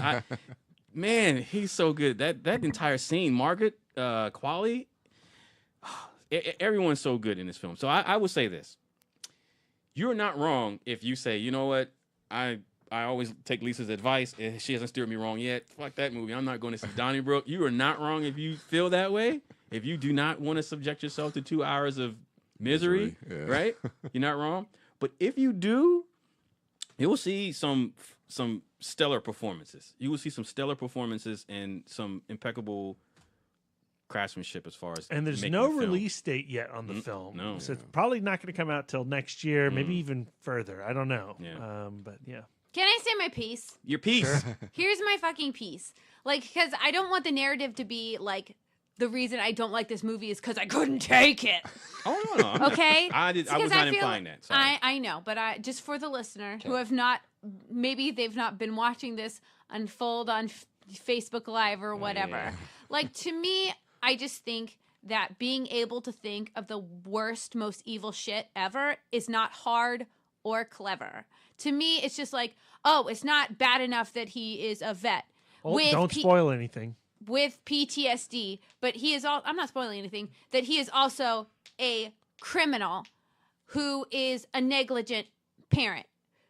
man, he's so good. That entire scene, Margaret Qualley, everyone's so good in this film. So I would say this. You're not wrong if you say, you know what, I always take Lisa's advice. And she hasn't steered me wrong yet. Fuck that movie. I'm not going to see Donnybrook. You are not wrong if you feel that way. If you do not want to subject yourself to 2 hours of misery, right? You're not wrong. But if you do, you will see some stellar performances. You will see some stellar performances and some impeccable craftsmanship as far as and there's no release date yet on the film. No, so it's probably not going to come out till next year, maybe even further. I don't know. But yeah. Can I say my piece? Your piece. Sure. Here's my fucking piece. Like, because I don't want the narrative to be like the reason I don't like this movie is because I couldn't take it. Oh no. Okay. I was not implying that. Sorry. I know, but just for the listener who have not, maybe they've not been watching this unfold on Facebook Live or whatever. Yeah. Like, to me, I just think that being able to think of the worst, most evil shit ever is not hard or clever. To me, it's just like, oh, it's not bad enough that he is a vet. Oh, don't spoil anything. With PTSD, but he is all, I'm not spoiling anything, that he is also a criminal who is a negligent parent,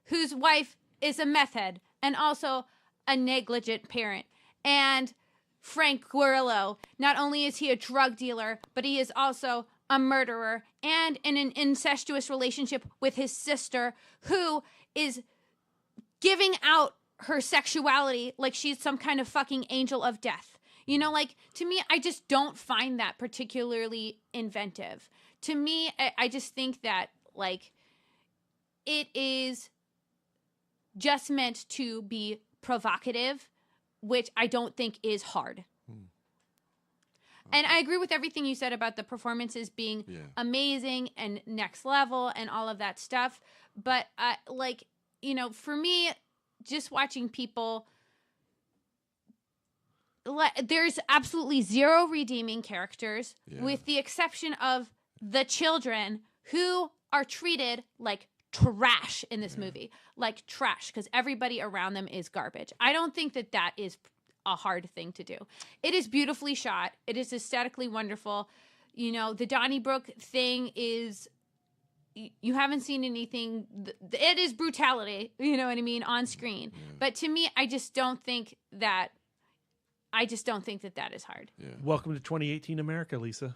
whose wife is a meth head and also a negligent parent. And Frank Grillo, not only is he a drug dealer, but he is also a murderer and in an incestuous relationship with his sister, who is giving out her sexuality like she's some kind of fucking angel of death. You know, like, to me, I just don't find that particularly inventive. To me, I just think that, like, it is just meant to be provocative, which I don't think is hard. And I agree with everything you said about the performances being amazing and next level and all of that stuff. But, like, you know, for me, just watching people, there's absolutely zero redeeming characters with the exception of the children, who are treated like trash in this movie. Like trash, because everybody around them is garbage. I don't think that that is a hard thing to do. It is beautifully shot. It is aesthetically wonderful. You know, the Donnybrook thing is, you haven't seen anything. It is brutality, you know what I mean, on screen. But to me, I just don't think that that is hard. Welcome to 2018 America, Lisa.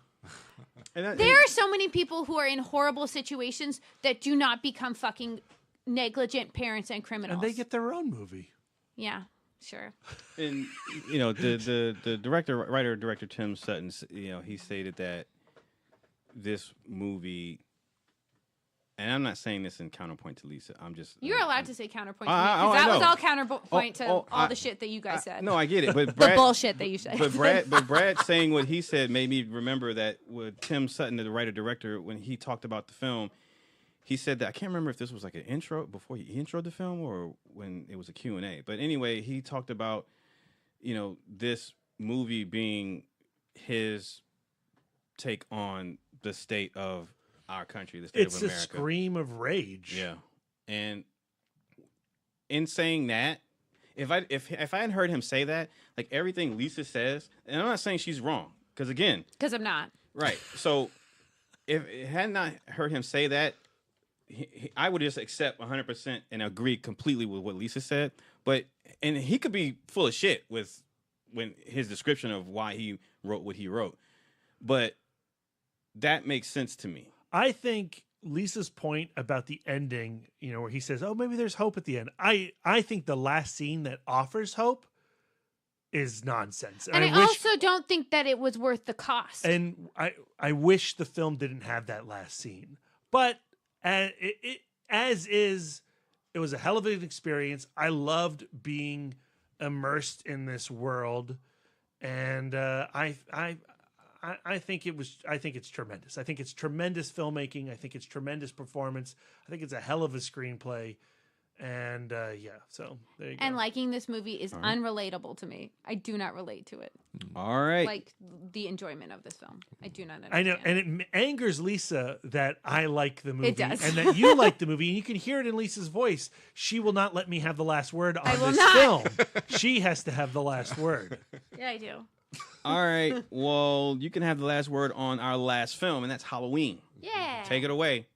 There are so many people who are in horrible situations that do not become fucking negligent parents and criminals. And they get their own movie. Yeah, sure. And you know, the writer-director Tim Sutton, you know, he stated that this movie, and I'm not saying this in counterpoint to Lisa. You're allowed to say counterpoint to me, because that was all counterpoint to all the shit that you guys said. No, I get it, but the bullshit that you said. But Brad saying what he said made me remember that with Tim Sutton, the writer-director, when he talked about the film, he said that, I can't remember if this was like an intro before he introed the film or when it was a Q&A. But anyway, he talked about, you know, this movie being his take on the state of our country, the state of America. It's a scream of rage. Yeah. And in saying that, if I hadn't heard him say that, like everything Lisa says, and I'm not saying she's wrong, because again, because I'm not. Right. So if I had not heard him say that, I would just accept 100% and agree completely with what Lisa said. And he could be full of shit with his description of why he wrote what he wrote. But that makes sense to me. I think Lisa's point about the ending, where he says, "Oh, maybe there's hope at the end." I think the last scene that offers hope is nonsense, And I also don't think that it was worth the cost. And I wish the film didn't have that last scene, but it was a hell of an experience. I loved being immersed in this world, and I think it's tremendous. I think it's tremendous filmmaking. I think it's tremendous performance. I think it's a hell of a screenplay. And so there you go. And liking this movie is unrelatable to me. I do not relate to it. All right. Like the enjoyment of this film. I do not understand. I know, and it angers Lisa that I like the movie. It does. And that you like the movie, and you can hear it in Lisa's voice. She will not let me have the last word on this film. She has to have the last word. Yeah, I do. All right. Well, you can have the last word on our last film, and that's Halloween. Yeah. Take it away.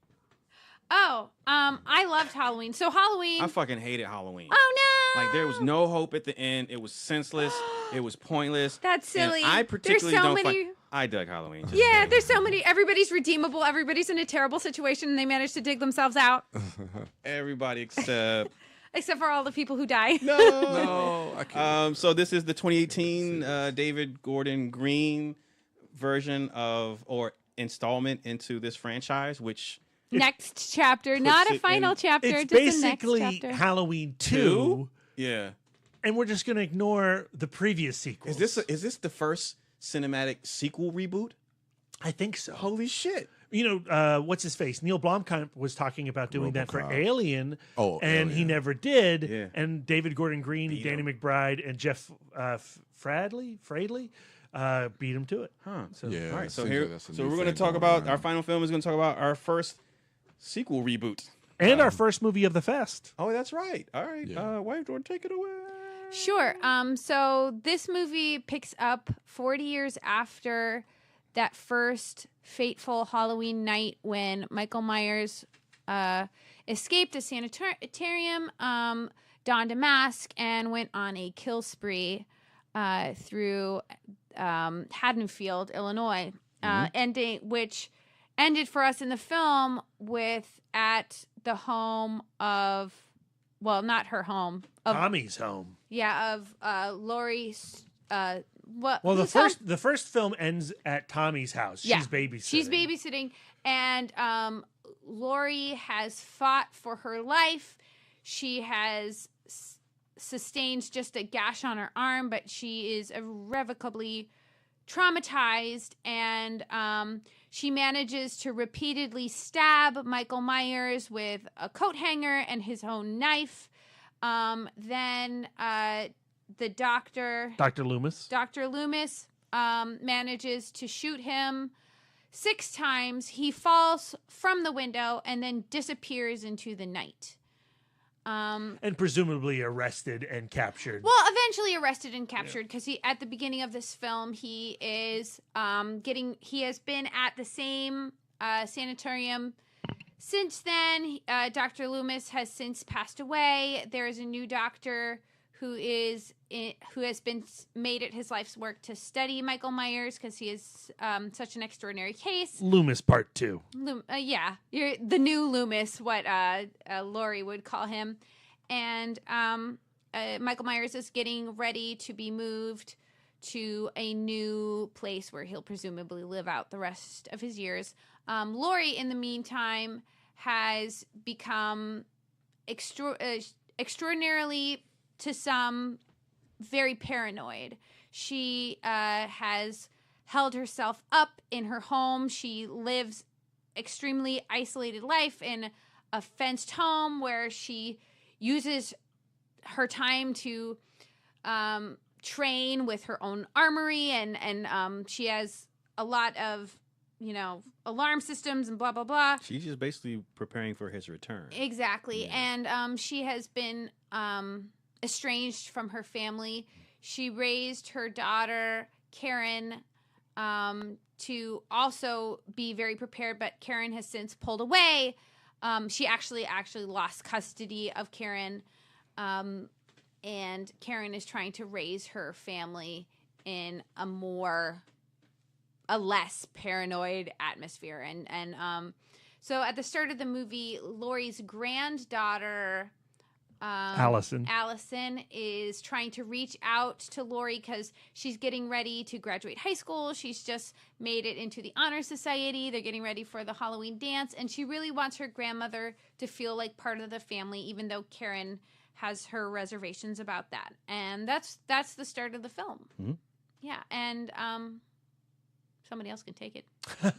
Oh, I loved Halloween. So Halloween. I fucking hated Halloween. Oh no! Like there was no hope at the end. It was senseless. It was pointless. That's silly. And I particularly There's so don't many... I dug Halloween. Just Yeah, kidding. there's so many. Everybody's redeemable. Everybody's in a terrible situation, and they manage to dig themselves out. Everybody except Except for all the people who die. No, I can't. So this is the 2018 David Gordon Green version of or installment into this franchise, which Next chapter, not a it final in- chapter, It's just the basically next chapter. Halloween 2, yeah. and we're just going to ignore the previous sequels. Is this the first cinematic sequel reboot? I think so. Holy shit. What's his face? Neil Blomkamp was talking about doing that for RoboCop. Alien, Oh, and he Alien. never did. Yeah. And David Gordon Green, Beat Danny McBride, and Jeff Fradley beat him to it. Huh. So Yeah. All right, so seems here, like that's a so new we're going to thing talk going about around. our final film is going to talk about our first sequel reboot. And our first movie of the fest. Oh, that's right. All right, Yeah. Wife Door, take it away. Sure. So this movie picks up 40 years after that first fateful Halloween night when Michael Myers escaped a sanitarium, donned a mask, and went on a kill spree through Haddonfield, Illinois, which ended for us in the film with at the home of, well, not her home, of Tommy's home. of Lori. Well, whose home? the first film ends at Tommy's house. Yeah. She's babysitting. She's babysitting, and Lori has fought for her life. She has sustained just a gash on her arm, but she is irrevocably traumatized, and she manages to repeatedly stab Michael Myers with a coat hanger and his own knife. Then the doctor, Dr. Loomis. Dr. Loomis, manages to shoot him 6 times. He falls from the window and then disappears into the night. And presumably arrested and captured. Well, eventually arrested and captured because he, at the beginning of this film, he is he has been at the same sanitarium. Since then, Dr. Loomis has since passed away. There is a new doctor who has been made it his life's work to study Michael Myers because he is such an extraordinary case. Loomis Part 2. Yeah, you're the new Loomis, what Laurie would call him. And Michael Myers is getting ready to be moved to a new place where he'll presumably live out the rest of his years. Laurie, in the meantime, has become extraordinarily, to some, very paranoid. She has held herself up in her home. She lives extremely isolated life in a fenced home where she uses her time to train with her own armory, and she has a lot of alarm systems and blah blah blah. She's just basically preparing for his return. Exactly. And she has been estranged from her family. She raised her daughter, Karen, to also be very prepared, but Karen has since pulled away. She actually lost custody of Karen, and Karen is trying to raise her family in a less paranoid atmosphere. And So at the start of the movie, Laurie's granddaughter, Allison is trying to reach out to Laurie because she's getting ready to graduate high school. She's just made it into the honor society. They're getting ready for the Halloween dance, and she really wants her grandmother to feel like part of the family, even though Karen has her reservations about that. And that's the start of the film. Mm-hmm. Yeah, and somebody else can take it.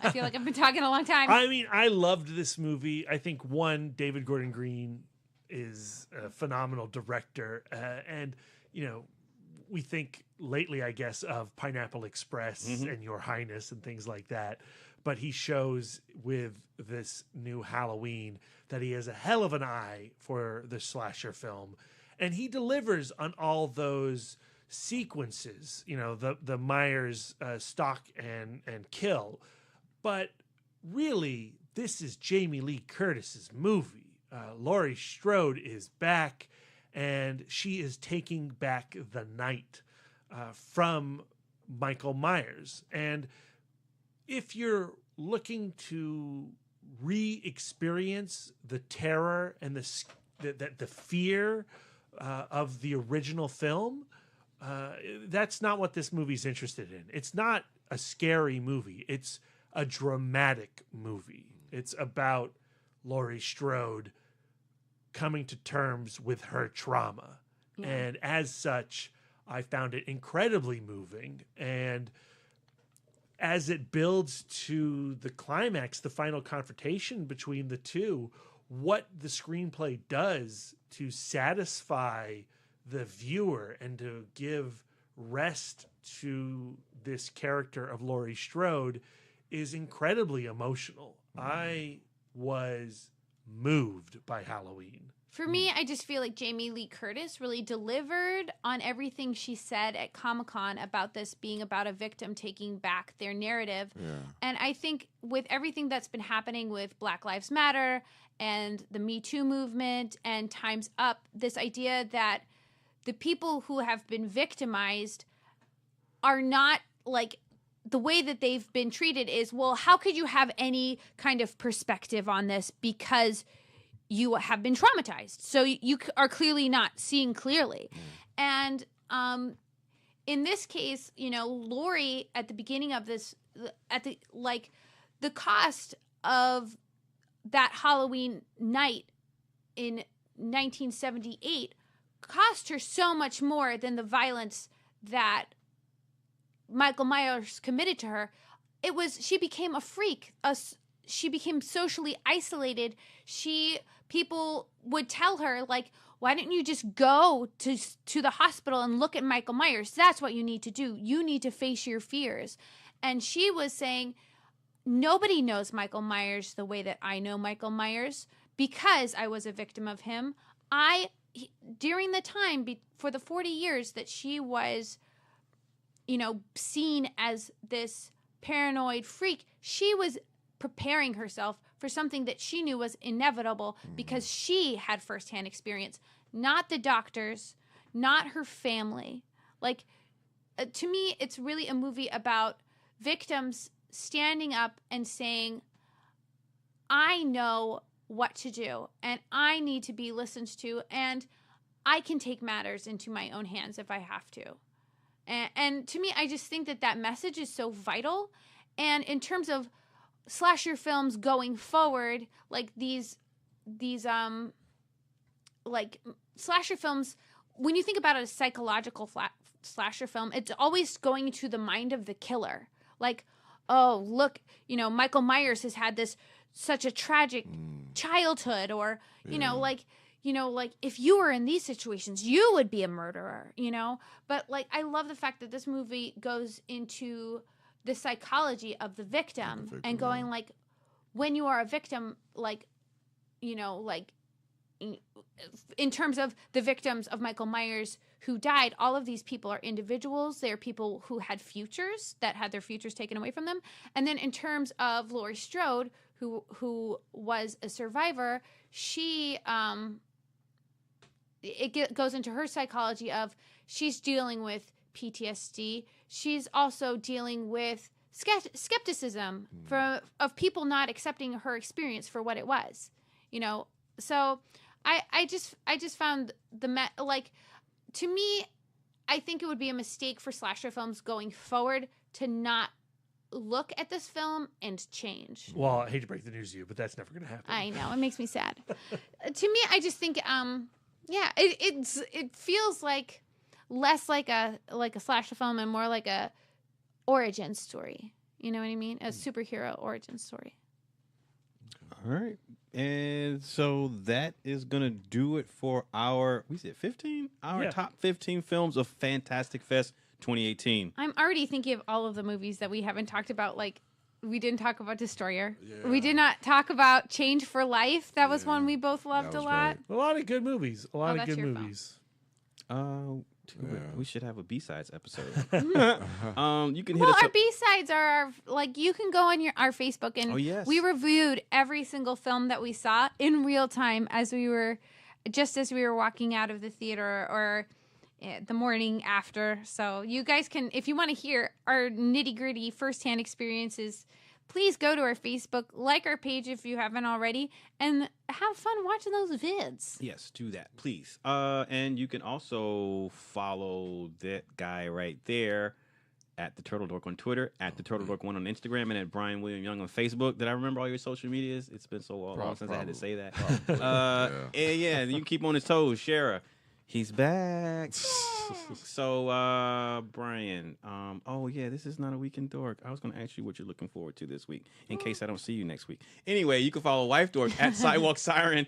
I feel like I've been talking a long time. I mean, I loved this movie. I think David Gordon Green is a phenomenal director, and we think lately, I guess, of Pineapple Express and Your Highness and things like that. But he shows with this new Halloween that he has a hell of an eye for the slasher film, and he delivers on all those sequences. The Myers stalk and kill, but really, this is Jamie Lee Curtis's movie. Laurie Strode is back, and she is taking back the night from Michael Myers. And if you're looking to re-experience the terror and the fear of the original film, that's not what this movie's interested in. It's not a scary movie. It's a dramatic movie. It's about Laurie Strode coming to terms with her trauma. Yeah. And as such, I found it incredibly moving. And as it builds to the climax, the final confrontation between the two, what the screenplay does to satisfy the viewer and to give rest to this character of Laurie Strode is incredibly emotional. I was moved by Halloween. For me, I just feel like Jamie Lee Curtis really delivered on everything she said at Comic-Con about this being about a victim taking back their narrative. Yeah. And I think with everything that's been happening with Black Lives Matter and the Me Too movement and Time's Up, this idea that the people who have been victimized are not like the way that they've been treated is, well, how could you have any kind of perspective on this because you have been traumatized? So you are clearly not seeing clearly. And in this case, Laurie at the beginning of this, the cost of that Halloween night in 1978 cost her so much more than the violence that Michael Myers committed to her. She became a freak. She became socially isolated. People would tell her, like, why don't you just go to the hospital and look at Michael Myers? That's what you need to do. You need to face your fears. And she was saying, nobody knows Michael Myers the way that I know Michael Myers because I was a victim of him. During the time, for the 40 years that she was, seen as this paranoid freak, she was preparing herself for something that she knew was inevitable because she had firsthand experience, not the doctors, not her family. Like, to me, it's really a movie about victims standing up and saying, I know what to do and I need to be listened to and I can take matters into my own hands if I have to. And to me, I just think that message is so vital. And in terms of slasher films going forward, like these slasher films, when you think about a psychological slasher film, it's always going to the mind of the killer. Like, oh, look, Michael Myers has had such a tragic childhood, or like if you were in these situations, you would be a murderer, But I love the fact that this movie goes into the psychology of the victim, and going like, when you are a victim, in terms of the victims of Michael Myers who died, all of these people are individuals. They are people who had futures, that had their futures taken away from them. And then in terms of Laurie Strode, who was a survivor, she it goes into her psychology of she's dealing with PTSD. She's also dealing with skepticism of people not accepting her experience for what it was, you know. So I just found to me, I think it would be a mistake for slasher films going forward to not look at this film and change. Well, I hate to break the news to you, but that's never going to happen. I know, it makes me sad. To me, I just think it feels like less like a slasher film and more like a origin story. You know what I mean? A superhero origin story. All right. And so that is going to do it for our, we said 15? Our top 15 films of Fantastic Fest 2018. I'm already thinking of all of the movies that we haven't talked about. Like, we didn't talk about Destroyer. Yeah. We did not talk about Change for Life. That was one we both loved a lot. great. A lot of good movies. A lot of that's good your phone. movies. We should have a B-sides episode. You can hit us Our up. B-sides are you can go on our Facebook and we reviewed every single film that we saw in real time as we were walking out of the theater or the morning after. So you guys can, if you want to hear our nitty-gritty firsthand experiences, please go to our Facebook, like our page if you haven't already, and have fun watching those vids. Yes, do that, please. And you can also follow that guy right there at the Turtle Dork on Twitter, at the Turtle Dork 1 on Instagram, and at Brian William Young on Facebook. Did I remember all your social medias? It's been so long since I had to say that. And you can keep on his toes. Shara, he's back. So, Brian, this is not a Weekend Dork. I was going to ask you what you're looking forward to this week in case I don't see you next week. Anyway, you can follow Wife Dork at Sidewalk Siren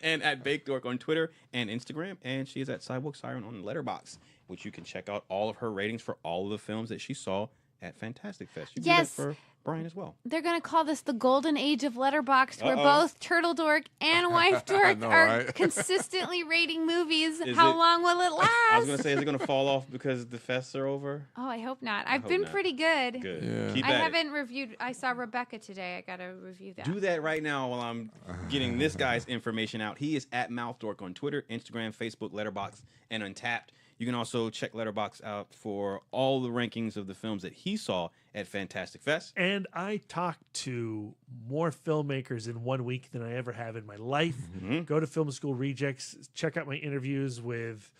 and at Bake Dork on Twitter and Instagram. And she is at Sidewalk Siren on Letterboxd, which you can check out all of her ratings for all of the films that she saw at Fantastic Fest. You can do that for Brian as well. They're going to call this the golden age of Letterboxd, where both Turtle Dork and Wife Dork are consistently rating movies. How long will it last? I was going to say, is it going to fall off because the fests are over? Oh, I hope not. I've been pretty good. Good. Yeah. Keep I at haven't reviewed. I saw Rebecca today. I got to review that. Do that right now while I'm getting this guy's information out. He is at Mouth Dork on Twitter, Instagram, Facebook, Letterboxd, and Untapped. You can also check Letterboxd out for all the rankings of the films that he saw at Fantastic Fest. And I talked to more filmmakers in 1 week than I ever have in my life. Go to Film School Rejects, check out my interviews with,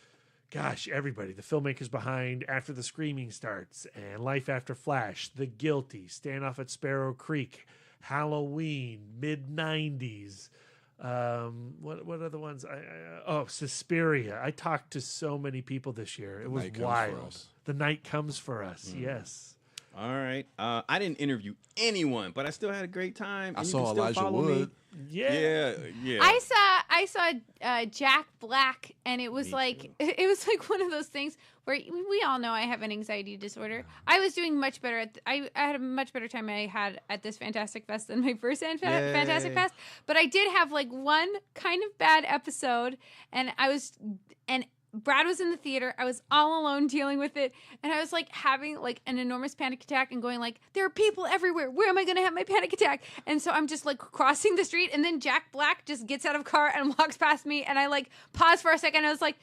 everybody. The filmmakers behind After the Screaming Starts and Life After Flash, The Guilty, Standoff at Sparrow Creek, Halloween, mid-90s. What other ones? Suspiria. I talked to so many people this year. It was wild. The Night Comes for Us. Yes. All right. I didn't interview anyone, but I still had a great time. I and saw you can still Elijah follow Wood. Me. Yeah. I saw Jack Black, and it was like one of those things where we all know I have an anxiety disorder. I was doing much better I had a much better time I had at this Fantastic Fest than my first Fantastic Fest, but I did have one kind of bad episode, and Brad was in the theater. I was all alone dealing with it. And I was having an enormous panic attack and going there are people everywhere. Where am I going to have my panic attack? And so I'm just crossing the street. And then Jack Black just gets out of car and walks past me. And I pause for a second. I was like,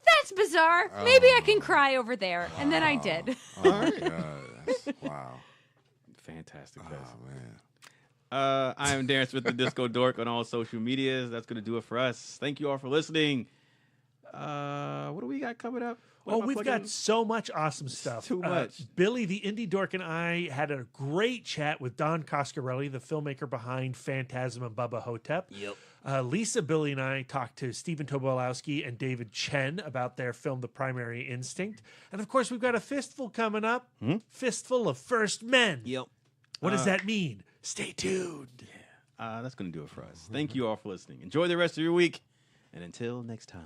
that's bizarre. Maybe I can cry over there. Wow. And then I did. All right. Wow. Fantastic. Oh, man. I am Darren Smith, the Disco Dork on all social medias. That's going to do it for us. Thank you all for listening. What do we got coming up? We've got so much awesome stuff. Too much. Billy, the Indie Dork, and I had a great chat with Don Coscarelli, the filmmaker behind Phantasm and Bubba Hotep. Yep. Lisa, Billy, and I talked to Stephen Tobolowsky and David Chen about their film The Primary Instinct. And, of course, we've got a fistful coming up. Fistful of First Men. Yep. What does that mean? Stay tuned. Yeah. That's going to do it for us. Thank you all for listening. Enjoy the rest of your week. And until next time.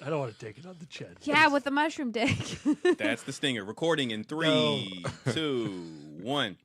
I don't want to take it on the chin. Yeah, with the mushroom dick. That's the stinger. Recording in 3, 2, 1.